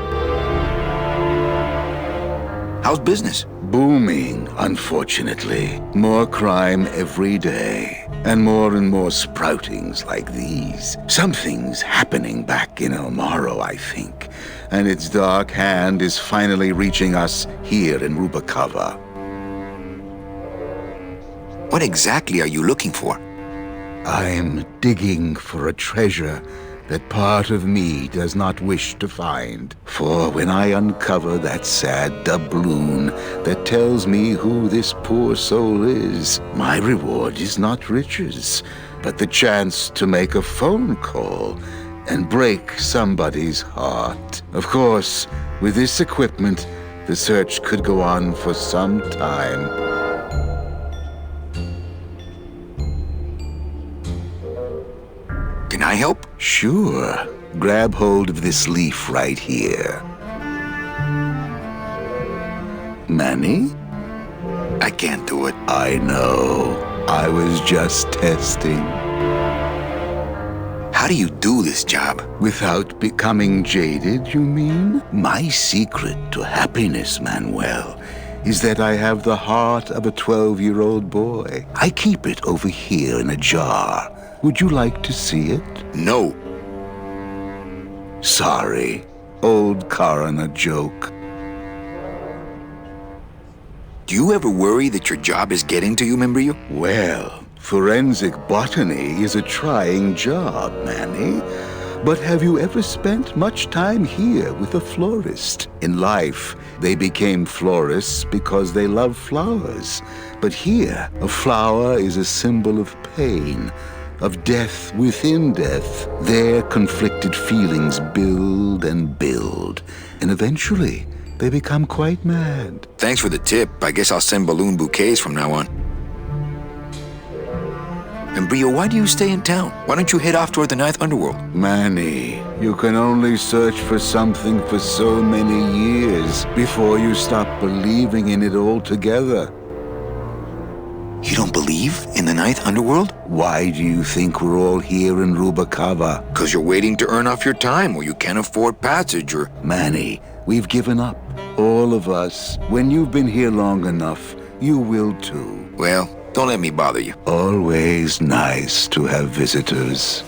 How's business? Booming, unfortunately. More crime every day. And more sproutings like these. Something's happening back in Marrow, I think. And its dark hand is finally reaching us here in Rubacava. What exactly are you looking for? I'm digging for a treasure that part of me does not wish to find. For when I uncover that sad doubloon that tells me who this poor soul is, my reward is not riches, but the chance to make a phone call and break somebody's heart. Of course, with this equipment, the search could go on for some time. Can I help? Sure. Grab hold of this leaf right here. Manny? I can't do it. I know. I was just testing. How do you do this job? Without becoming jaded, you mean? My secret to happiness, Manuel, is that I have the heart of a 12-year-old boy. I keep it over here in a jar. Would you like to see it? No. Sorry. Old coroner joke. Do you ever worry that your job is getting to you, Membrillo? Well, forensic botany is a trying job, Manny. But have you ever spent much time here with a florist? In life, they became florists because they love flowers. But here, a flower is a symbol of pain, of death within death. Their conflicted feelings build and build, and eventually they become quite mad. Thanks for the tip. I guess I'll send balloon bouquets from now on. Membrillo, why do you stay in town? Why don't you head off toward the Ninth Underworld? Manny, you can only search for something for so many years before you stop believing in it altogether. You don't believe in the Ninth Underworld? Why do you think we're all here in Rubacava? Because you're waiting to earn off your time or you can't afford passage or... Manny, we've given up. All of us. When you've been here long enough, you will too. Well, don't let me bother you. Always nice to have visitors.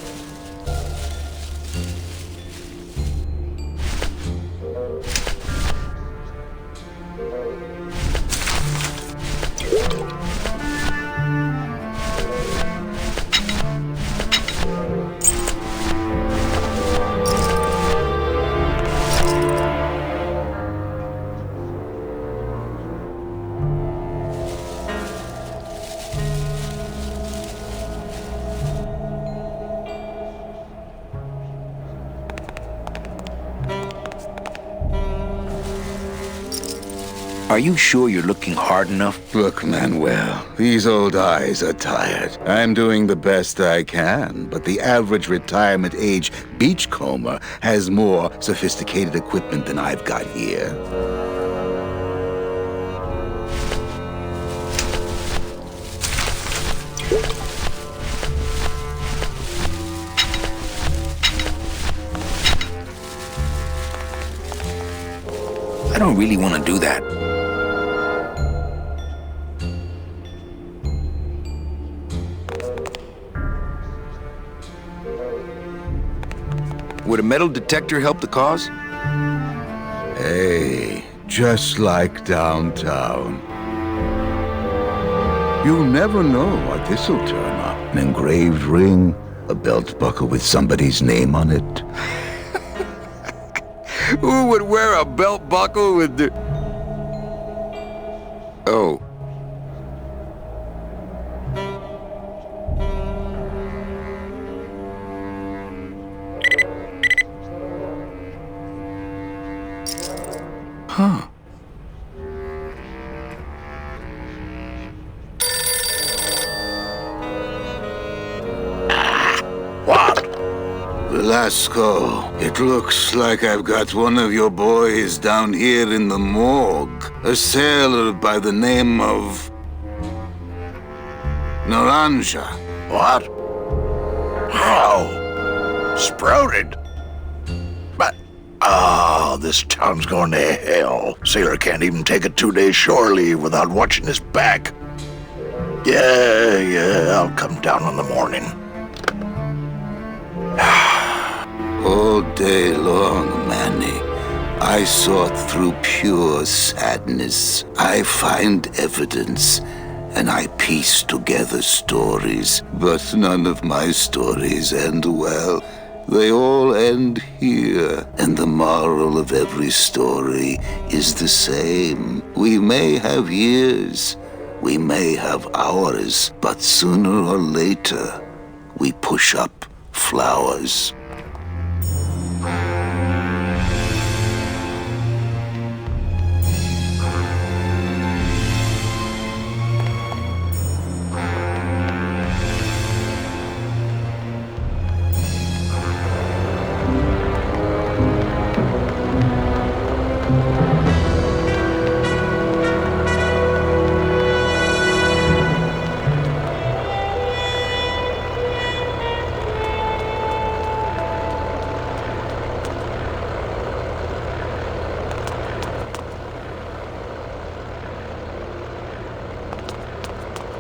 Are you sure you're looking hard enough? Look, Manuel, these old eyes are tired. I'm doing the best I can, but the average retirement age beachcomber has more sophisticated equipment than I've got here. I don't really want to do that. Would a metal detector help the cause? Hey, just like downtown. You'll never know what this'll turn up. An engraved ring, a belt buckle with somebody's name on it. Who would wear a belt buckle with the... Oh. Huh. What? Velasco, it looks like I've got one of your boys down here in the morgue. A sailor by the name of... Naranja. What? How? Sprouted? But... Oh, this town's going to hell. Sailor can't even take a 2-day shore leave without watching his back. Yeah, I'll come down in the morning. All day long, Manny, I sought through pure sadness. I find evidence, and I piece together stories, but none of my stories end well. They all end here, and the moral of every story is the same. We may have years, we may have hours, but sooner or later, we push up flowers.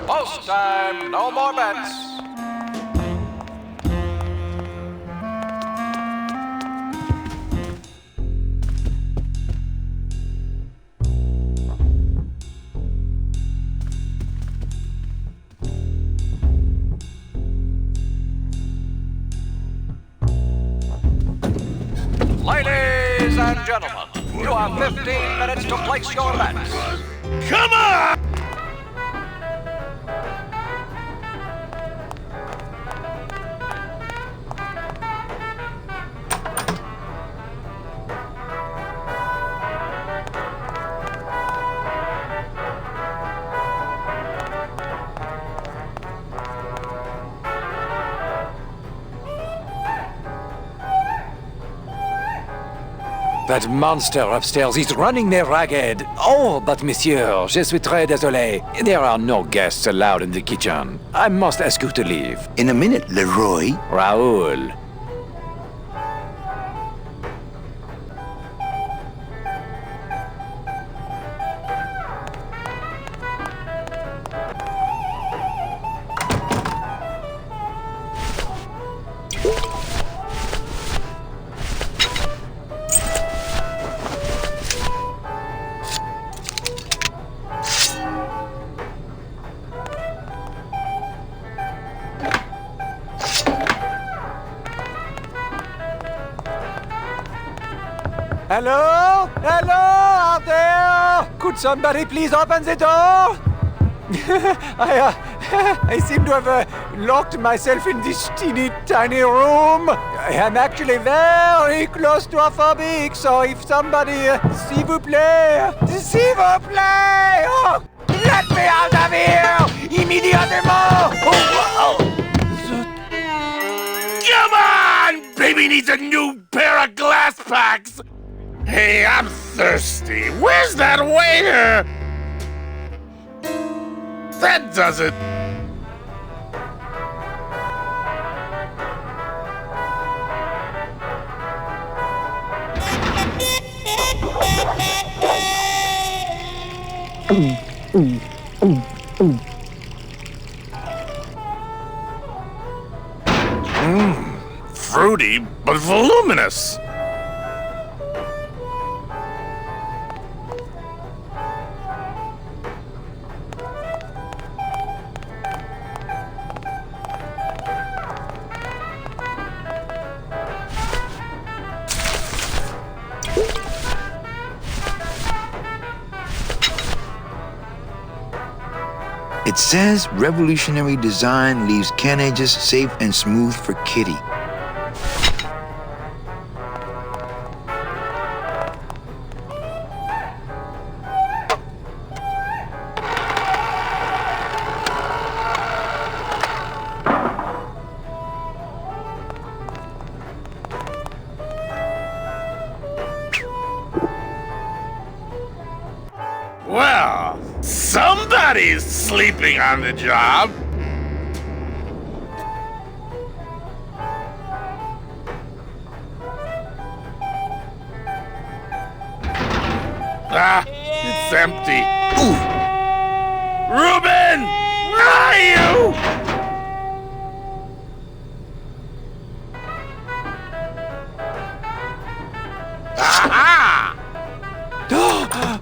Post time, no more bets. Ladies and gentlemen, you have 15 minutes to place your bets. Come on! That monster upstairs is running me ragged. Oh, but monsieur, je suis très désolé. There are no guests allowed in the kitchen. I must ask you to leave. In a minute, Leroy. Raoul. Hello? Hello out there? Could somebody please open the door? I seem to have locked myself in this teeny tiny room. I am actually very claustrophobic, so if somebody, s'il vous plaît, oh, let me out of here immediately! Oh, Come on! Baby needs a new pair of glass packs! Hey, I'm thirsty. Where's that waiter? That does it. Fruity, but voluminous. It says revolutionary design leaves can edges safe and smooth for Kitty. Well, somebody's sleeping on the job. Ah, it's empty. Ooh. Reuben! Where are you? Aha!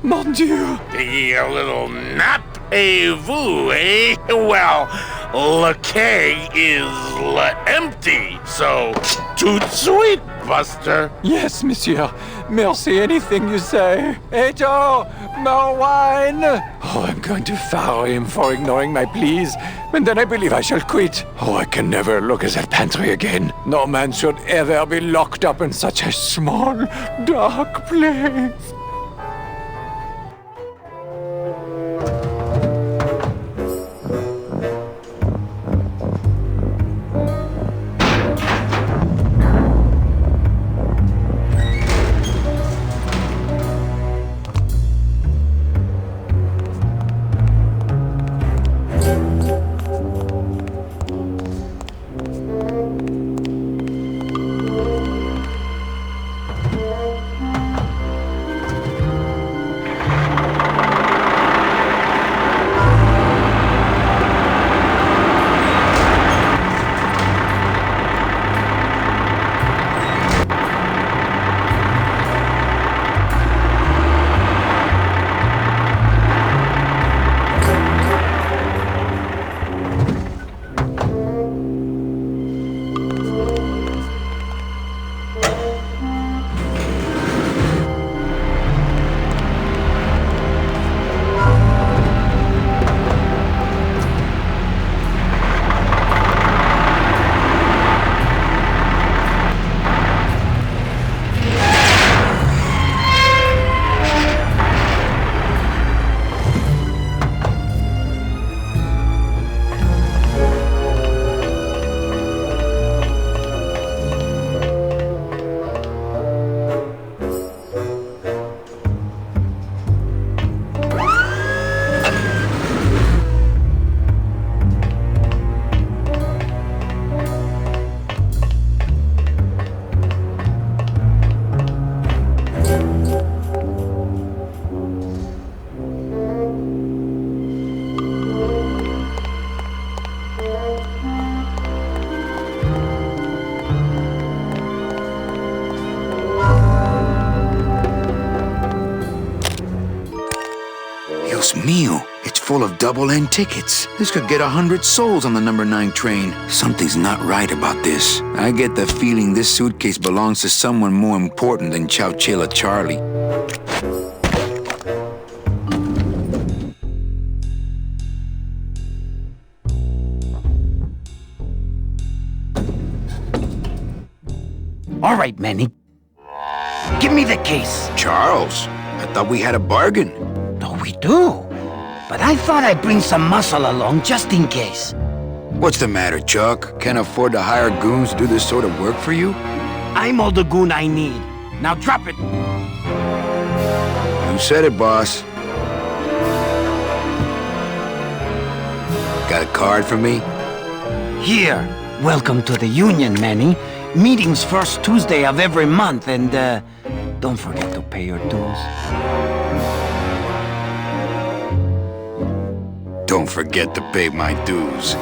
Mon Dieu! Taking a little nap Et vous, eh? Well, le quai is empty, so tout sweet, Buster. Yes, monsieur. Merci, anything you say. Toto, more wine. Oh, I'm going to fire him for ignoring my pleas, and then I believe I shall quit. Oh, I can never look at that pantry again. No man should ever be locked up in such a small, dark place. Dios mío, it's full of double-end tickets. This could get 100 souls on the number 9 train. Something's not right about this. I get the feeling this suitcase belongs to someone more important than Chowchilla Charlie. All right, Manny. Give me the case. Charles, I thought we had a bargain. No, we do. But I thought I'd bring some muscle along just in case. What's the matter, Chuck? Can't afford to hire goons to do this sort of work for you? I'm all the goon I need. Now drop it. You said it, boss. Got a card for me? Here. Welcome to the Union, Manny. Meeting's first Tuesday of every month, and don't forget to pay your dues. Don't forget to pay my dues.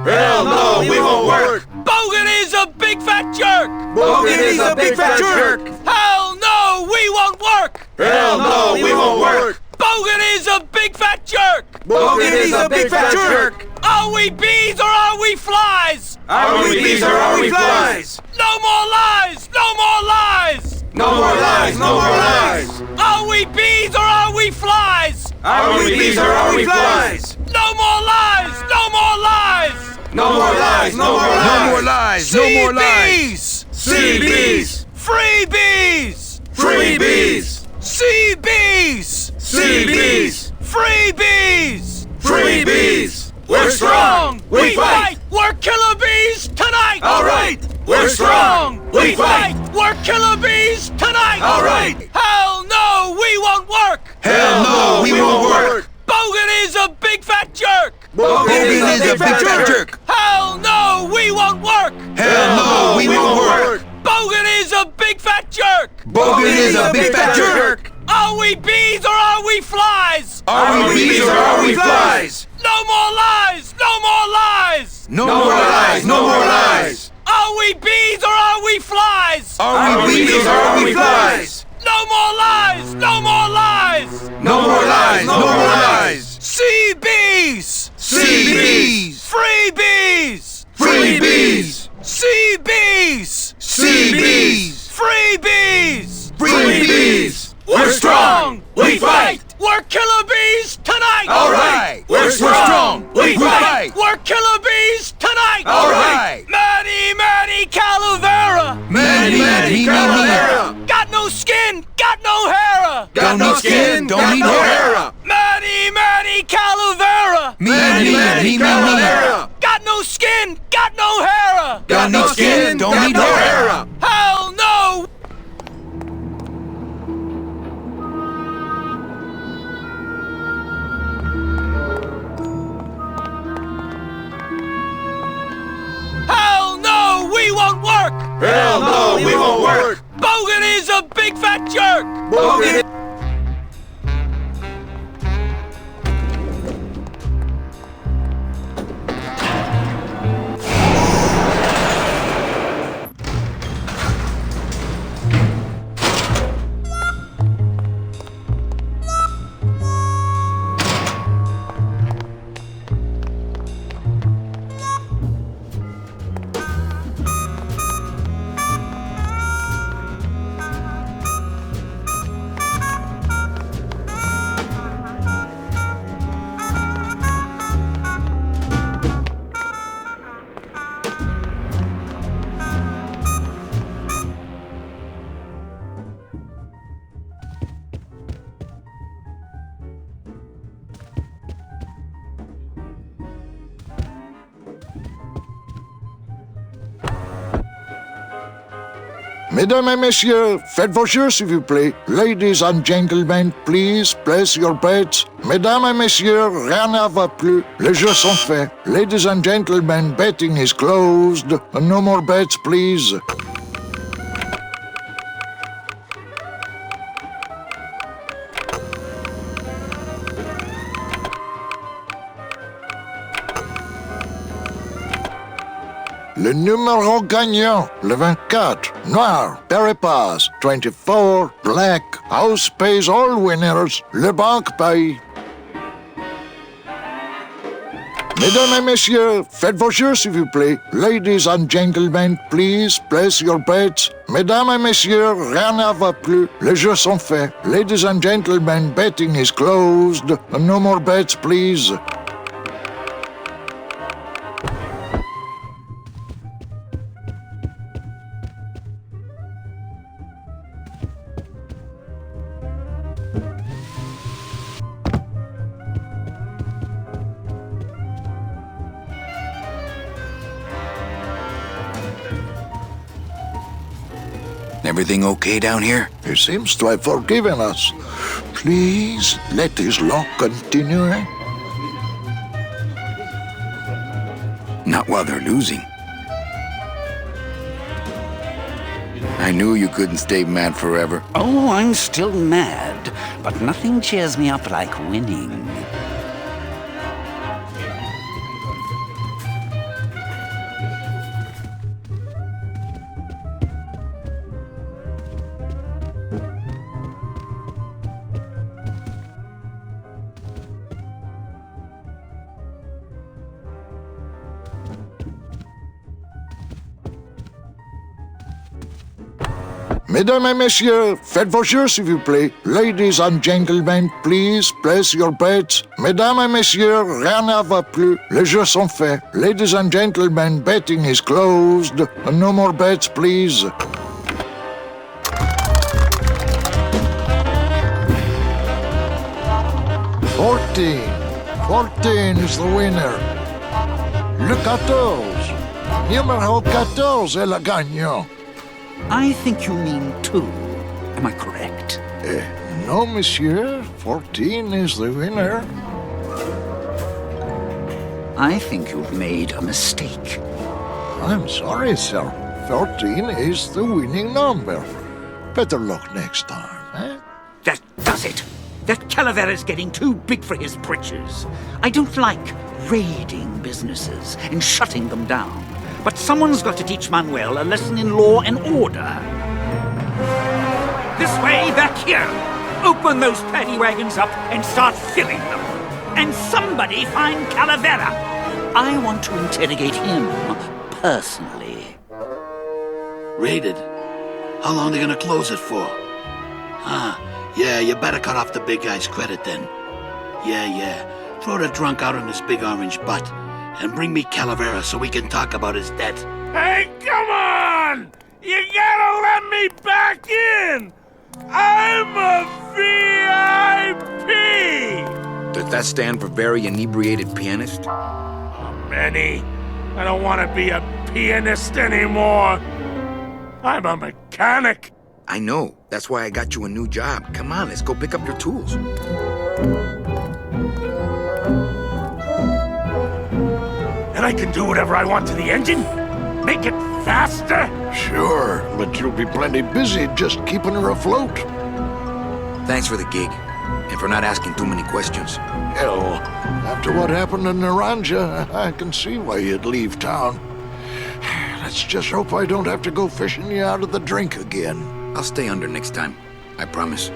Hell no, we won't work! Bogan is a big fat jerk! Bogan is a big fat jerk! Hell no, we won't work! Hell no, we won't work! Bogan is a big fat jerk! Bogan is a big fat jerk! Are we bees or are we flies? Are we bees or are we flies? No more lies! No more lies! No more lies! No more lies! Are we bees or are we flies? Are we bees or are we flies? No more lies! No more lies! No more lies! No more lies! No more lies! No more lies! Sea bees! Free bees! Free bees! Sea bees! Sea bees! Free bees! Free bees! We're strong! We fight! We're killer bees tonight! All right! We're strong! We fight! We're killer bees tonight! All right! Hell no! We won't work! Hell no, we won't work! Bogan is a big fat jerk! Bogan is a big fat jerk! Hell no! We won't work! Hell no, we won't work! Bogan is a big fat jerk! Bogan is a big fat jerk! Are we bees or are we flies? Are we bees or are we flies? No more lies! No more lies! No more lies! No more lies! Are we bees or are we flies? Are we bees or are we flies? No more lies! No more lies! No more lies! No more lies! Sea bees! Sea bees! Free bees! Free bees! Sea bees! Sea bees! Free bees! Free bees! We're strong! We fight! We're killer bees tonight! All right! We're strong! We fight! We're killer bees tonight! All right! Manny Calavera! Manny Calavera! Got no skin! Got no hair! Got no skin! Don't need hair! Manny Calavera! Manny Calavera! Got no skin! Got no hair! Got no skin! Don't need hair! Hell no! Hell no! We won't work! Hell no, we won't work! Bogan is a big fat jerk! Bogan! Mesdames et messieurs, faites vos jeux s'il vous plaît. Ladies and gentlemen, please place your bets. Mesdames et messieurs, rien ne va plus. Les jeux sont faits. Ladies and gentlemen, betting is closed. No more bets, please. Le numéro gagnant, le 24, noir, Petrified, 24, black, house pays all winners, le banque paye. Mesdames et messieurs, faites vos jeux s'il vous plaît. Ladies and gentlemen, please place your bets. Mesdames et messieurs, rien ne va plus. Les jeux sont faits. Ladies and gentlemen, betting is closed. No more bets, please. Everything okay down here? He seems to have forgiven us. Please, let his luck continue. Not while they're losing. I knew you couldn't stay mad forever. Oh, I'm still mad, but nothing cheers me up like winning. Mesdames et messieurs, faites vos jeux s'il vous plaît. Ladies and gentlemen, please place your bets. Mesdames et messieurs, rien ne va plus. Les jeux sont faits. Ladies and gentlemen, betting is closed. No more bets, please. 14 is the winner. Le 14. Numéro 14 est le gagnant. I think you mean 2. Am I correct? No, monsieur. 14 is the winner. I think you've made a mistake. I'm sorry, sir. 14 is the winning number. Better luck next time, eh? That does it. That Calavera's getting too big for his britches. I don't like raiding businesses and shutting them down. But someone's got to teach Manuel a lesson in law and order. This way, back here. Open those paddy wagons up and start filling them. And somebody find Calavera. I want to interrogate him personally. Raided? How long are they gonna close it for? Yeah, you better cut off the big guy's credit then. Yeah. Throw the drunk out on his big orange butt. And bring me Calavera so we can talk about his debt. Hey, come on! You gotta let me back in! I'm a VIP! Does that stand for very inebriated pianist? Manny, I don't want to be a pianist anymore. I'm a mechanic. I know. That's why I got you a new job. Come on, let's go pick up your tools. And I can do whatever I want to the engine? Make it faster? Sure, but you'll be plenty busy just keeping her afloat. Thanks for the gig, and for not asking too many questions. Hell, after what happened in Naranja, I can see why you'd leave town. Let's just hope I don't have to go fishing you out of the drink again. I'll stay under next time. I promise.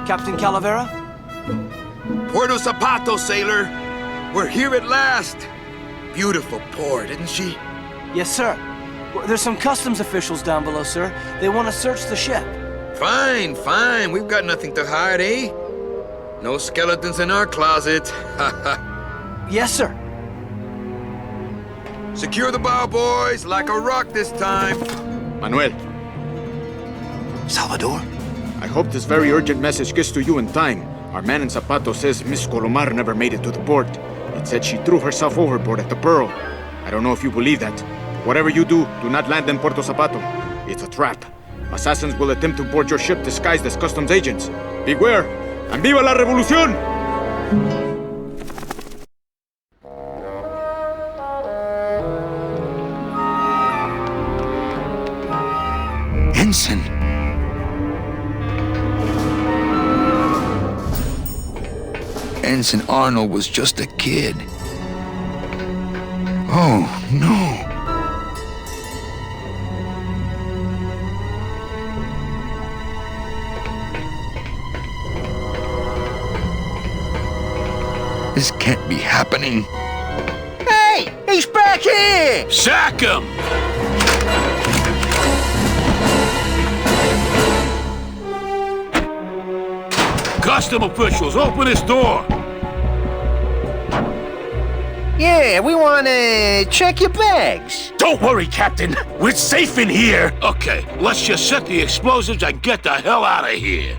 Captain Calavera? Puerto Zapato, sailor! We're here at last! Beautiful port, isn't she? Yes, sir. There's some customs officials down below, sir. They want to search the ship. Fine. We've got nothing to hide, eh? No skeletons in our closet. Yes, sir. Secure the bow, boys, like a rock this time. Manuel. Salvador? I hope this very urgent message gets to you in time. Our man in Zapato says Miss Colomar never made it to the port. It said she threw herself overboard at the Pearl. I don't know if you believe that. Whatever you do not land in Puerto Zapato. It's a trap. Assassins will attempt to board your ship disguised as customs agents. Beware, and viva la revolución! Ensign! Ensign Arnold was just a kid. Oh, no. This can't be happening. Hey! He's back here! Sack him! Custom officials, open this door! Yeah, we want to check your bags. Don't worry, Captain. We're safe in here. Okay, let's just set the explosives and get the hell out of here.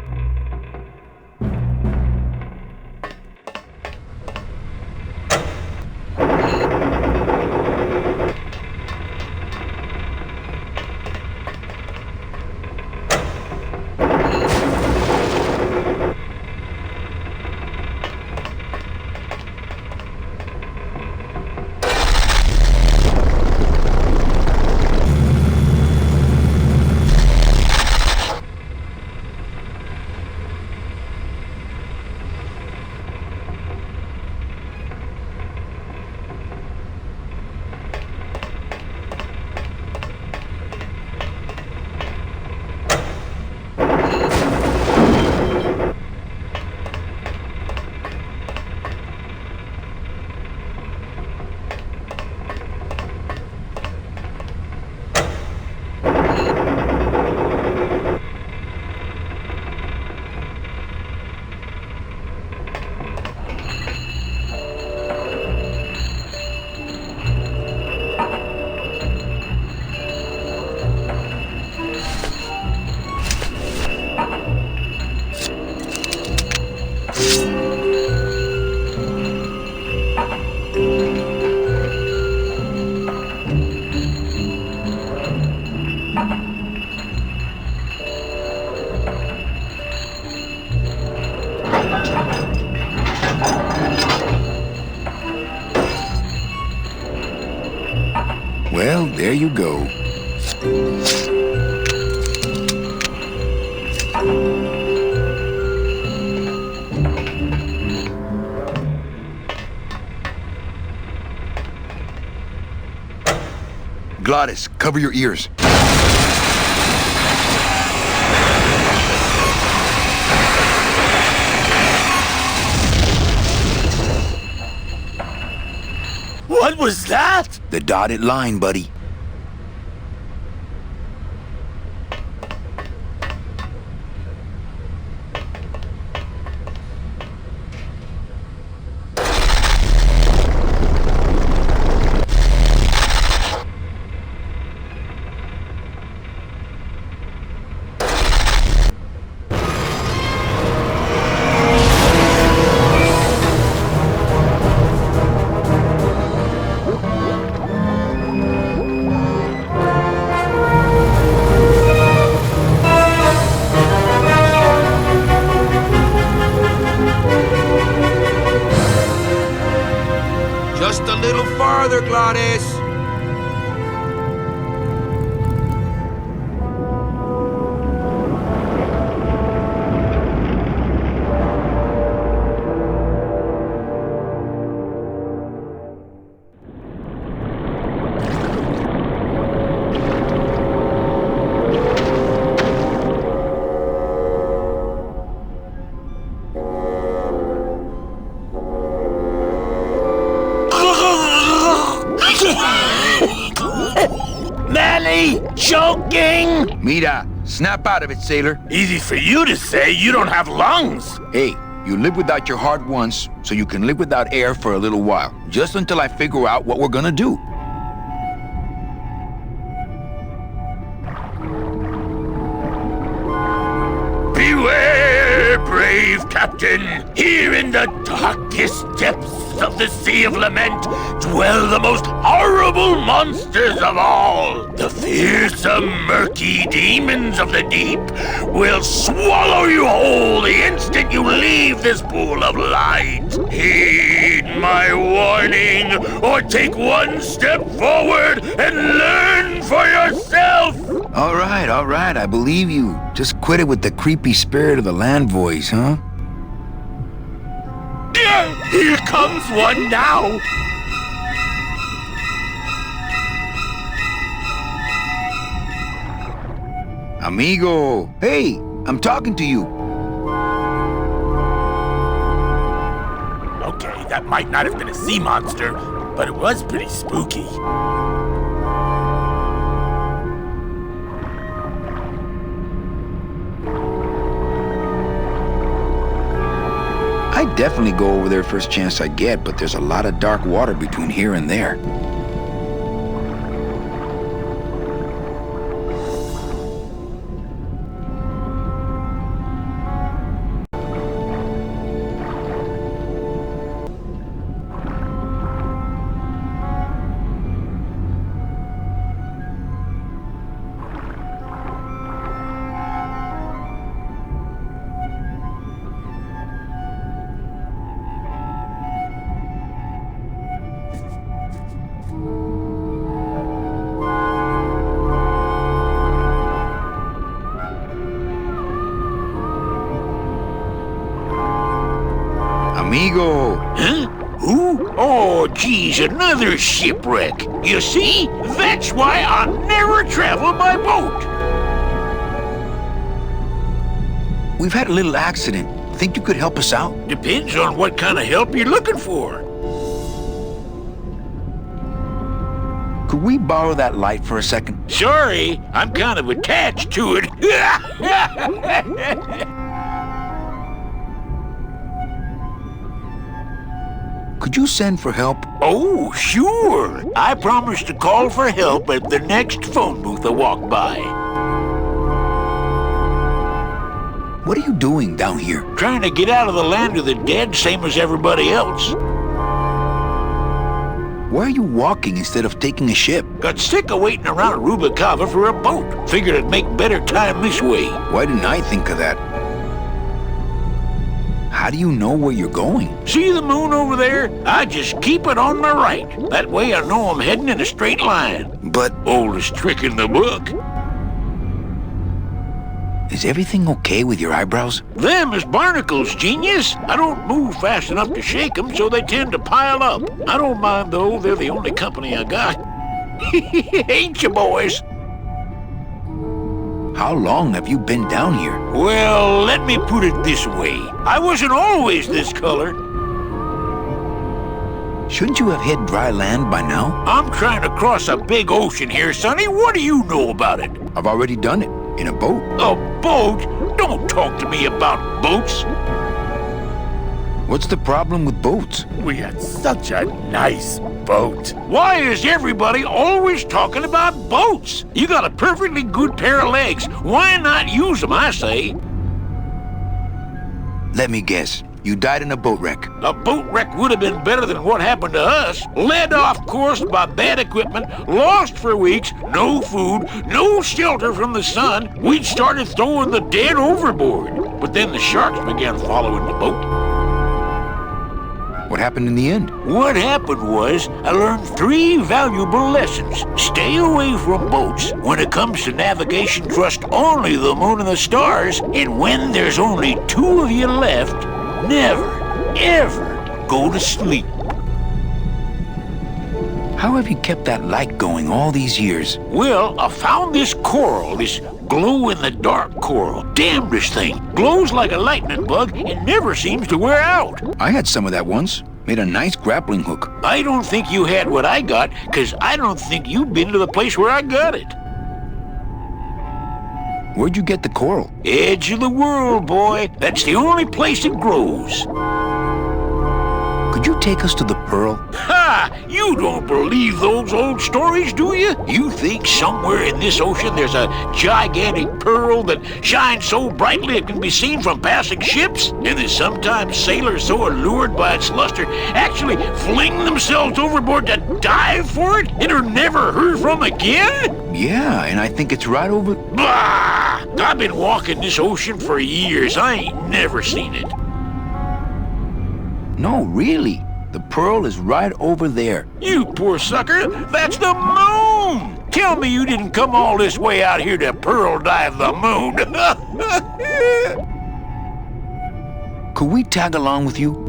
Well, there you go. Glottis, cover your ears. What was that? The dotted line, buddy. Just a little farther, Glottis. Manny! Choking! Mira, snap out of it, sailor. Easy for you to say, you don't have lungs. Hey, you live without your heart once, so you can live without air for a little while. Just until I figure out what we're gonna do. Beware, brave captain! Here in the darkest depths of the Sea of Lament dwell the most horrible monsters of all. The fearsome, murky demons of the deep will swallow you whole the instant you leave this pool of light. Heed my warning, or take one step forward and learn for yourself! All right, I believe you. Just quit it with the creepy spirit of the land voice, huh? Here comes one now! Amigo! Hey, I'm talking to you. Okay, that might not have been a sea monster, but it was pretty spooky. I'd definitely go over there first chance I get, but there's a lot of dark water between here and there. Amigo! Huh? Who? Oh, geez, another shipwreck. You see? That's why I never travel by boat. We've had a little accident. Think you could help us out? Depends on what kind of help you're looking for. Could we borrow that light for a second? Sorry, I'm kind of attached to it. Could you send for help? Oh, sure. I promise to call for help at the next phone booth I walk by. What are you doing down here? Trying to get out of the land of the dead, same as everybody else. Why are you walking instead of taking a ship? Got sick of waiting around Rubacava for a boat. Figured I'd make better time this way. Why didn't I think of that? How do you know where you're going? See the moon over there? I just keep it on my right. That way I know I'm heading in a straight line. But... Oldest trick in the book. Is everything okay with your eyebrows? Them is barnacles, genius. I don't move fast enough to shake them, so they tend to pile up. I don't mind, though. They're the only company I got. Ain't you, boys? How long have you been down here? Well, let me put it this way. I wasn't always this color. Shouldn't you have hit dry land by now? I'm trying to cross a big ocean here, Sonny. What do you know about it? I've already done it. In a boat. A boat? Don't talk to me about boats. What's the problem with boats? We had such a nice boat. Why is everybody always talking about boats? You got a perfectly good pair of legs. Why not use them, I say? Let me guess. You died in a boat wreck. A boat wreck would have been better than what happened to us. Led off course by bad equipment, lost for weeks, no food, no shelter from the sun. We'd started throwing the dead overboard. But then the sharks began following the boat. What happened in the end? What happened was, I learned 3 valuable lessons. Stay away from boats. When it comes to navigation, trust only the moon and the stars. And when there's only 2 of you left, never, ever go to sleep. How have you kept that light going all these years? Well, I found this coral, this glow-in-the-dark coral. Damnedest thing. Glows like a lightning bug and never seems to wear out. I had some of that once. Made a nice grappling hook. I don't think you had what I got, because I don't think you've been to the place where I got it. Where'd you get the coral? Edge of the world, boy. That's the only place it grows. Could you take us to the pearl? Ha! You don't believe those old stories, do you? You think somewhere in this ocean there's a gigantic pearl that shines so brightly it can be seen from passing ships? And that sometimes sailors so allured by its luster actually fling themselves overboard to dive for it and are never heard from again? Yeah, and I think it's right over... Bah! I've been walking this ocean for years. I ain't never seen it. No, really. The pearl is right over there. You poor sucker. That's the moon. Tell me you didn't come all this way out here to pearl dive the moon. Could we tag along with you?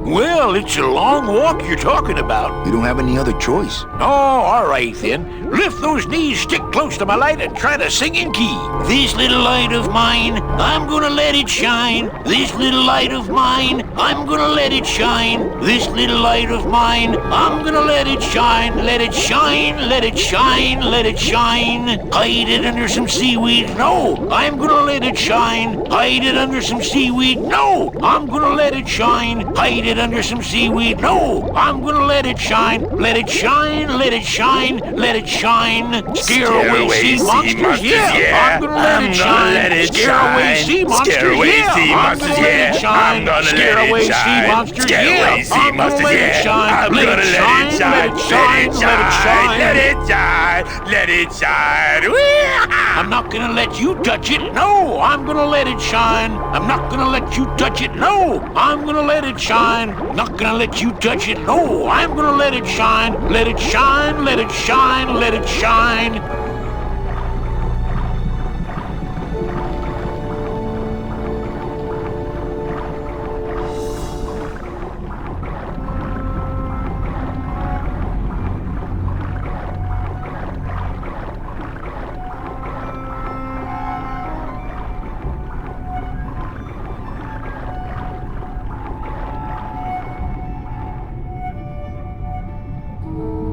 Well, it's a long walk you're talking about. We don't have any other choice. Oh, all right then. Lift those knees, stick close to my light, and try to sing in key. This little light of mine, I'm gonna let it shine. This little light of mine, I'm gonna let it shine. This little light of mine, I'm gonna let it shine. Let it shine, let it shine, let it shine. Hide it under some seaweed. No, I'm gonna let it shine. Hide it under some seaweed. No, I'm gonna let it shine. Hide it under some seaweed. No, I'm gonna let it shine. Let it shine, let it shine, let it shine. Scare away sea monsters, yeah. I'm gonna let it shine. Scare away sea monsters, yeah. I'm gonna let it shine. Scare away sea monsters, yeah. I'm gonna let it shine. Let it shine, let it shine, let it shine. Let it shine, let it shine. I'm not gonna let you touch it. No, I'm gonna let it shine. I'm not gonna let you touch it. No, I'm gonna let it shine. I'm not gonna let you touch it. No, I'm gonna let it shine. Let it shine, let it shine, let it shine.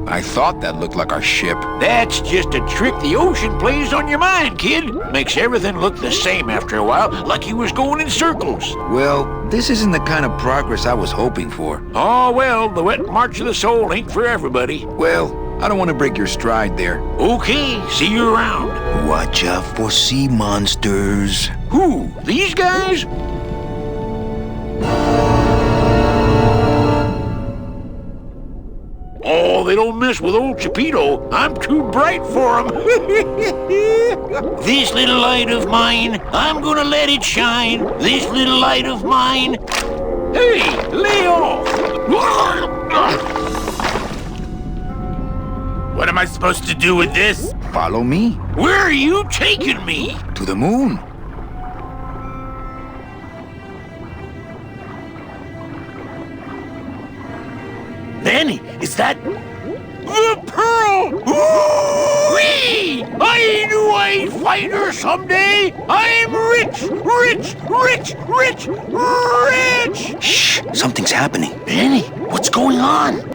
I thought that looked like our ship. That's just a trick the ocean plays on your mind, kid. Makes everything look the same after a while, like you was going in circles. Well, this isn't the kind of progress I was hoping for. Oh, well, the wet march of the soul ain't for everybody. Well, I don't want to break your stride there. Okay, see you around. Watch out for sea monsters. Who? These guys? Oh, they don't mess with old Chipito. I'm too bright for them. This little light of mine, I'm gonna let it shine. This little light of mine. Hey, lay off! What am I supposed to do with this? Follow me. Where are you taking me? To the moon. Manny, is that... The pearl! Whee! I knew I'd find her someday! I'm rich! Rich! Rich! Rich! Rich! Shh! Something's happening. Manny, what's going on?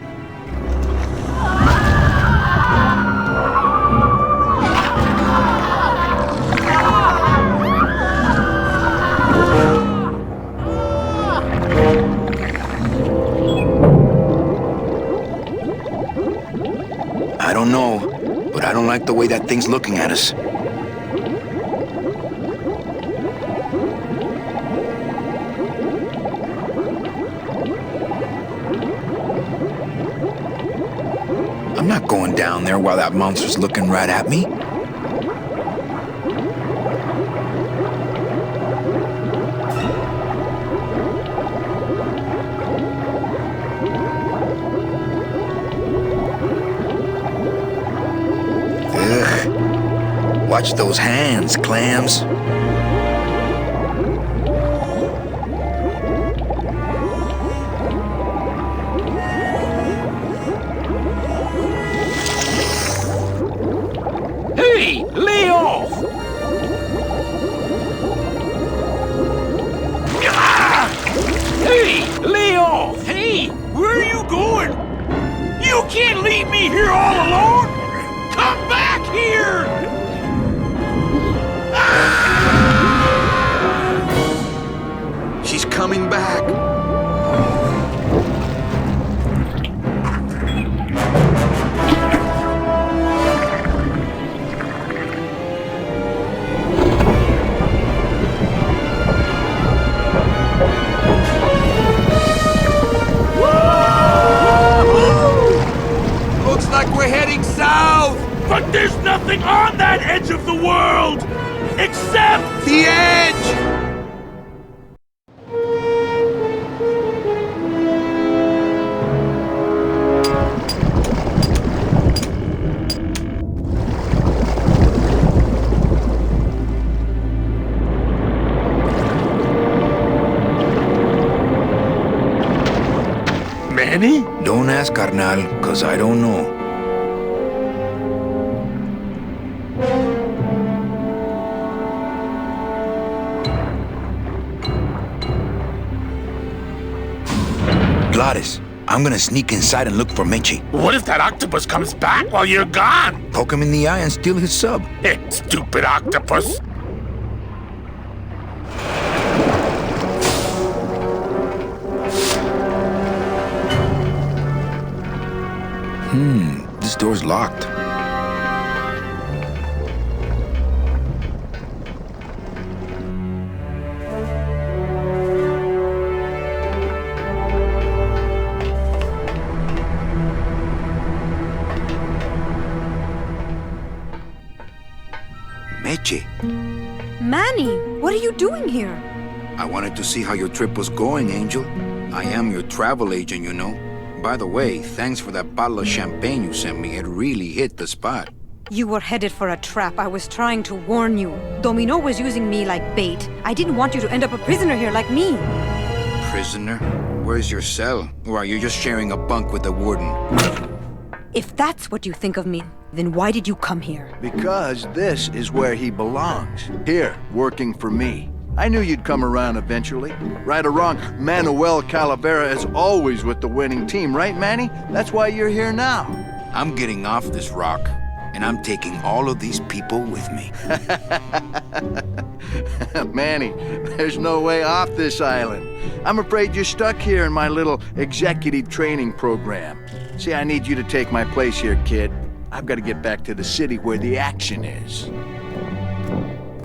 I don't know, but I don't like the way that thing's looking at us. I'm not going down there while that monster's looking right at me. Watch those hands, clams. Hey, lay off! Hey, lay off! Hey, where are you going? You can't leave me here all alone! Come back here! She's coming back. Looks like we're heading south! But there's nothing on that edge of the world! Except the edge! Manny? Don't ask, carnal, cause I don't know. Gladys, I'm gonna sneak inside and look for Meche. What if that octopus comes back while you're gone? Poke him in the eye and steal his sub. Stupid octopus. This door's locked. Meche, Manny, what are you doing here? I wanted to see how your trip was going, Angel. I am your travel agent, you know. By the way, thanks for that bottle of champagne you sent me. It really hit the spot. You were headed for a trap. I was trying to warn you. Domino was using me like bait. I didn't want you to end up a prisoner here like me. Prisoner? Where's your cell? Or are you just sharing a bunk with the warden? If that's what you think of me, then why did you come here? Because this is where he belongs. Here, working for me. I knew you'd come around eventually. Right or wrong, Manuel Calavera is always with the winning team, right, Manny? That's why you're here now. I'm getting off this rock, and I'm taking all of these people with me. Manny, there's no way off this island. I'm afraid you're stuck here in my little executive training program. See, I need you to take my place here, kid. I've got to get back to the city where the action is.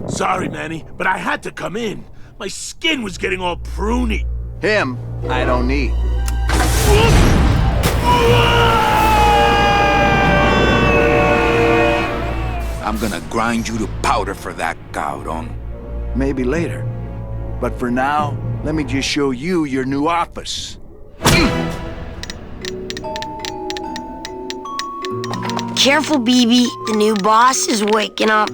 Sorry, Manny, but I had to come in. My skin was getting all pruny. Him, I don't need. I'm gonna grind you to powder for that, cabrón. Maybe later. But for now, let me just show you your new office. Careful, BB. The new boss is waking up.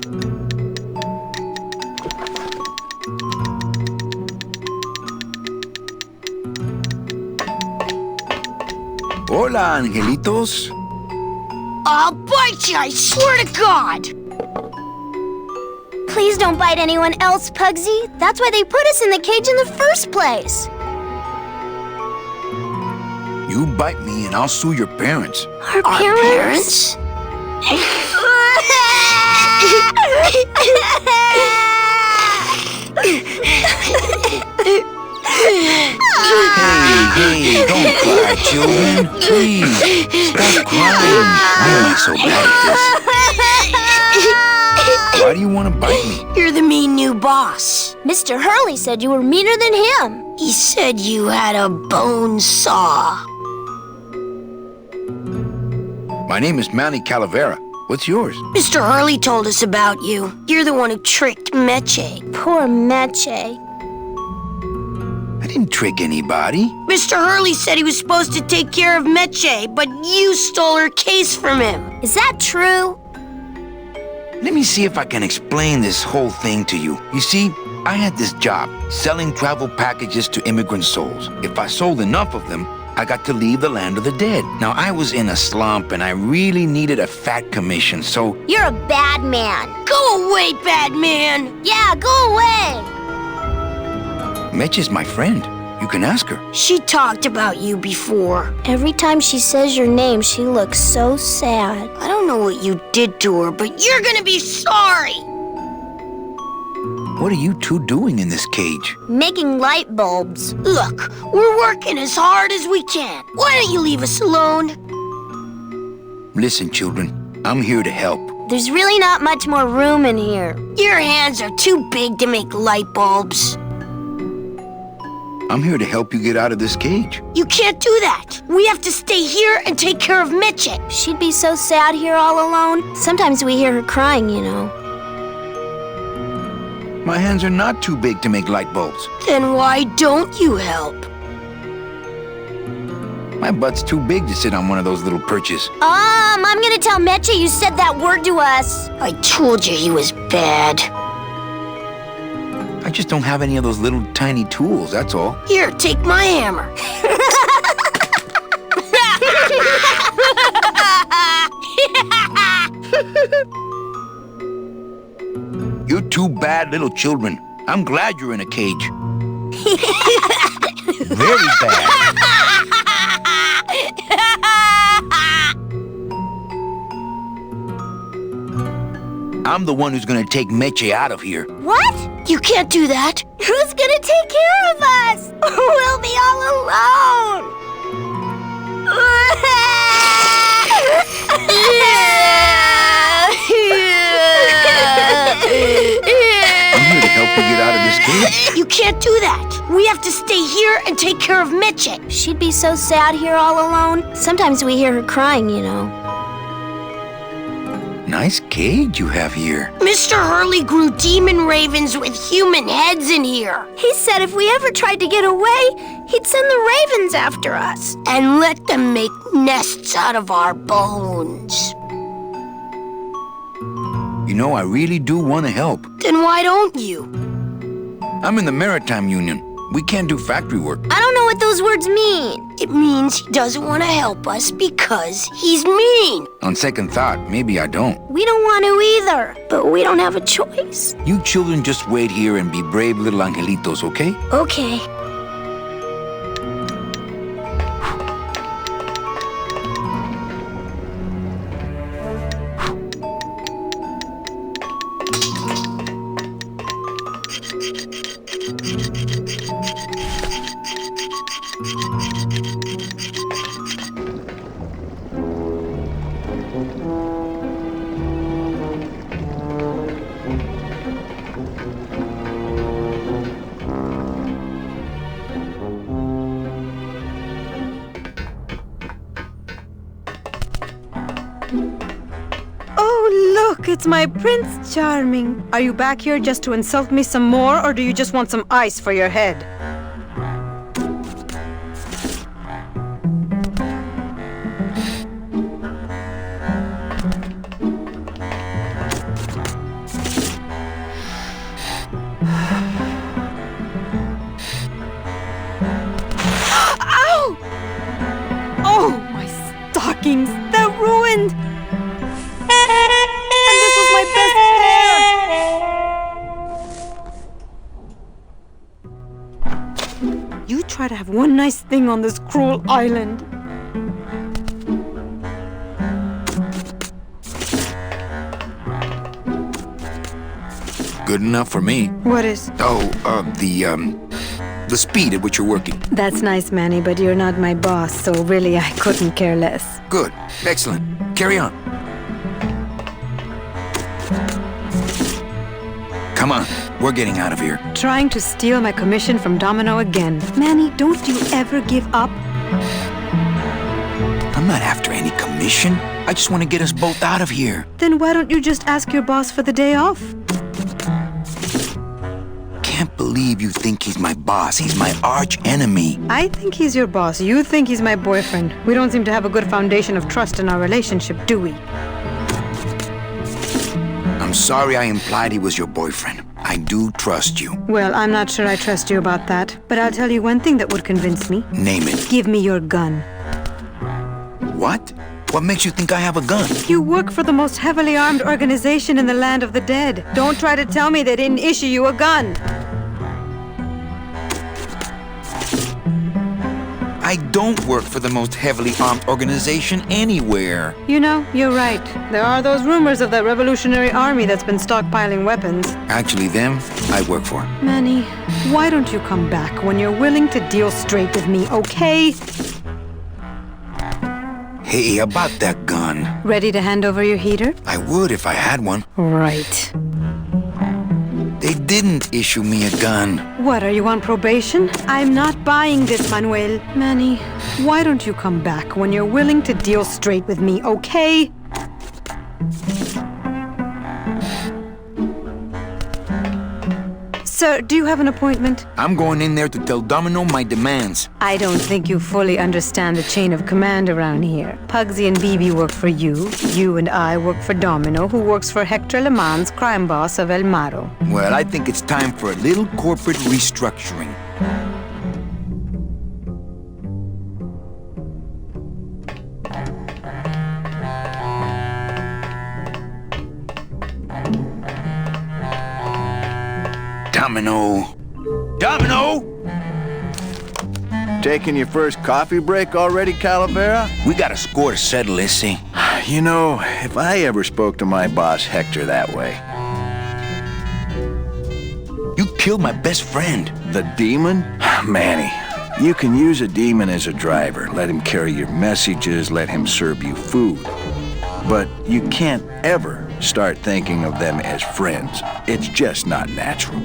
Hola, angelitos. I'll bite you, I swear to God! Please don't bite anyone else, Pugsy. That's why they put us in the cage in the first place. You bite me and I'll sue your parents. Our parents? Hey, don't cry, children. Please, stop crying. Why am I so bad at this? Why do you want to bite me? You're the mean new boss. Mr. Hurley said you were meaner than him. He said you had a bone saw. My name is Manny Calavera. What's yours? Mr. Hurley told us about you. You're the one who tricked Meche. Poor Meche. I didn't trick anybody. Mr. Hurley said he was supposed to take care of Meche, but you stole her case from him. Is that true? Let me see if I can explain this whole thing to you. You see, I had this job, selling travel packages to immigrant souls. If I sold enough of them, I got to leave the land of the dead. Now, I was in a slump and I really needed a fat commission, so... You're a bad man. Go away, bad man! Yeah, go away! Mitch is my friend. You can ask her. She talked about you before. Every time she says your name, she looks so sad. I don't know what you did to her, but you're gonna be sorry! What are you two doing in this cage? Making light bulbs. Look, we're working as hard as we can. Why don't you leave us alone? Listen, children, I'm here to help. There's really not much more room in here. Your hands are too big to make light bulbs. I'm here to help you get out of this cage. You can't do that. We have to stay here and take care of Mitchell. She'd be so sad here all alone. Sometimes we hear her crying, you know. My hands are not too big to make light bulbs. Then why don't you help? My butt's too big to sit on one of those little perches. I'm gonna tell Meche you said that word to us. I told you he was bad. I just don't have any of those little tiny tools, that's all. Here, take my hammer. You're two bad little children. I'm glad you're in a cage. Very bad. I'm the one who's gonna take Meche out of here. What? You can't do that. Who's gonna take care of us? We'll be all alone. I'm here to help you get out of this cage. You can't do that. We have to stay here and take care of Meche. She'd be so sad here all alone. Sometimes we hear her crying, you know. Nice cage you have here. Mr. Hurley grew demon ravens with human heads in here. He said if we ever tried to get away, he'd send the ravens after us. And let them make nests out of our bones. You know, I really do want to help. Then why don't you? I'm in the Maritime Union. We can't do factory work. I don't know what those words mean. It means he doesn't want to help us because he's mean. On second thought, maybe I don't. We don't want to either, but we don't have a choice. You children just wait here and be brave little angelitos, okay? Okay. Look, it's my Prince Charming. Are you back here just to insult me some more, or do you just want some ice for your head? Ow! Oh, my stockings! They're ruined! And this was my best pair! You try to have one nice thing on this cruel island. Good enough for me. What is? Oh, the speed at which you're working. That's nice, Manny, but you're not my boss, so really I couldn't care less. Good. Excellent. Carry on. Come on. We're getting out of here. Trying to steal my commission from Domino again. Manny, don't you ever give up? I'm not after any commission. I just want to get us both out of here. Then why don't you just ask your boss for the day off? Can't believe you think he's my boss. He's my arch enemy. I think he's your boss. You think he's my boyfriend. We don't seem to have a good foundation of trust in our relationship, do we? I'm sorry I implied he was your boyfriend. I do trust you. Well, I'm not sure I trust you about that. But I'll tell you one thing that would convince me. Name it. Give me your gun. What? What makes you think I have a gun? You work for the most heavily armed organization in the land of the dead. Don't try to tell me they didn't issue you a gun. I don't work for the most heavily armed organization anywhere. You know, you're right. There are those rumors of that revolutionary army that's been stockpiling weapons. Actually, them, I work for. Manny, why don't you come back when you're willing to deal straight with me, okay? Hey, about that gun. Ready to hand over your heater? I would if I had one. Right. They didn't issue me a gun. What, are you on probation? I'm not buying this, Manuel. Manny, why don't you come back when you're willing to deal straight with me, okay? Sir, do you have an appointment? I'm going in there to tell Domino my demands. I don't think you fully understand the chain of command around here. Pugsy and BB work for you. You and I work for Domino, who works for Hector Le Mans, crime boss of El Marrow. Well, I think it's time for a little corporate restructuring. Domino! Domino! Taking your first coffee break already, Calavera? We got a score to settle, Issy. You know, if I ever spoke to my boss Hector that way... You killed my best friend. The demon? Manny, you can use a demon as a driver. Let him carry your messages, let him serve you food. But you can't ever start thinking of them as friends. It's just not natural.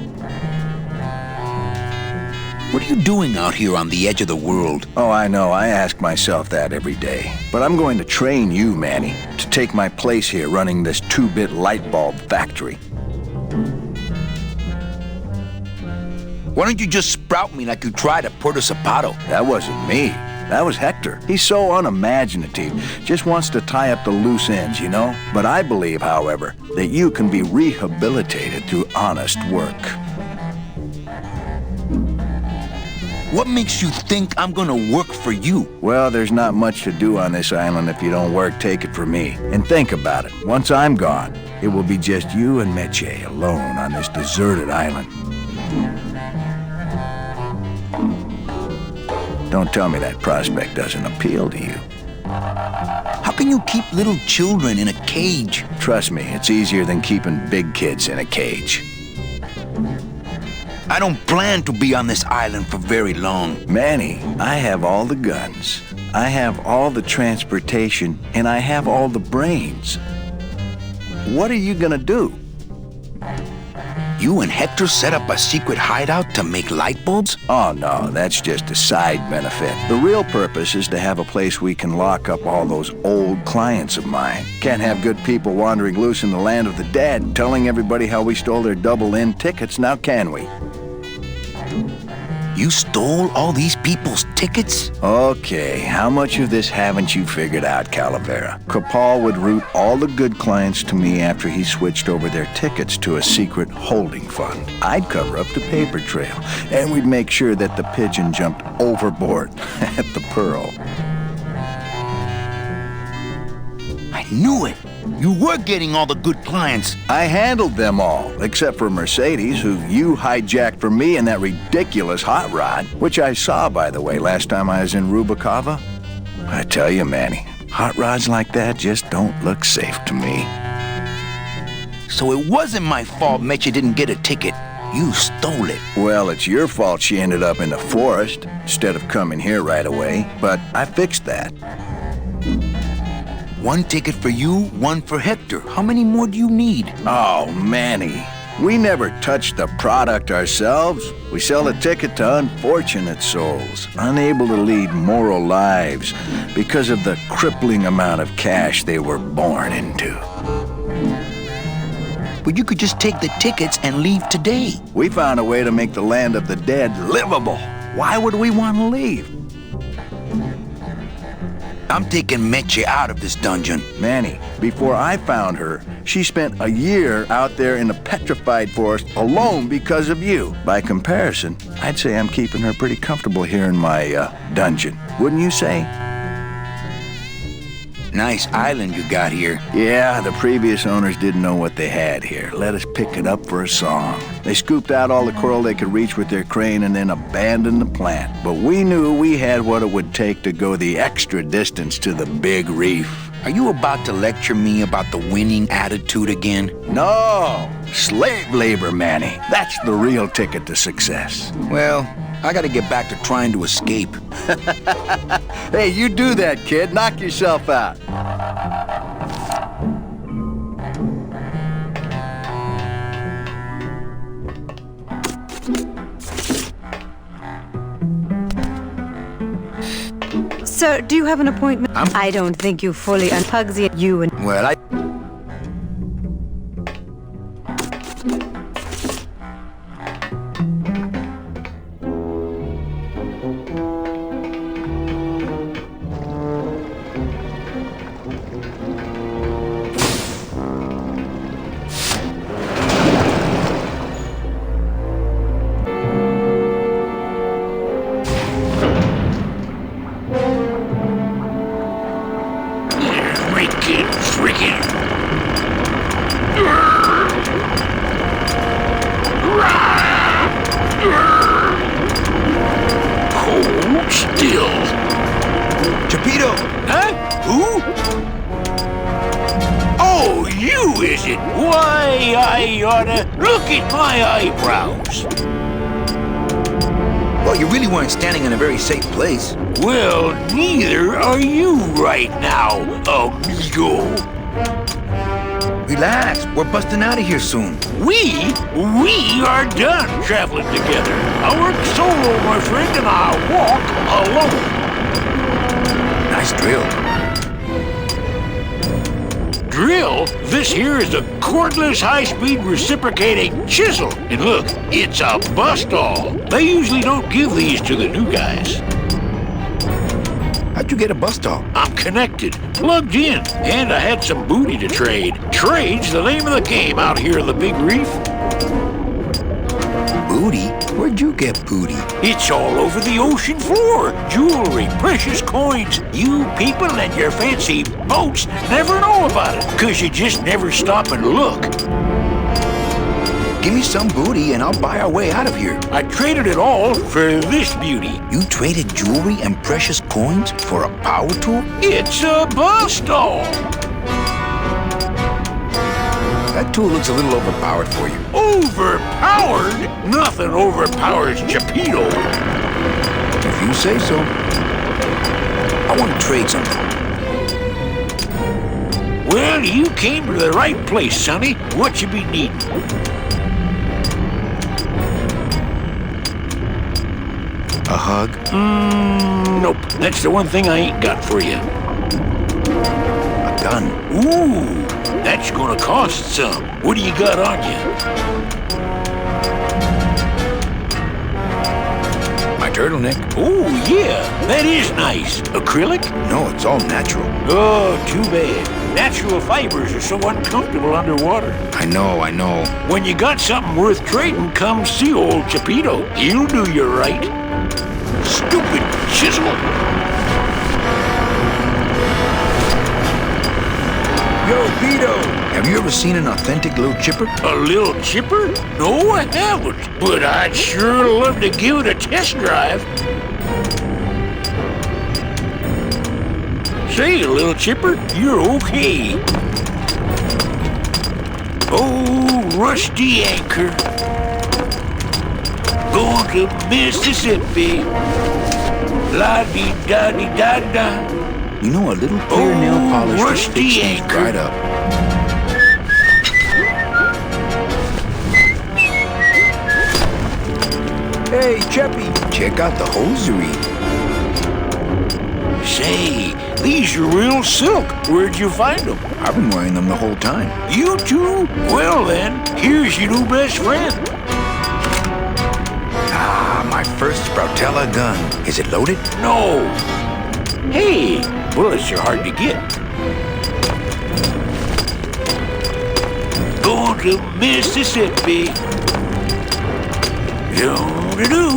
What are you doing out here on the edge of the world? Oh, I know. I ask myself that every day. But I'm going to train you, Manny, to take my place here running this 2-bit light bulb factory. Why don't you just sprout me like you tried at Puerto Zapato? That wasn't me. That was Hector. He's so unimaginative. Just wants to tie up the loose ends, you know? But I believe, however, that you can be rehabilitated through honest work. What makes you think I'm gonna work for you? Well, there's not much to do on this island if you don't work, take it from me. And think about it. Once I'm gone, it will be just you and Meche alone on this deserted island. Don't tell me that prospect doesn't appeal to you. How can you keep little children in a cage? Trust me, it's easier than keeping big kids in a cage. I don't plan to be on this island for very long. Manny, I have all the guns. I have all the transportation, and I have all the brains. What are you gonna do? You and Hector set up a secret hideout to make light bulbs? Oh, no, that's just a side benefit. The real purpose is to have a place we can lock up all those old clients of mine. Can't have good people wandering loose in the land of the dead, telling everybody how we stole their double-in tickets, now can we? You stole all these people's tickets? Okay, how much of this haven't you figured out, Calavera? Capal would route all the good clients to me after he switched over their tickets to a secret holding fund. I'd cover up the paper trail, and we'd make sure that the pigeon jumped overboard at the Pearl. I knew it! You were getting all the good clients. I handled them all, except for Mercedes, who you hijacked from me in that ridiculous hot rod, which I saw, by the way, last time I was in Rubacava. I tell you, Manny, hot rods like that just don't look safe to me. So it wasn't my fault Meche didn't get a ticket. You stole it. Well, it's your fault she ended up in the forest instead of coming here right away, but I fixed that. One ticket for you, one for Hector. How many more do you need? Oh, Manny. We never touch the product ourselves. We sell a ticket to unfortunate souls, unable to lead moral lives because of the crippling amount of cash they were born into. But you could just take the tickets and leave today. We found a way to make the land of the dead livable. Why would we want to leave? I'm taking Meche out of this dungeon. Manny, before I found her, she spent a year out there in the Petrified forest alone because of you. By comparison, I'd say I'm keeping her pretty comfortable here in my dungeon. Wouldn't you say? Nice island you got here. Yeah, the previous owners didn't know what they had here. Let us pick it up for a song. They scooped out all the coral they could reach with their crane and then abandoned the plant. But we knew we had what it would take to go the extra distance to the big reef. Are you about to lecture me about the winning attitude again? No! Slave labor, Manny. That's the real ticket to success. Well, I gotta get back to trying to escape. Hey, you do that, kid. Knock yourself out. Sir, do you have an appointment? I don't think you fully Pugsy you and... Well, I... Well, you really weren't standing in a very safe place. Well, neither are you right now, amigo. Relax, we're busting out of here soon. We are done traveling together. I work solo, my friend, and I walk alone. Nice drill. Drill? This here is a cordless, high-speed reciprocating chisel. And look, it's a bust-all. They usually don't give these to the new guys. How'd you get a bust-all? I'm connected, plugged in, and I had some booty to trade. Trade's the name of the game out here in the big reef. Booty? Where'd you get booty? It's all over the ocean floor. Jewelry, precious coins. You people and your fancy boats never know about it, 'cause you just never stop and look. Give me some booty and I'll buy our way out of here. I traded it all for this beauty. You traded jewelry and precious coins for a power tool? It's a bust-all. That tool looks a little overpowered for you. Overpowered? Nothing overpowers Geppetto. If you say so. I want to trade something. Well, you came to the right place, sonny. What you be needing? A hug? Nope. That's the one thing I ain't got for you. A gun? Ooh, that's gonna cost some. What do you got on you? My turtleneck. Oh, yeah, that is nice. Acrylic? No, it's all natural. Oh, too bad. Natural fibers are so uncomfortable underwater. I know. When you got something worth trading, come see old Chapito. He'll do you right. Stupid chisel. Yo, Vito, have you ever seen an authentic little chipper? A little chipper? No, I haven't. But I'd sure love to give it a test drive. Say, little chipper, you're okay. Oh, rusty anchor. Going to Mississippi. La-dee-da-dee-da-da. You know, a little clear nail polish will fix things right up. Hey, Cheppy, check out the hosiery. Say, these are real silk. Where'd you find them? I've been wearing them the whole time. You too? Well then, here's your new best friend. Ah, my first Sproutella gun. Is it loaded? No. Hey, bullets are hard to get. Going to Mississippi. Do-do-do.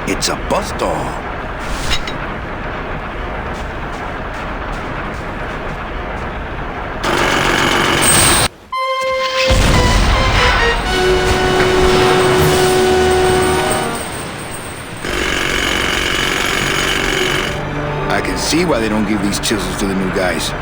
It's a bus doll. I can see why they don't give these chisels to the new guys.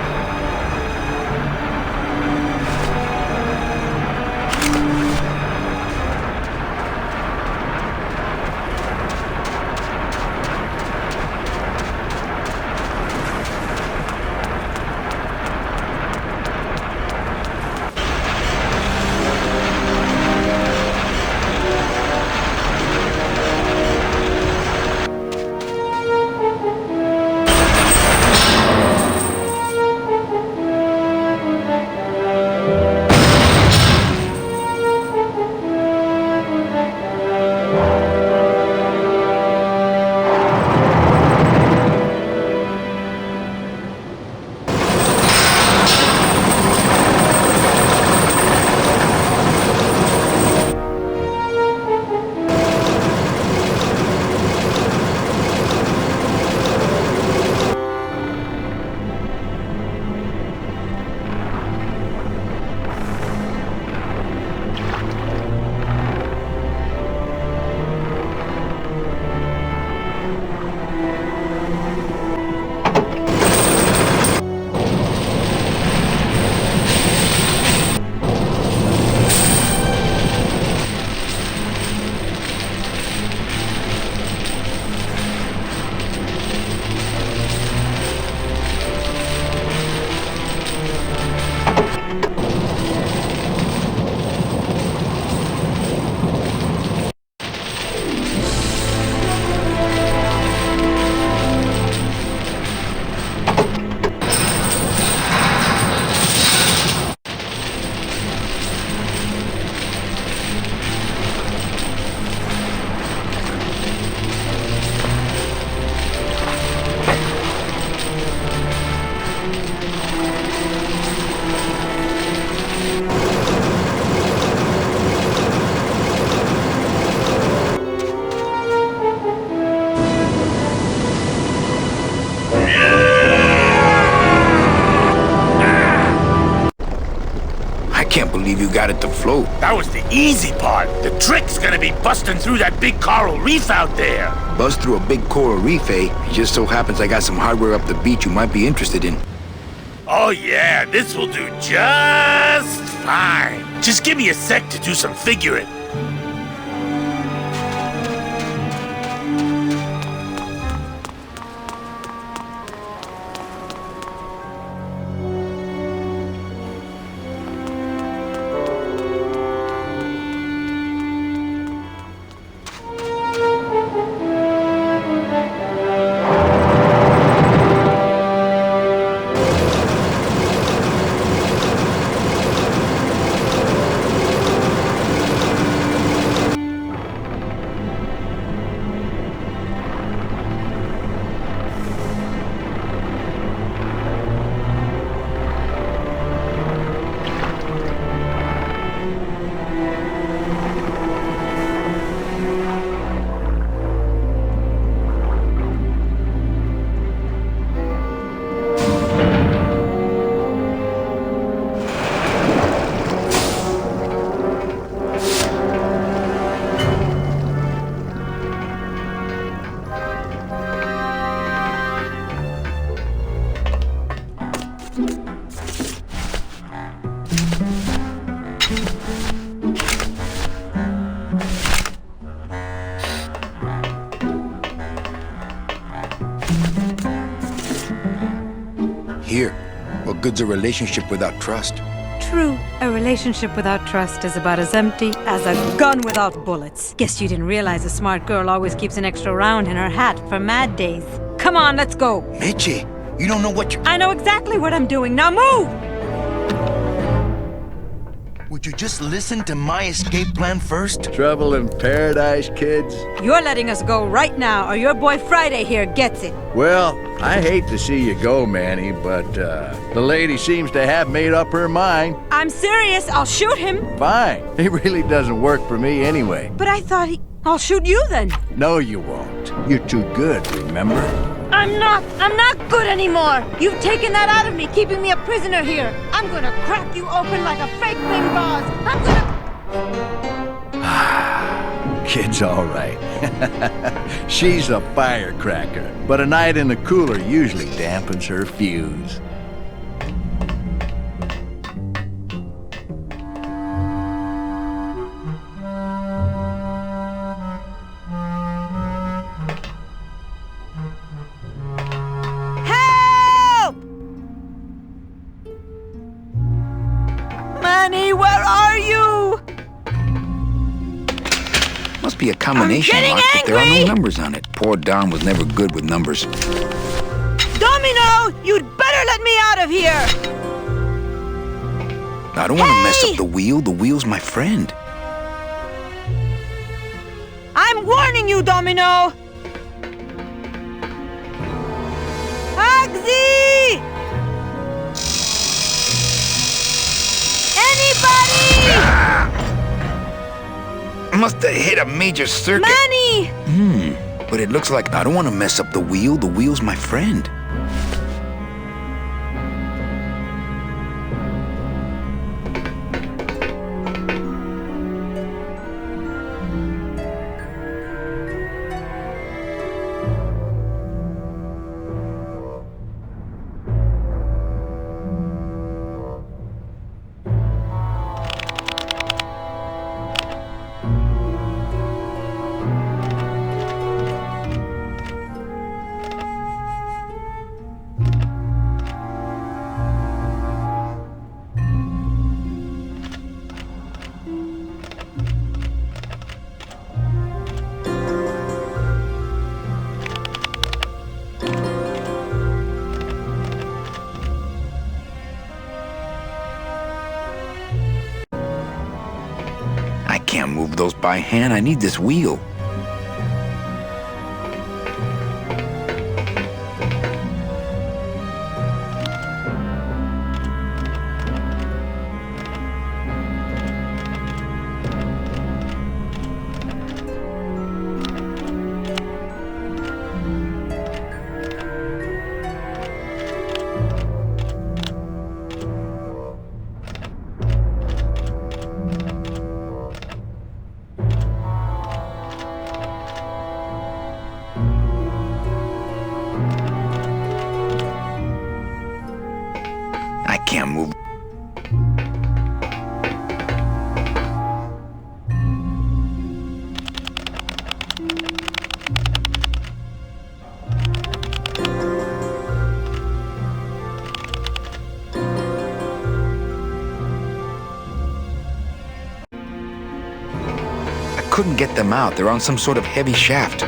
you got it to float. That was the easy part. The trick's gonna be busting through that big coral reef out there. Buzz through a big coral reef, eh? It just so happens I got some hardware up the beach you might be interested in. Oh yeah, this will do just fine. Just give me a sec to do some figuring. Here, what good's a relationship without trust? True, a relationship without trust is about as empty as a gun without bullets. Guess you didn't realize a smart girl always keeps an extra round in her hat for mad days. Come on, let's go. Meche, you don't know what you're... I know exactly what I'm doing. Now move! Would you just listen to my escape plan first? Trouble in paradise, kids? You're letting us go right now, or your boy Friday here gets it. Well, I hate to see you go, Manny, but the lady seems to have made up her mind. I'm serious. I'll shoot him. Fine. He really doesn't work for me anyway. But I thought I'll shoot you then. No, you won't. You're too good, remember? I'm not good anymore. You've taken that out of me, keeping me a prisoner here. I'm gonna crack you open like a fake bing bars. I'm gonna... Kid's all right. She's a firecracker, but a night in the cooler usually dampens her fuse. Manny, where are you? Must be a combination lock, but there are no numbers on it. Poor Don was never good with numbers. Domino, you'd better let me out of here. I don't want to mess up the wheel. The wheel's my friend. I'm warning you, Domino. Agsy! Anybody! Must have hit a major circuit. Manny! But it looks like I don't want to mess up the wheel. The wheel's my friend. Can't move those by hand. I need this wheel. couldn't get them out. They're on some sort of heavy shaft.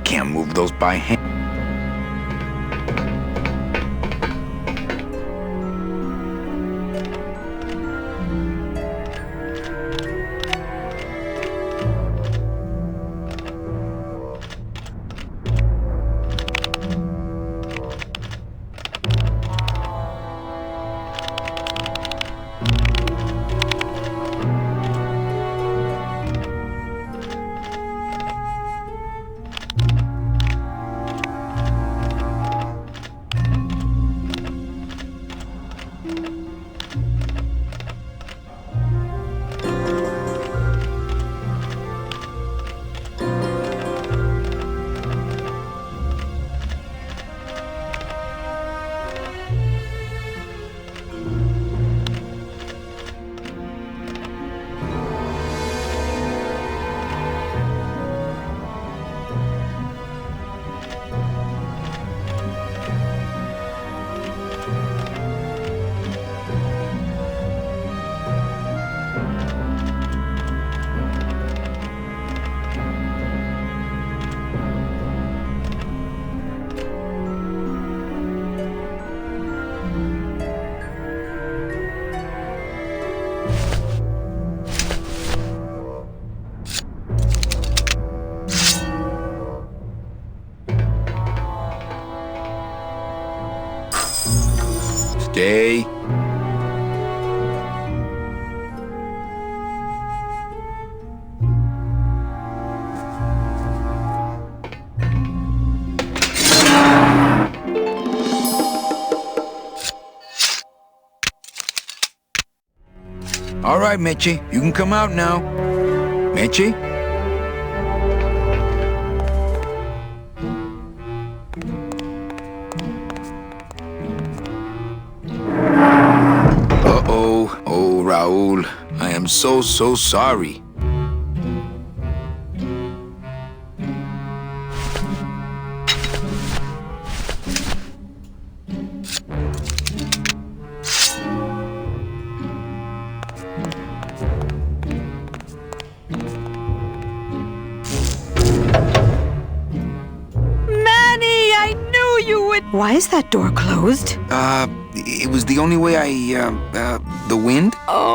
Can't move those by hand. Stay. All right, Mitchie, you can come out now. Mitchie? Uh-oh. Oh, Raul, I am so sorry. Why is that door closed? It was the only way the wind? Oh.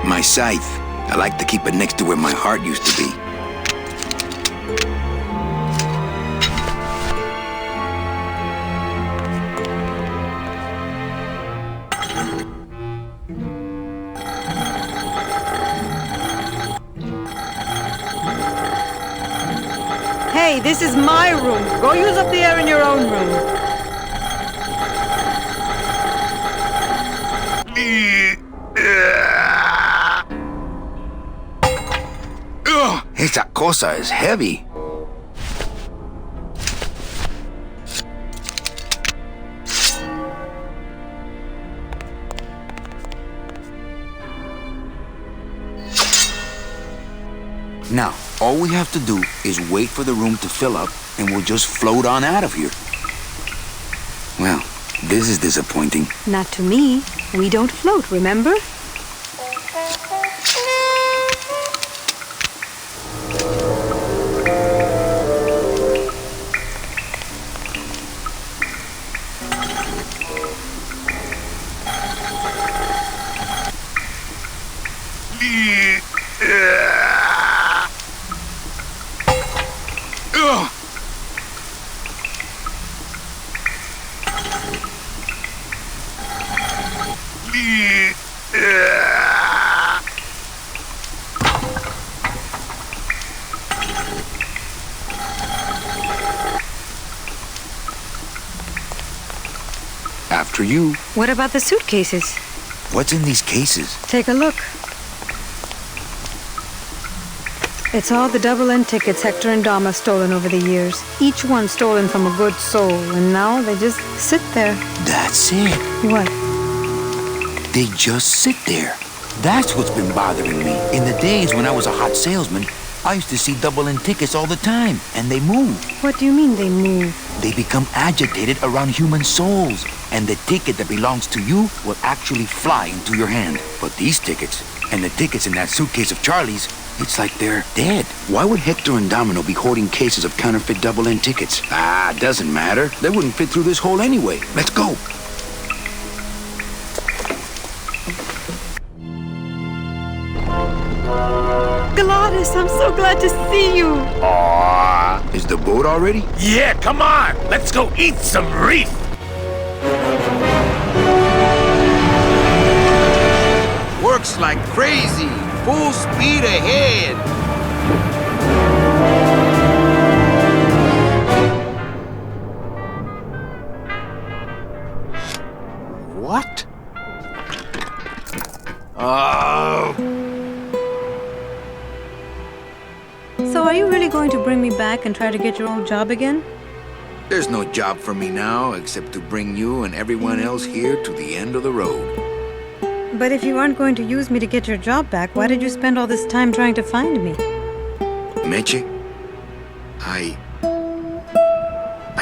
My scythe. I like to keep it next to where my heart used to be. Hey, this is my room. Go use up the air in your own room. Esa cosa is heavy. Now, all we have to do is wait for the room to fill up, and we'll just float on out of here. Well, this is disappointing. Not to me. We don't float, remember? After you. What about the suitcases? What's in these cases? Take a look. It's all the double-end tickets Hector and Dom have stolen over the years. Each one stolen from a good soul, and now they just sit there. That's it. What? They just sit there. That's what's been bothering me. In the days when I was a hot salesman, I used to see double-end tickets all the time, and they move. What do you mean they move? They become agitated around human souls, and the ticket that belongs to you will actually fly into your hand. But these tickets, and the tickets in that suitcase of Charlie's, it's like they're dead. Why would Hector and Domino be hoarding cases of counterfeit double-end tickets? Doesn't matter. They wouldn't fit through this hole anyway. Let's go. Gladys, I'm so glad to see you. Aww. Is the boat already? Yeah, come on. Let's go eat some reef. Works like crazy. Full speed ahead. What? Oh. So are you really going to bring me back and try to get your old job again? There's no job for me now except to bring you and everyone else here to the end of the road. But if you aren't going to use me to get your job back, why did you spend all this time trying to find me? Meche, I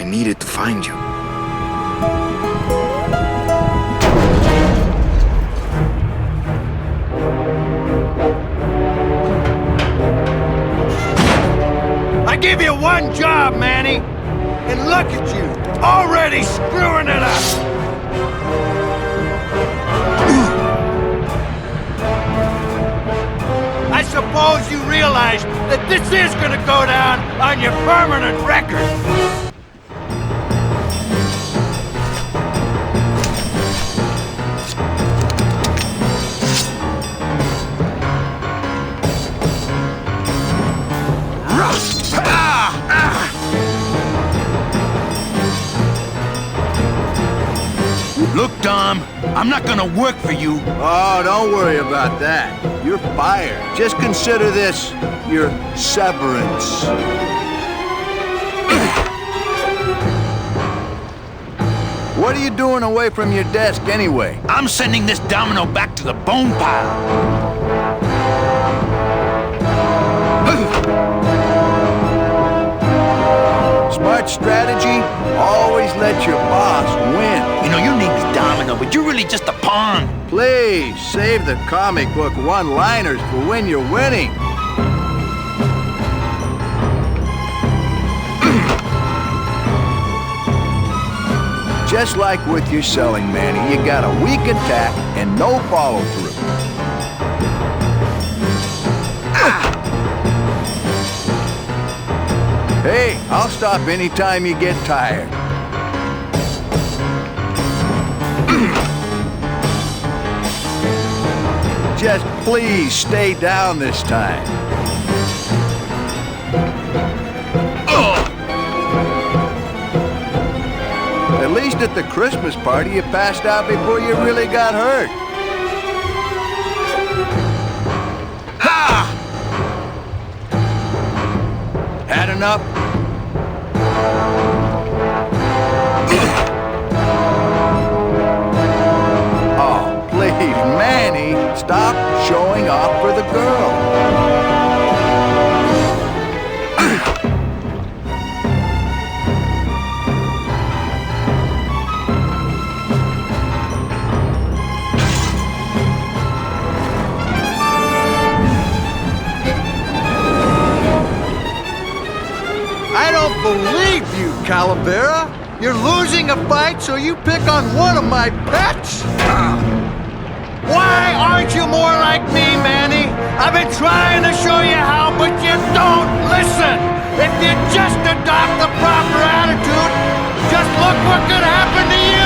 needed to find you. I give you one job, Manny. And look at you, already screwing it up. I suppose you realize that this is gonna go down on your permanent record. Look, Dom, I'm not gonna work for you. Oh, don't worry about that. You're fired. Just consider this your severance. What are you doing away from your desk anyway? I'm sending this domino back to the bone pile. Smart strategy, always let your boss win. You know, your name is Domino, but you're really just a pawn. Please, save the comic book one-liners for when you're winning. Just like with your selling, Manny, you got a weak attack and no follow-through. Hey, I'll stop anytime you get tired. Just please stay down this time. At least at the Christmas party, you passed out before you really got hurt. Had enough? Oh, please, Manny, stop showing off for the girl. Calavera? You're losing a fight, so you pick on one of my pets? Why aren't you more like me, Manny? I've been trying to show you how, but you don't listen! If you just adopt the proper attitude, just look what could happen to you!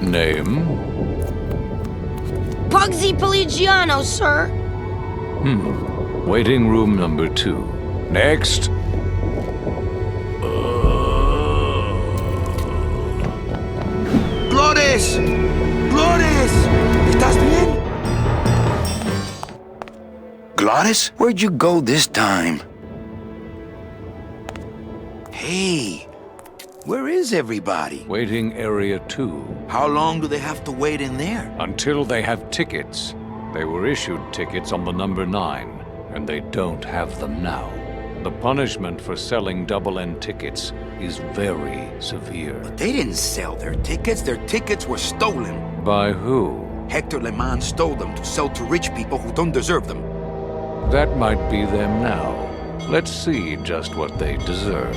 Name? Pugsy Pelagiano, sir. Waiting room number 2. Next. ¡Flores! ¡Flores! ¿Estás bien? Glottis? Where'd you go this time? Hey, where is everybody? Waiting area 2. How long do they have to wait in there? Until they have tickets. They were issued tickets on the number 9, and they don't have them now. The punishment for selling double-end tickets is very severe. But they didn't sell their tickets. Their tickets were stolen. By who? Hector Le Mans stole them to sell to rich people who don't deserve them. That might be them now. Let's see just what they deserve.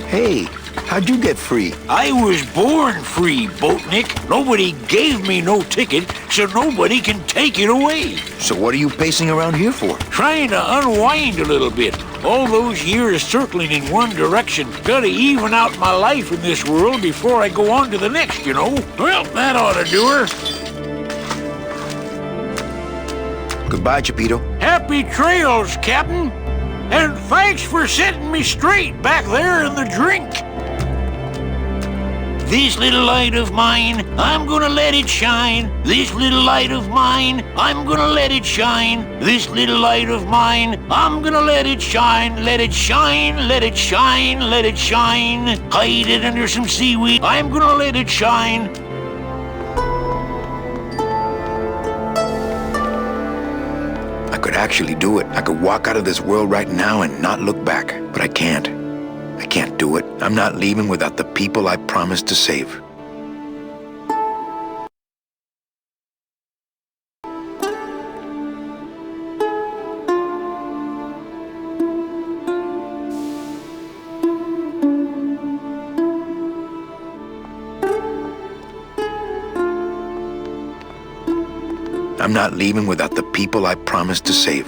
Hey, how'd you get free? I was born free, Boatnik. Nobody gave me no ticket, so nobody can take it away. So what are you pacing around here for? Trying to unwind a little bit. All those years circling in one direction. Gotta even out my life in this world before I go on to the next, you know. Well, that ought to do her. Goodbye, Chapito. Happy trails, Captain. And thanks for setting me straight back there in the drink. This little light of mine, I'm gonna let it shine. This little light of mine, I'm gonna let it shine. This little light of mine, I'm gonna let it shine. Let it shine, let it shine, let it shine. Hide it under some seaweed, I'm gonna let it shine. I could actually do it. I could walk out of this world right now and not look back. But I can't. I can't do it. I'm not leaving without the people I promised to save. I'm not leaving without the people I promised to save.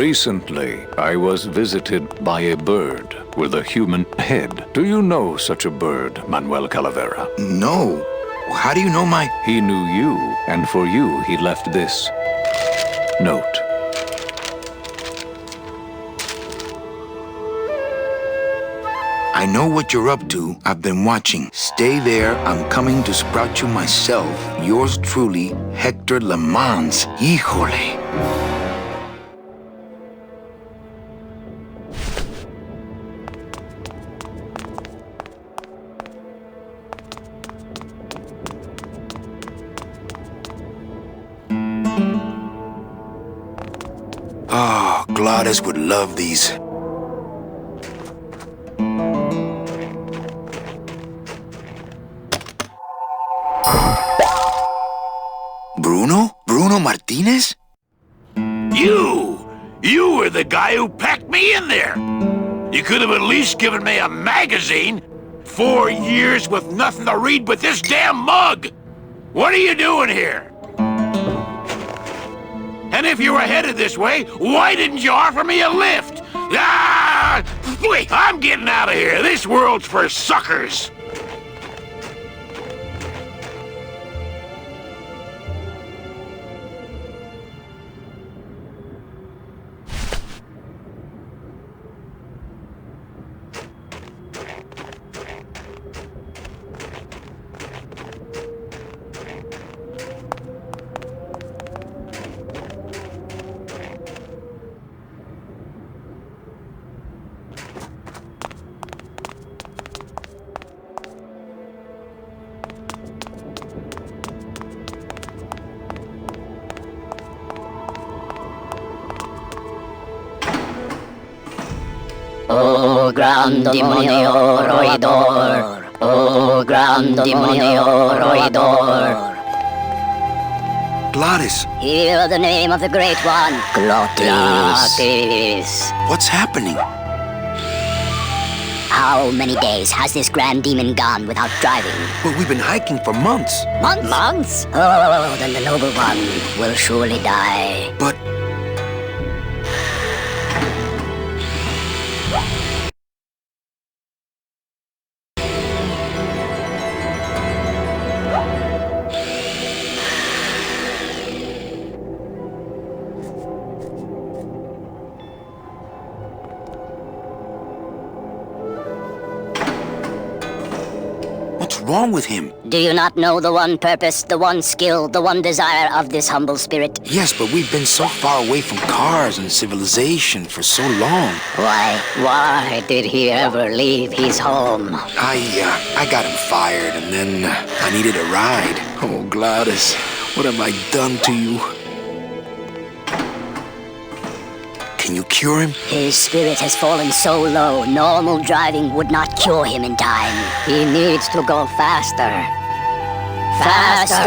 Recently, I was visited by a bird with a human head. Do you know such a bird, Manuel Calavera? No. How do you know my... He knew you, and for you he left this note. I know what you're up to. I've been watching. Stay there. I'm coming to sprout you myself. Yours truly, Hector Lemans. Híjole. Oh, Gladys would love these. Bruno Martinez? You were the guy who packed me in there. You could have at least given me a magazine. 4 years with nothing to read but this damn mug. What are you doing here? And if you were headed this way, why didn't you offer me a lift? Ah! Wait, I'm getting out of here. This world's for suckers. Oh, gran demonio roidor. Oh, gran demonio roidor. Gladys. Hear the name of the Great One. Glottis. What's happening? How many days has this grand demon gone without driving? Well, we've been hiking for months. Months? Months? Oh, then the noble one will surely die. But... What's wrong with him? Do you not know the one purpose, the one skill, the one desire of this humble spirit? Yes, but we've been so far away from cars and civilization for so long. Why did he ever leave his home? I got him fired, and then I needed a ride. Oh, Gladys, what have I done to you? Can you cure him? His spirit has fallen so low, normal driving would not cure him in time. He needs to go faster. Faster!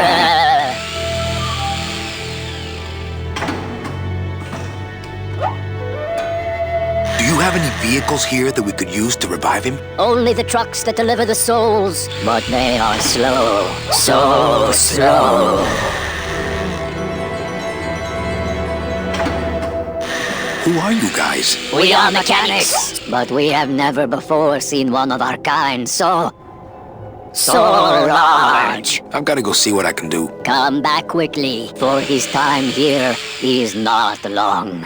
Do you have any vehicles here that we could use to revive him? Only the trucks that deliver the souls, but they are slow. So slow. Who are you guys? We are mechanics, but we have never before seen one of our kind so large. I've got to go see what I can do. Come back quickly, for his time here is not long.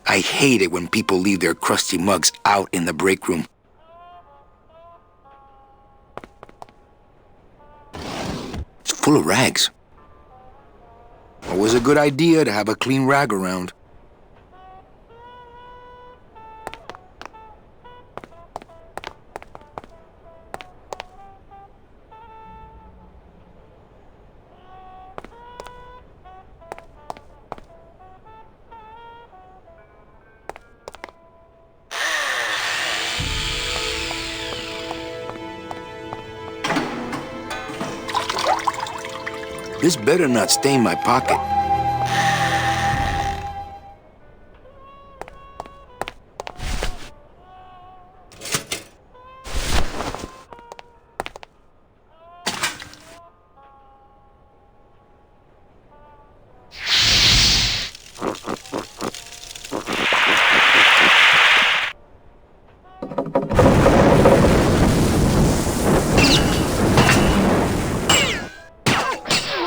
I hate it when people leave their crusty mugs out in the break room. It's full of rags. Always a good idea to have a clean rag around. This better not stain my pocket.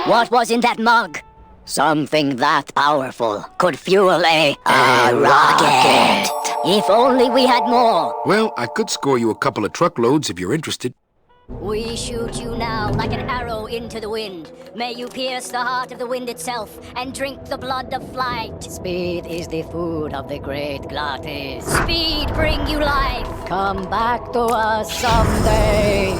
What was in that mug? Something that powerful could fuel a rocket. If only we had more. Well, I could score you a couple of truckloads if you're interested. We shoot you now like an arrow into the wind. May you pierce the heart of the wind itself and drink the blood of flight. Speed is the food of the great glutties. Speed bring you life. Come back to us someday.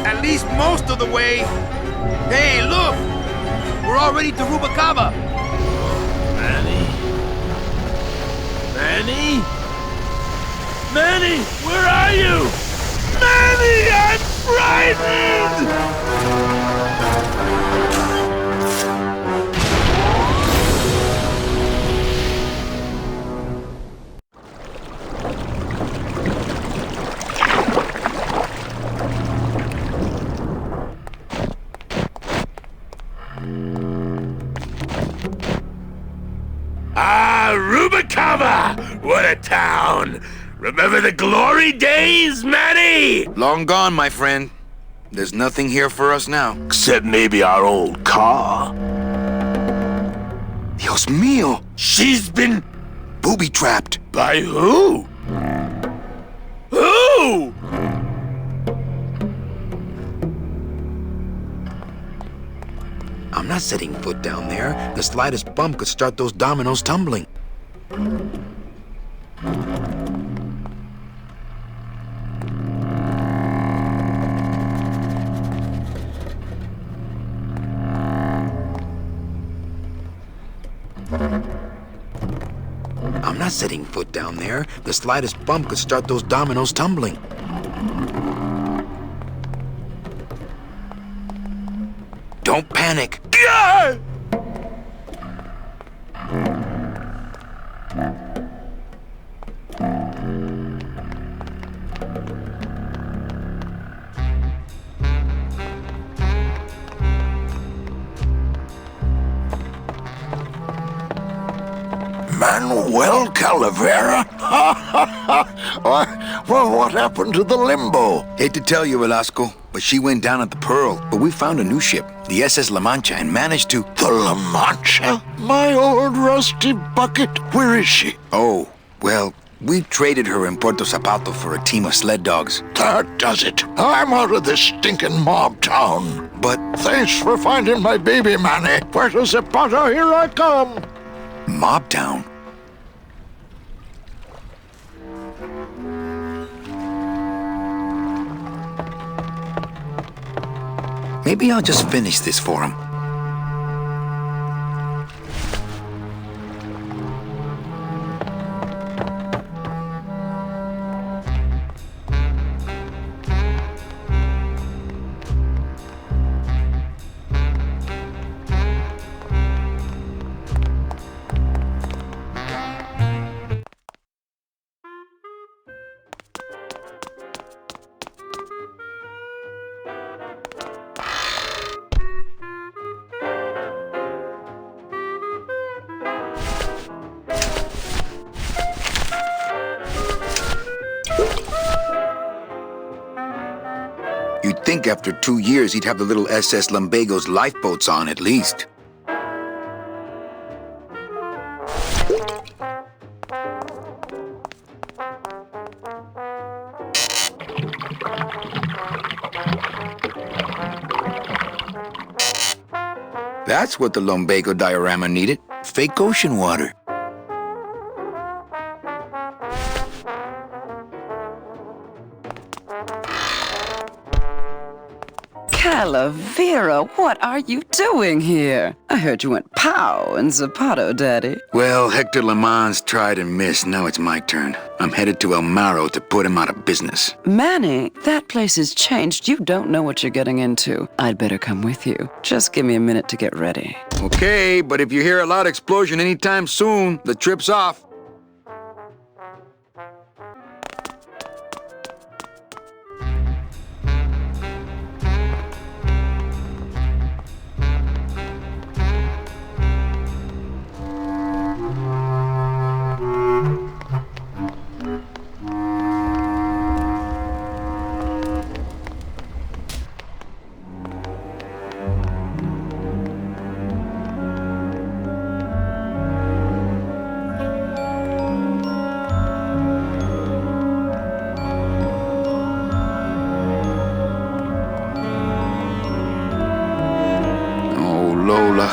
At least most of the way. Hey, look! We're already to Rubacava. Manny? Manny? Manny, where are you? Manny, I'm frightened! Rubacava! What a town! Remember the glory days, Manny? Long gone, my friend. There's nothing here for us now. Except maybe our old car. Dios mío! She's been... booby-trapped. By who? Who? I'm not setting foot down there. The slightest bump could start those dominoes tumbling. I'm not setting foot down there. The slightest bump could start those dominoes tumbling. Don't panic. Yeah! Manuel Calavera? Well, what happened to the Limbo? Hate to tell you, Velasco, but she went down at the Pearl. But we found a new ship, the SS La Mancha, and managed to... The La Mancha? My old rusty bucket. Where is she? Oh, well, we traded her in Puerto Zapato for a team of sled dogs. That does it. I'm out of this stinking mob town. But... Thanks for finding my baby, Manny. Puerto Zapato, here I come. Mob town? Maybe I'll just finish this for him. You'd think after 2 years he'd have the little SS Lumbago's lifeboats on at least. That's what the lumbago diorama needed. Fake ocean water. Calavera, what are you doing here? I heard you went pow in Zapato, Daddy. Well, Hector Lemans tried and missed. Now it's my turn. I'm headed to El Marrow to put him out of business. Manny, that place has changed. You don't know what you're getting into. I'd better come with you. Just give me a minute to get ready. Okay, but if you hear a loud explosion anytime soon, the trip's off. Lola.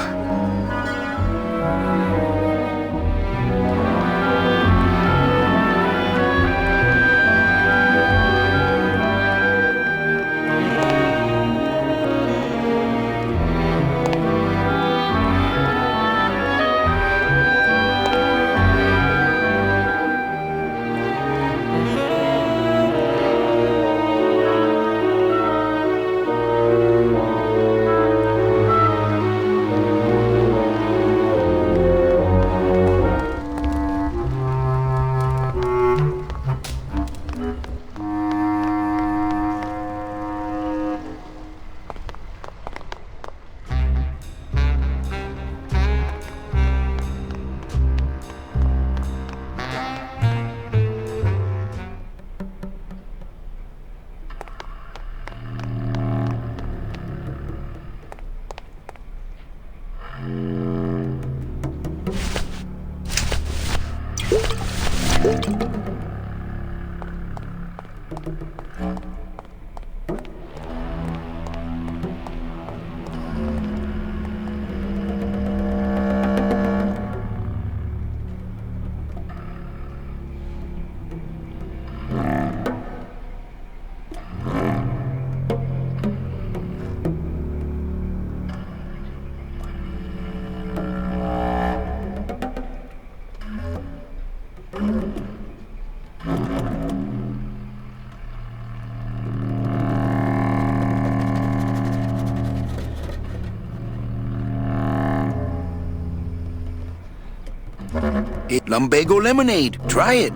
Lumbago lemonade. Try it.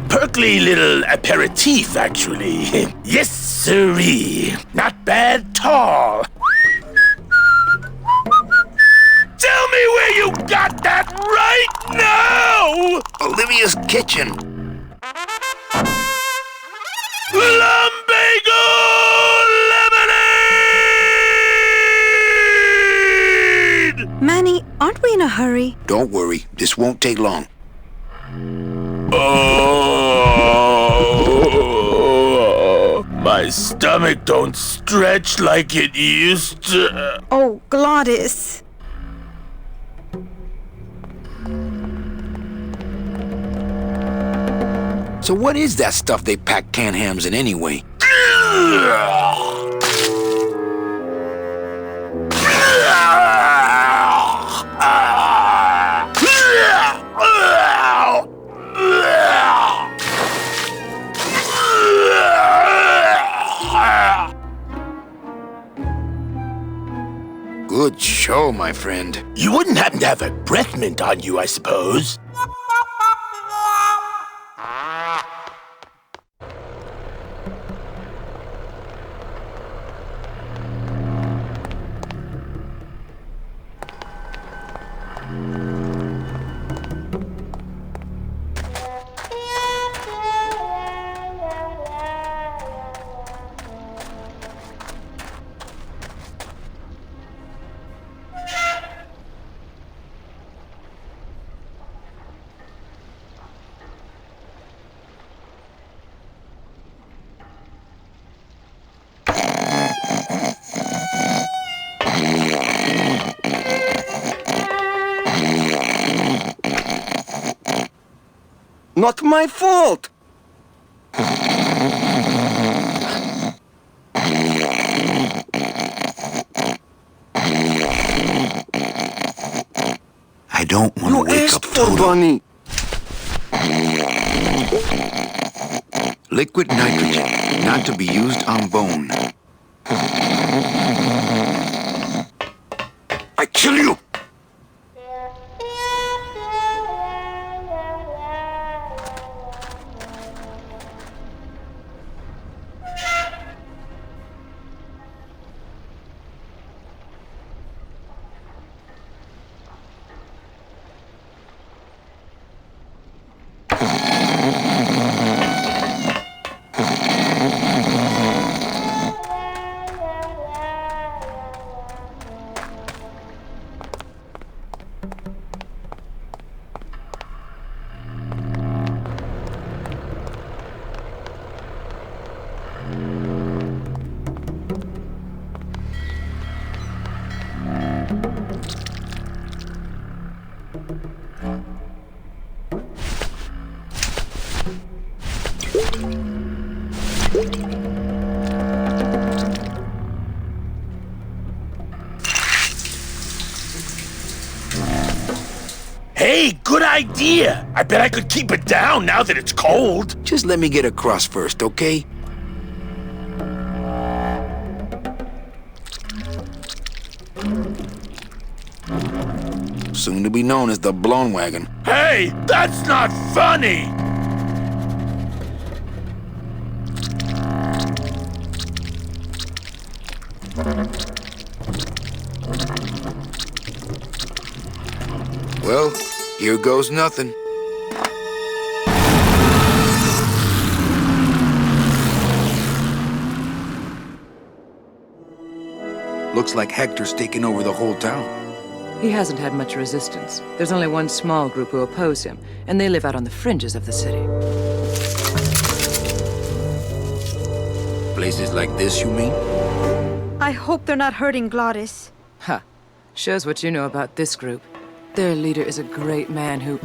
Perkly little aperitif, actually. Yes, sirree. Not bad at all. Tell me where you got that right now! Olivia's kitchen. Lumbago lemonade! Manny, aren't we in a hurry? Don't worry. This won't take long. Oh, my stomach don't stretch like it used to. Oh, Glottis. So what is that stuff they pack canned hams in anyway? Good show, my friend. You wouldn't happen to have a breath mint on you, I suppose? Not my fault! I don't want to wake up Toto. Bunny. Liquid nitrogen, not to be used on bone. I kill you! Hey, good idea! I bet I could keep it down now that it's cold. Just let me get across first, okay? Soon to be known as the Blown Wagon. Hey, that's not funny! Well, here goes nothing. Looks like Hector's taken over the whole town. He hasn't had much resistance. There's only one small group who oppose him, and they live out on the fringes of the city. Places like this, you mean? I hope they're not hurting Glottis. Ha. Shows what you know about this group. Their leader is a great man who...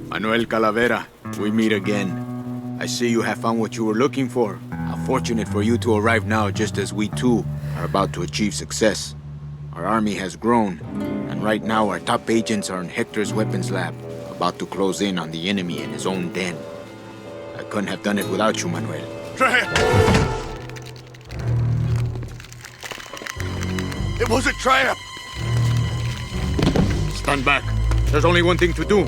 Manuel Calavera, we meet again. I see you have found what you were looking for. How fortunate for you to arrive now, just as we too are about to achieve success. Our army has grown, and right now our top agents are in Hector's weapons lab, about to close in on the enemy in his own den. I couldn't have done it without you, Manuel. It was a trap! Stand back. There's only one thing to do.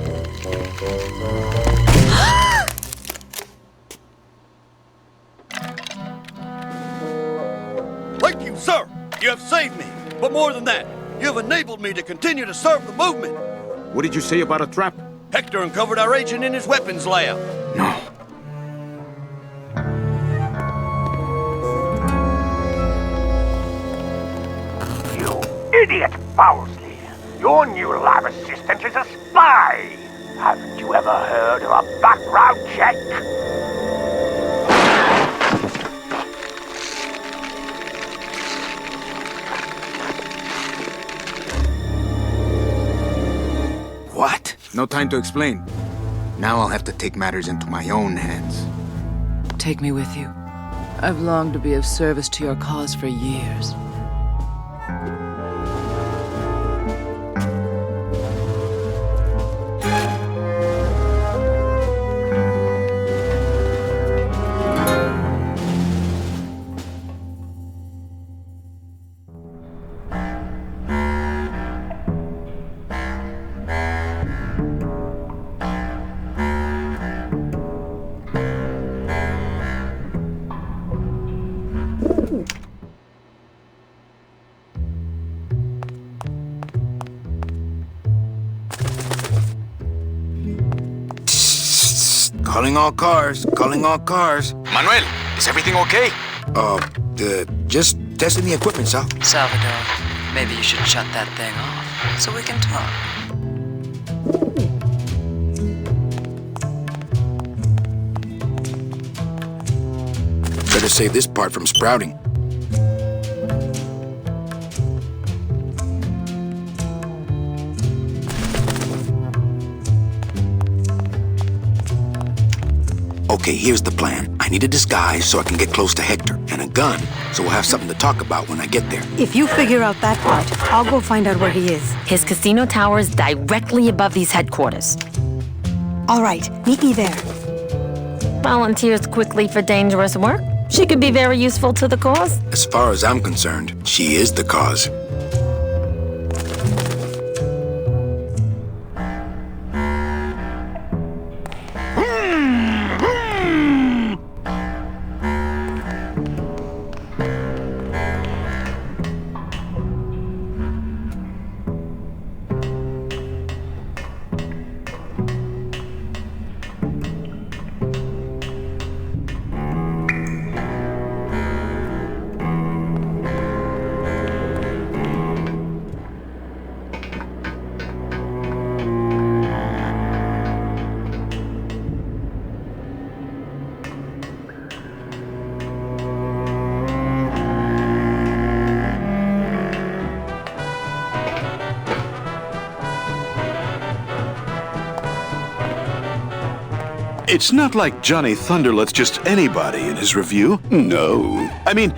Thank you, sir! You have saved me! But more than that, you have enabled me to continue to serve the movement! What did you say about a trap? Hector uncovered our agent in his weapons lab. No. You idiot, Bowsley! Your new lab assistant is a spy! Haven't you ever heard of a background check? What? No time to explain. Now I'll have to take matters into my own hands. Take me with you. I've longed to be of service to your cause for years. Calling all cars, calling all cars. Manuel, is everything okay? Just testing the equipment, Sal. Salvador, maybe you should shut that thing off so we can talk. Better save this part from sprouting. Okay, here's the plan. I need a disguise so I can get close to Hector, and a gun so we'll have something to talk about when I get there. If you figure out that part, I'll go find out where he is. His casino tower is directly above these headquarters. All right, meet me there. Volunteers quickly for dangerous work. She could be very useful to the cause. As far as I'm concerned, she is the cause. It's not like Johnny Thunder lets just anybody in his review. No. I mean,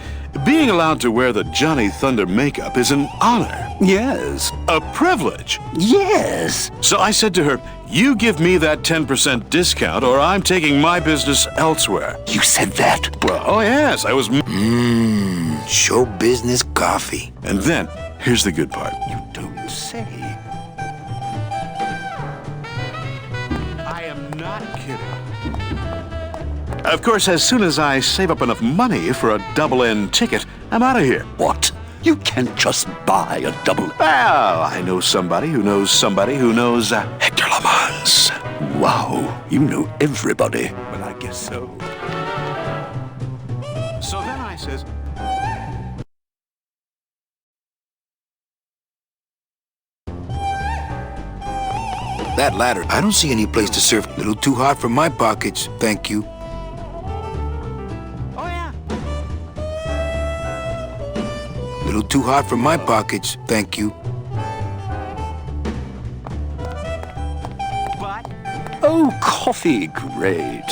being allowed to wear the Johnny Thunder makeup is an honor. Yes. A privilege. Yes. So I said to her, you give me that 10% discount or I'm taking my business elsewhere. You said that? Well, oh yes, I was... Show business coffee. And then, here's the good part. You don't say. I am not kidding. Of course, as soon as I save up enough money for a double-end ticket, I'm out of here. What? You can't just buy a double... Well, I know somebody who knows somebody who knows Hector Lamont. Wow, you know everybody. Well, I guess so. So then I says... That ladder, I don't see any place to surf. A little too hot for my pockets, thank you. Oh, yeah. A little too hot for my pockets, thank you. But... Oh, coffee, great.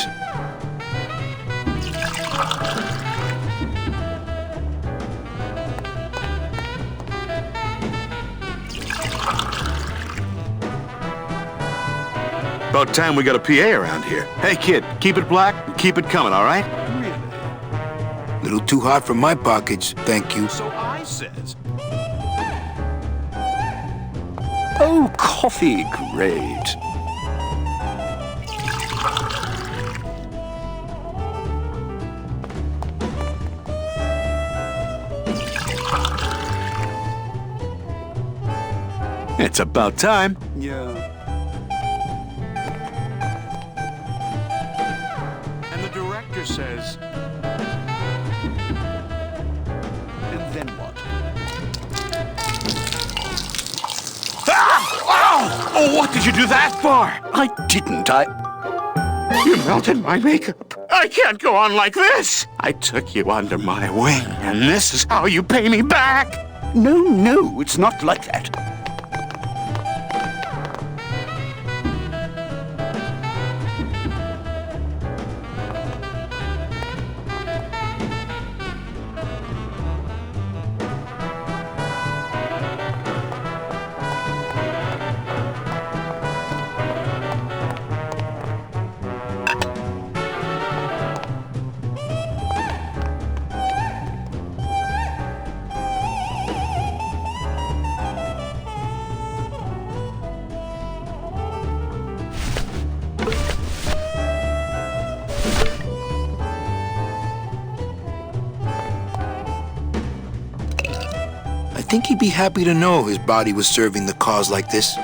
About time we got a PA around here. Hey, kid, keep it black, keep it coming, all right? Really? Little too hot for my pockets, thank you. So I says... Oh, coffee, great. It's about time. Yeah. Says, and then what? Ah! Oh, what did you do that for? I didn't. You melted my makeup. I can't go on like this. I took you under my wing, and this is how you pay me back. No, it's not like that. I think he'd be happy to know his body was serving the cause like this.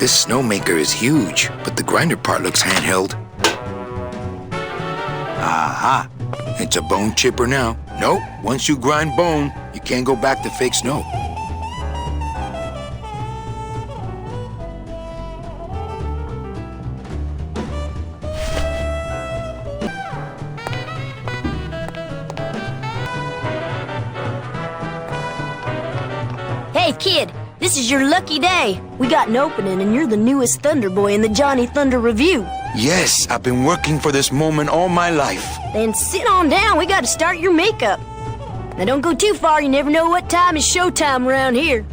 This snowmaker is huge, but the grinder part looks handheld. Aha! It's a bone chipper now. Nope, once you grind bone, you can't go back to fake snow. Hey, kid, this is your lucky day. We got an opening, and you're the newest Thunder Boy in the Johnny Thunder Review. Yes, I've been working for this moment all my life. Then sit on down. We got to start your makeup. Now, don't go too far. You never know what time is showtime around here.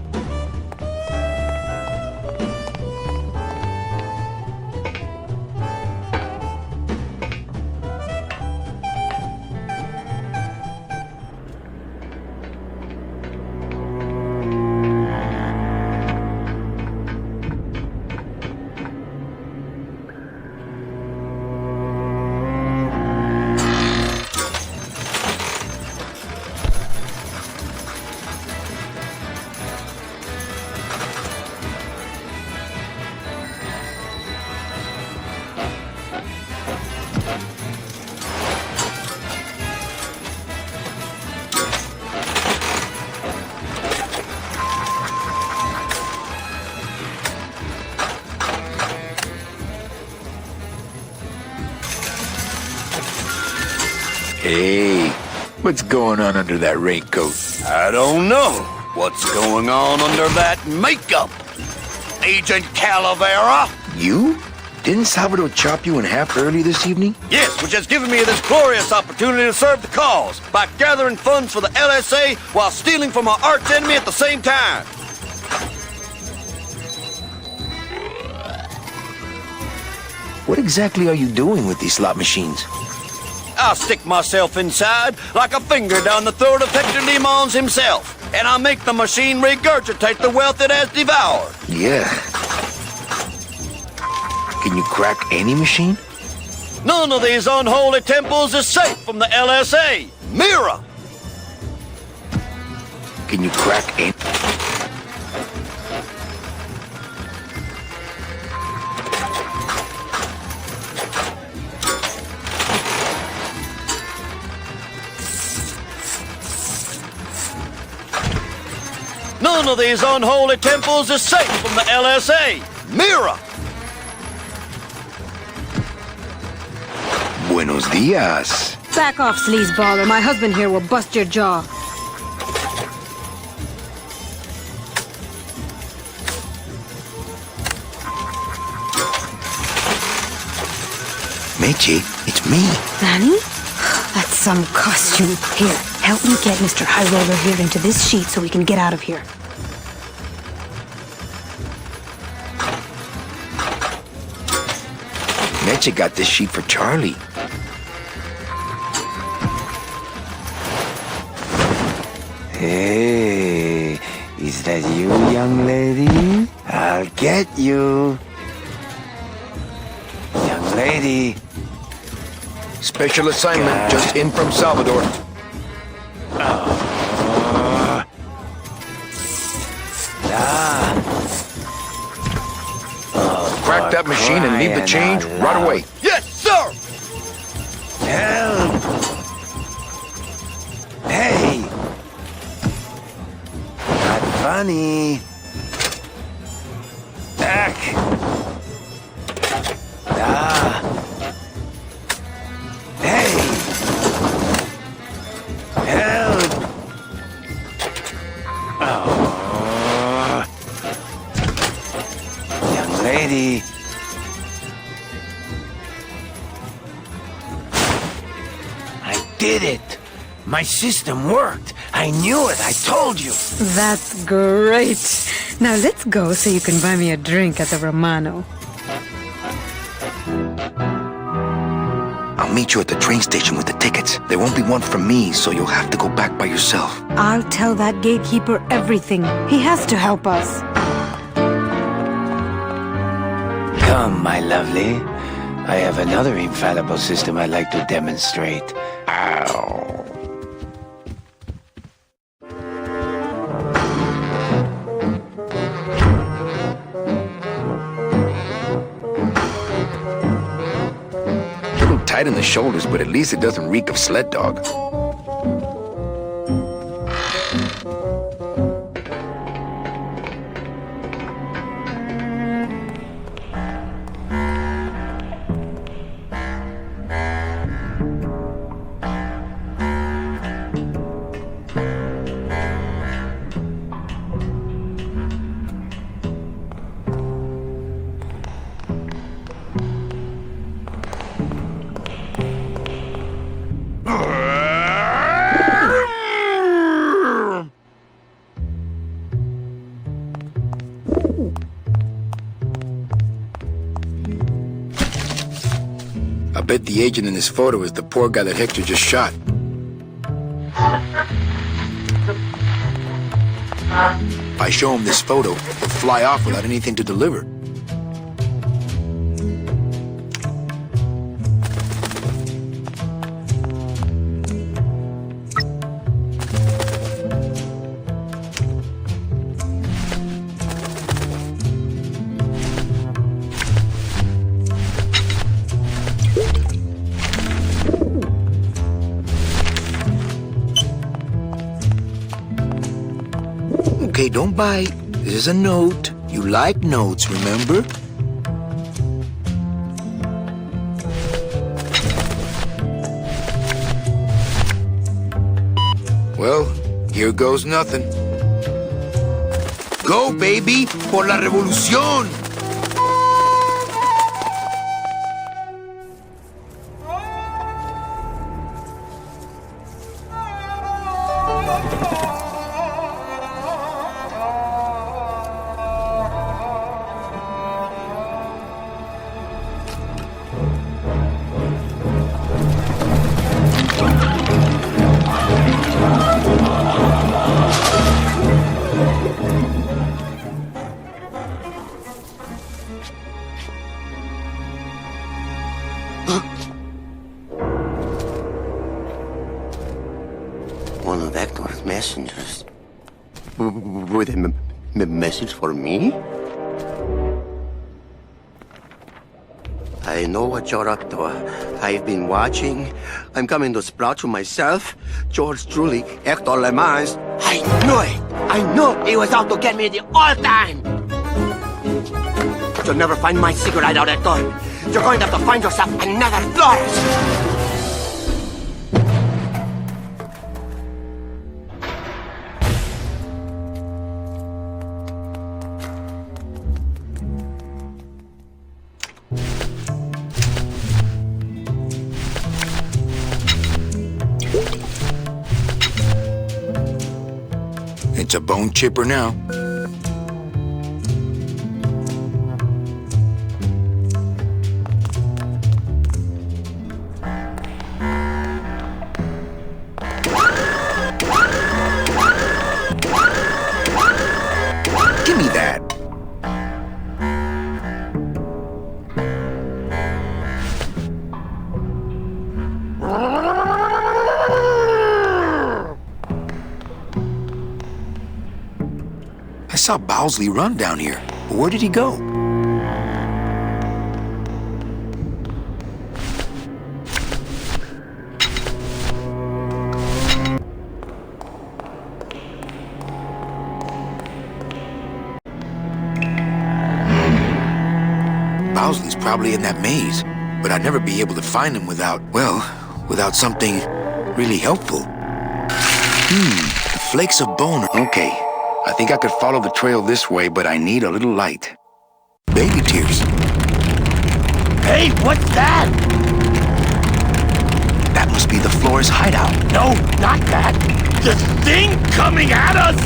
Hey, what's going on under that raincoat? I don't know what's going on under that makeup. Agent Calavera? You? Didn't Salvador chop you in half early this evening? Yes, which has given me this glorious opportunity to serve the cause by gathering funds for the LSA while stealing from our arch enemy at the same time. What exactly are you doing with these slot machines? I'll stick myself inside like a finger down the throat of Hector Limons himself, and I'll make the machine regurgitate the wealth it has devoured. Yeah. Can you crack any machine? None of these unholy temples is safe from the LSA. Mira! Can you crack any? None of these unholy temples is safe from the LSA. Mira! Buenos dias. Back off, sleazeball, or my husband here will bust your jaw. Meche, it's me. Danny? That's some costume. Here, help me get Mr. High Roller here into this sheet so we can get out of here. Meche got this sheet for Charlie. Hey, is that you, young lady? I'll get you. Young lady. Special assignment just in from Salvador. Crack that machine and leave the change right away. Yes, sir! Help! Hey! Not funny. Back! Hey! Help! Young lady. I did it! My system worked! I knew it! I told you! That's great. Now let's go so you can buy me a drink at the Romano. I'll meet you at the train station with the tickets. There won't be one from me, so you'll have to go back by yourself. I'll tell that gatekeeper everything. He has to help us. Come, my lovely. I have another infallible system I'd like to demonstrate. Ow. Tight in the shoulders, but at least it doesn't reek of sled dog. bet the agent in this photo is the poor guy that Hector just shot. If I show him this photo, he'll fly off without anything to deliver. Okay, don't bite. This is a note. You like notes, remember? Well, here goes nothing. Go, baby, por la revolución! One of Hector's messengers. With a message for me? I know what you're up to. I've been watching. I'm coming to sprout you myself. Yours truly, Hector Lemans. I knew it! I knew he was out to get me the whole time! You'll never find my secret hideout, Hector. You're going to have to find yourself another Flores! It's a bone chipper now. Give me that. I saw Bowsley run down here. Where did he go? Bowsley's probably in that maze, but I'd never be able to find him without something really helpful. Flakes of bone. Okay. I think I could follow the trail this way, but I need a little light. Baby tears. Hey, what's that? That must be the Flores hideout. No, not that. This thing coming at us!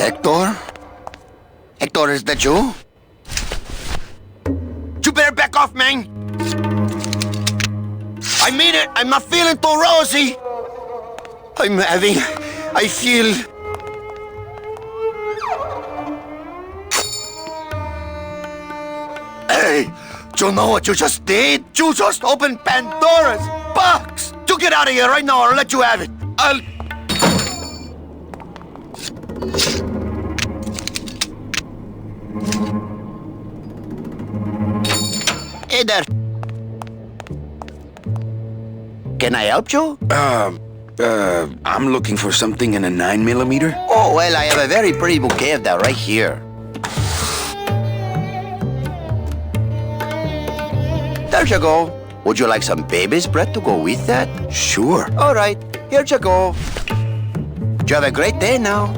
Hector? Hector, is that you? You better back off, man! I mean it! I'm not feeling too rosy! I feel... Hey! Do you know what you just did? You just opened Pandora's box! You get out of here right now or I'll let you have it! Hey there. Can I help you? I'm looking for something in a 9mm. Oh, well, I have a very pretty bouquet of that right here. There you go. Would you like some baby's breath to go with that? Sure. All right, here you go. You have a great day now.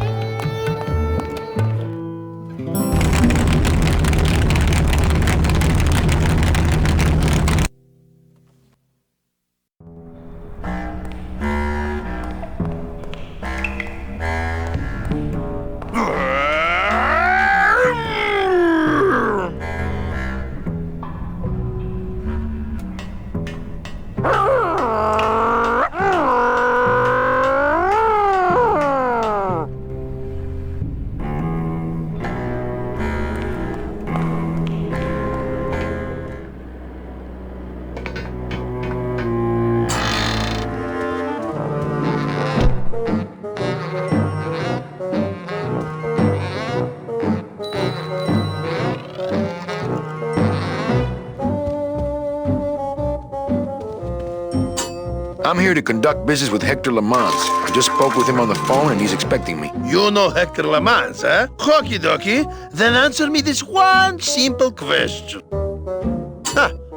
I'm here to conduct business with Hector Lamont. I just spoke with him on the phone and he's expecting me. You know Hector Lamont, eh? Okie dokie. Then answer me this one simple question.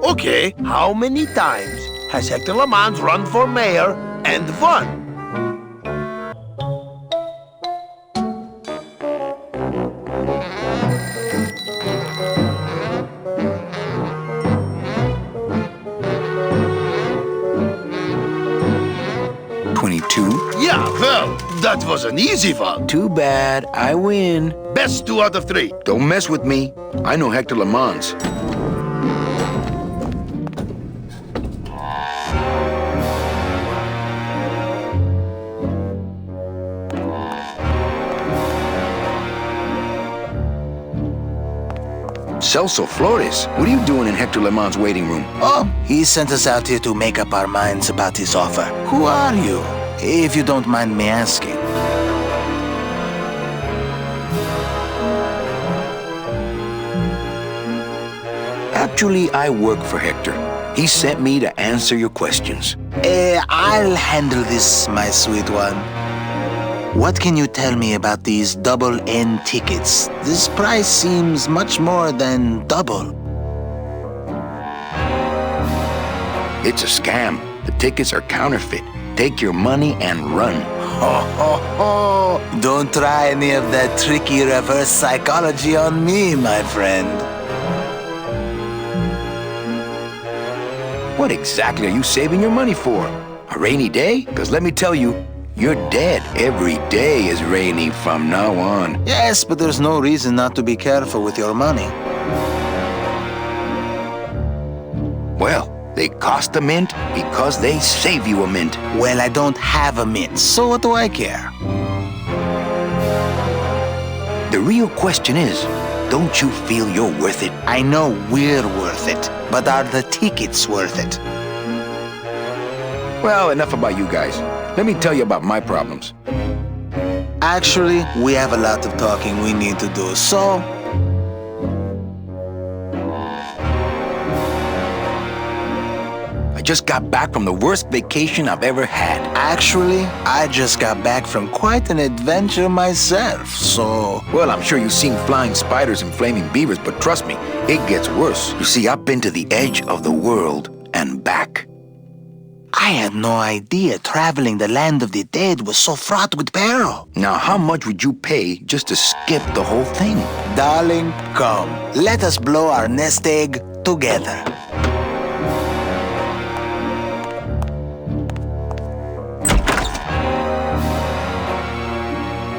Okay. How many times has Hector Lamont run for mayor and won? Yeah, well, that was an easy one. Too bad. I win. Best 2 out of 3. Don't mess with me. I know Hector Lamont. Celso Flores, what are you doing in Hector Lamont's waiting room? Oh, he sent us out here to make up our minds about his offer. Who are you, if you don't mind me asking? Actually, I work for Hector. He sent me to answer your questions. I'll handle this, my sweet one. What can you tell me about these double N tickets? This price seems much more than double. It's a scam. The tickets are counterfeit. Take your money and run. Ho, ho, ho! Don't try any of that tricky reverse psychology on me, my friend. What exactly are you saving your money for? A rainy day? Because let me tell you, you're dead. Every day is rainy from now on. Yes, but there's no reason not to be careful with your money. Well, they cost a mint because they save you a mint. Well, I don't have a mint, so what do I care? The real question is, don't you feel you're worth it? I know we're worth it, but are the tickets worth it? Well, enough about you guys. Let me tell you about my problems. Actually, we have a lot of talking we need to do, so... I just got back from the worst vacation I've ever had. Actually, I just got back from quite an adventure myself, so... Well, I'm sure you've seen flying spiders and flaming beavers, but trust me, it gets worse. You see, I've been to the edge of the world and back. I had no idea traveling the land of the dead was so fraught with peril. Now, how much would you pay just to skip the whole thing? Darling, come. Let us blow our nest egg together.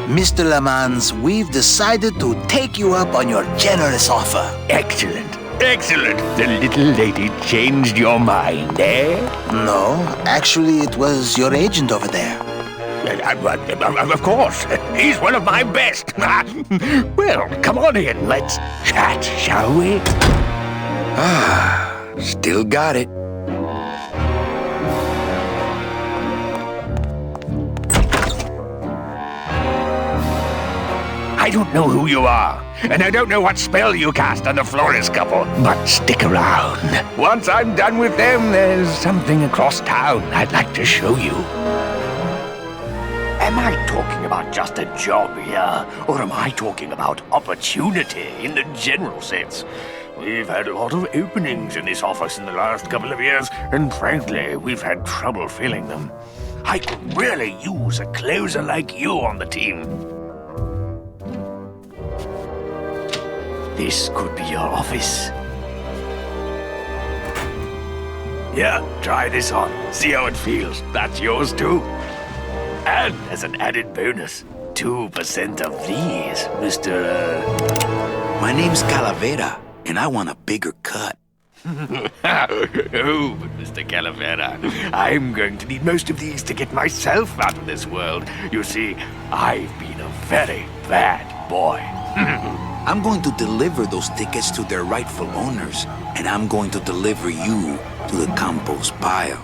Mr. Lamans, we've decided to take you up on your generous offer. Excellent. Excellent. The little lady changed your mind, eh? No, actually, it was your agent over there. Of course. He's one of my best. Well, come on in. Let's chat, shall we? Still got it. I don't know who you are, and I don't know what spell you cast on the florist couple, but stick around. Once I'm done with them, there's something across town I'd like to show you. Am I talking about just a job here, or am I talking about opportunity in the general sense? We've had a lot of openings in this office in the last couple of years, and frankly, we've had trouble filling them. I could really use a closer like you on the team. This could be your office. Yeah, try this on. See how it feels. That's yours too. And as an added bonus, 2% of these, Mr. My name's Calavera, and I want a bigger cut. Oh, but Mr. Calavera, I'm going to need most of these to get myself out of this world. You see, I've been a very bad boy. I'm going to deliver those tickets to their rightful owners, and I'm going to deliver you to the compost pile.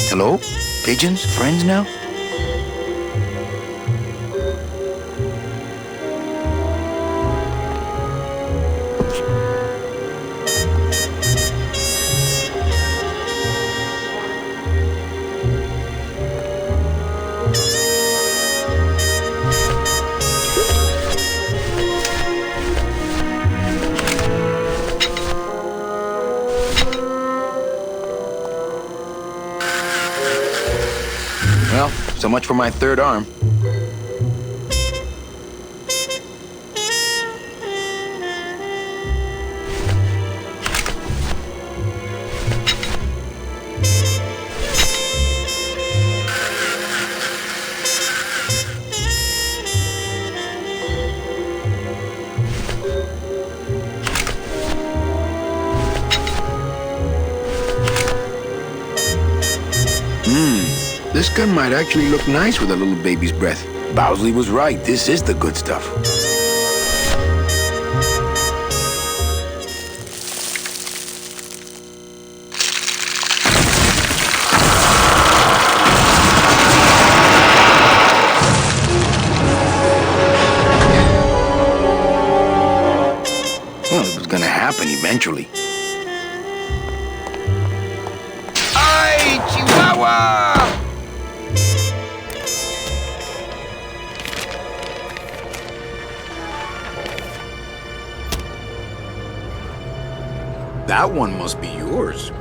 Hello? Pigeons? Friends now? Well, so much for my third arm. This gun might actually look nice with a little baby's breath. Bowsley was right. This is the good stuff. Well, it was gonna happen eventually. Ay, Chihuahua! That one must be yours.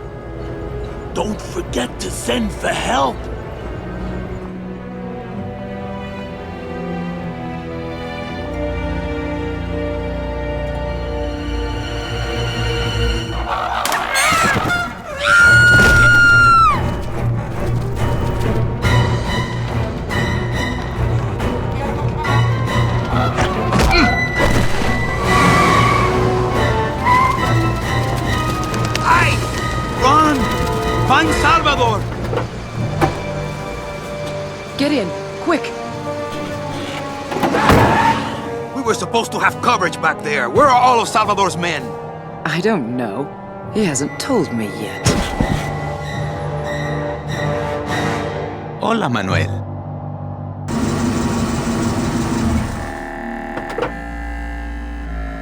Don't forget to send for help. Find Salvador! Get in, quick! We were supposed to have coverage back there. Where are all of Salvador's men? I don't know. He hasn't told me yet. Hola, Manuel.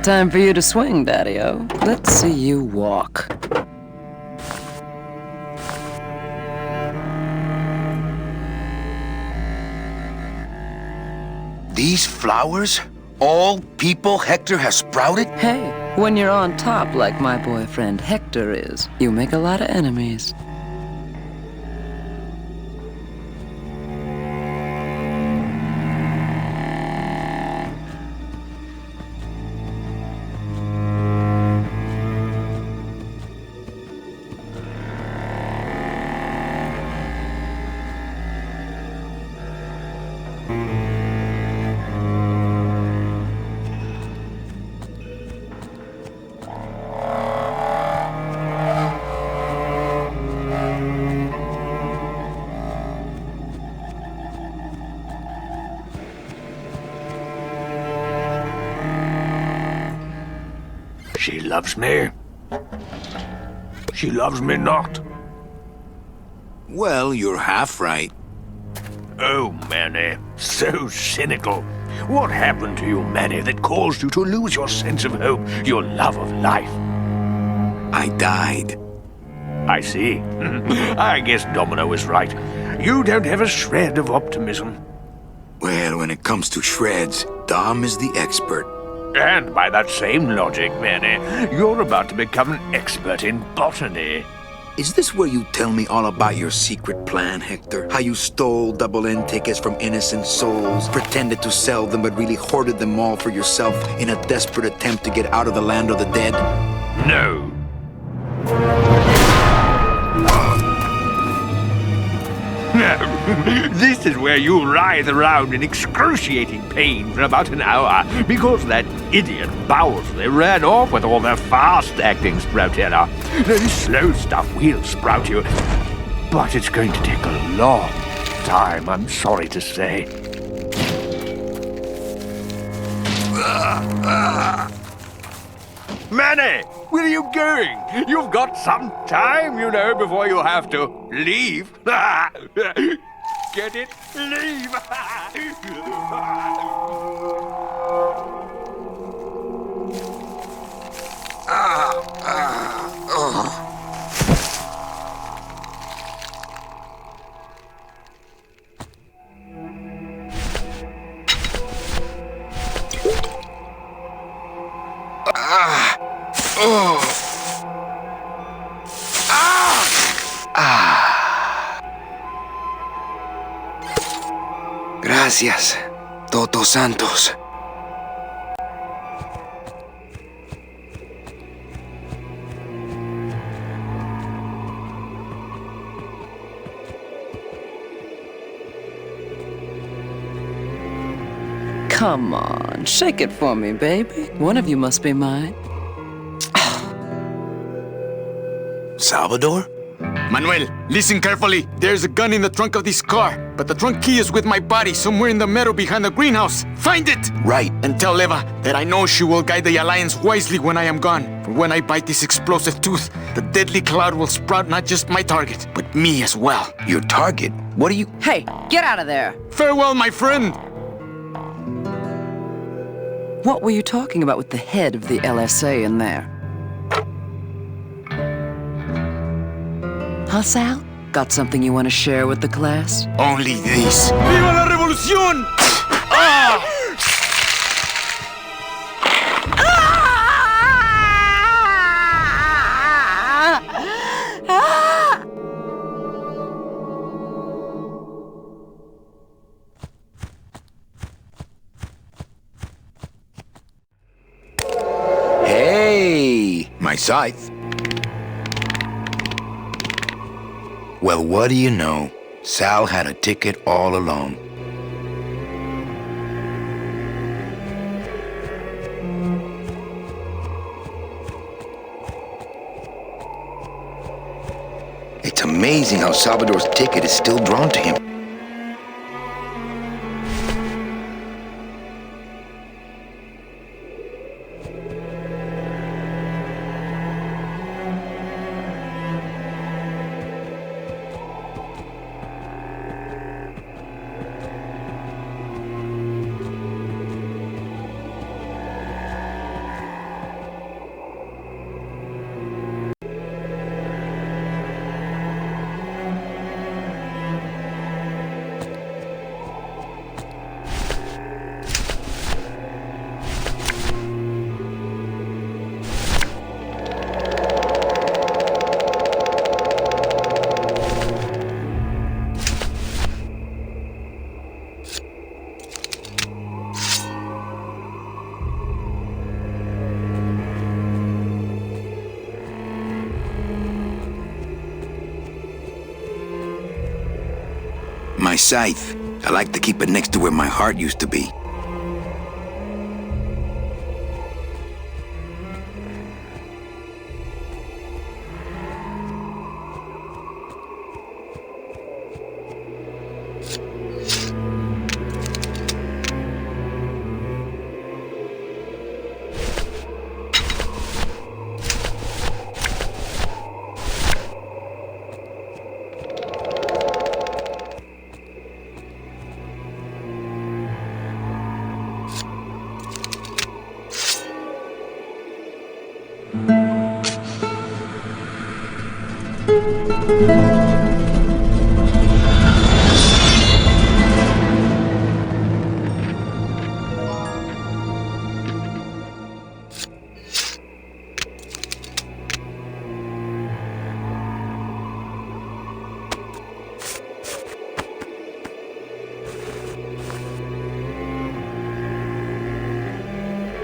Time for you to swing, Daddy-O. Let's see you walk. These flowers? All people Hector has sprouted? Hey, when you're on top like my boyfriend Hector is, you make a lot of enemies. She loves me. She loves me not. Well, you're half right. Oh, Manny, so cynical. What happened to you, Manny, that caused you to lose your sense of hope, your love of life? I died. I see. I guess Domino is right. You don't have a shred of optimism. Well, when it comes to shreds, Dom is the expert. And by that same logic, Manny, you're about to become an expert in botany. Is this where you tell me all about your secret plan, Hector? How you stole double-N tickets from innocent souls, pretended to sell them but really hoarded them all for yourself in a desperate attempt to get out of the land of the dead? No. This is where you writhe around in excruciating pain for about an hour because that idiot Bowsley ran off with all the fast-acting Sproutella. The slow stuff will sprout you, but it's going to take a long time, I'm sorry to say. Manny, where are you going? You've got some time, you know, before you have to leave. Get it? Leave! Gracias, Toto Santos. Come on, shake it for me, baby. One of you must be mine. Salvador? Manuel, listen carefully. There's a gun in the trunk of this car, but the trunk key is with my body somewhere in the meadow behind the greenhouse. Find it! Right. And tell Eva that I know she will guide the Alliance wisely when I am gone. For when I bite this explosive tooth, the deadly cloud will sprout not just my target, but me as well. Your target? What are you... Hey, get out of there! Farewell, my friend! What were you talking about with the head of the LSA in there? Huh, Sal? Got something you want to share with the class? Only this. Viva la revolución! Ah! Hey, my scythe. Well, what do you know? Sal had a ticket all along. It's amazing how Salvador's ticket is still drawn to him. My scythe. I like to keep it next to where my heart used to be.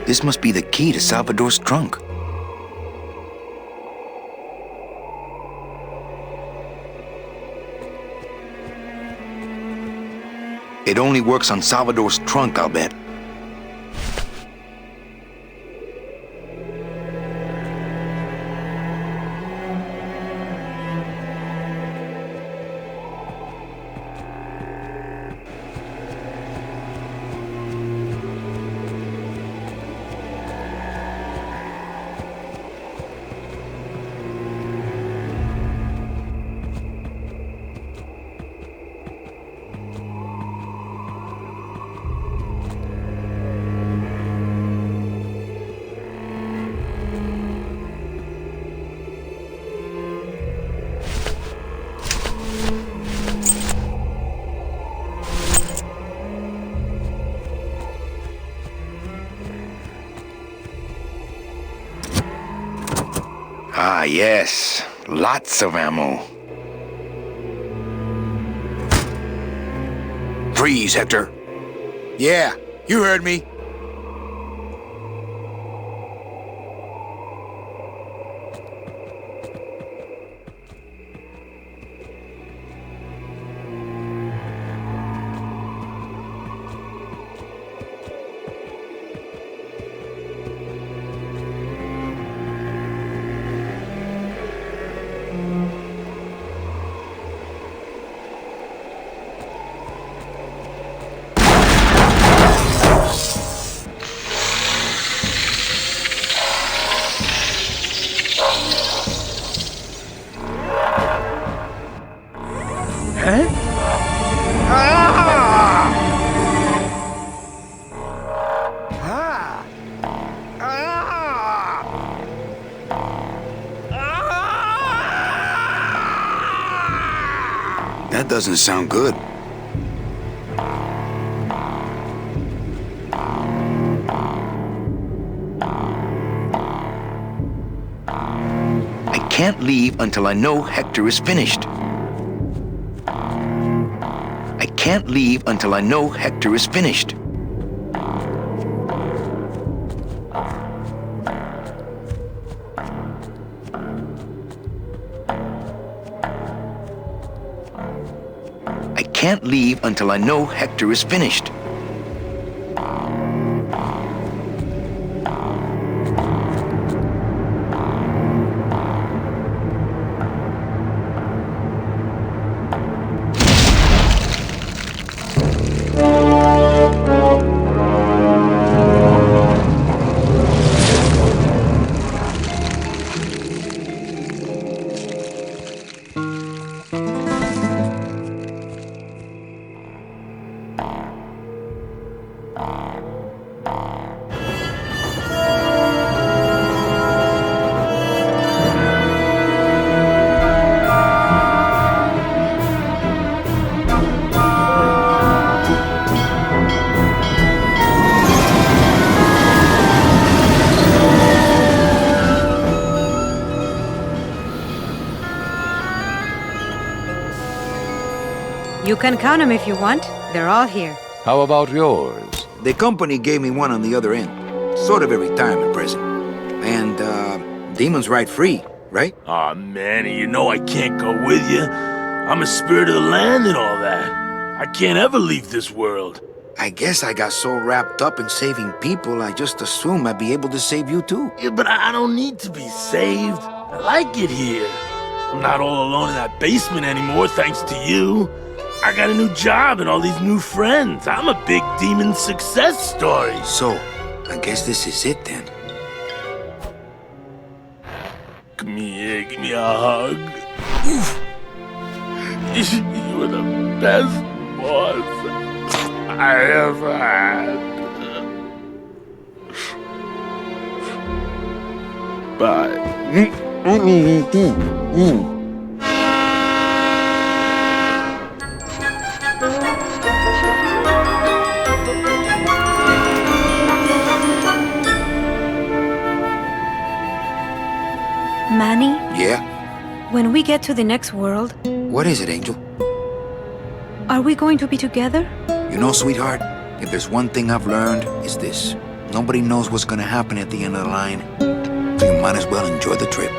This must be the key to Salvador's trunk. It only works on Salvador's trunk, I'll bet. Ah, yes. Lots of ammo. Freeze, Hector. Yeah, you heard me. That doesn't sound good. I can't leave until I know Hector is finished. I can't leave until I know Hector is finished. I can't leave until I know Hector is finished. You can count them if you want. They're all here. How about yours? The company gave me one on the other end. Sort of a retirement present. And, demons ride free, right? Aw, Manny, you know I can't go with you. I'm a spirit of the land and all that. I can't ever leave this world. I guess I got so wrapped up in saving people, I just assumed I'd be able to save you too. Yeah, but I don't need to be saved. I like it here. I'm not all alone in that basement anymore, thanks to you. I got a new job and all these new friends. I'm a big demon success story. So, I guess this is it then. Come here, give me a hug. You were the best boss I ever had. Bye. Manny, Yeah? when we get to the next world, What is it, Angel? are we going to be together? You know, sweetheart, if there's one thing I've learned, it's this. Nobody knows what's gonna happen at the end of the line, so you might as well enjoy the trip.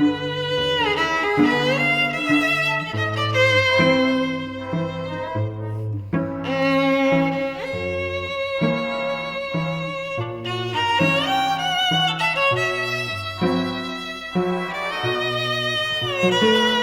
Thank you.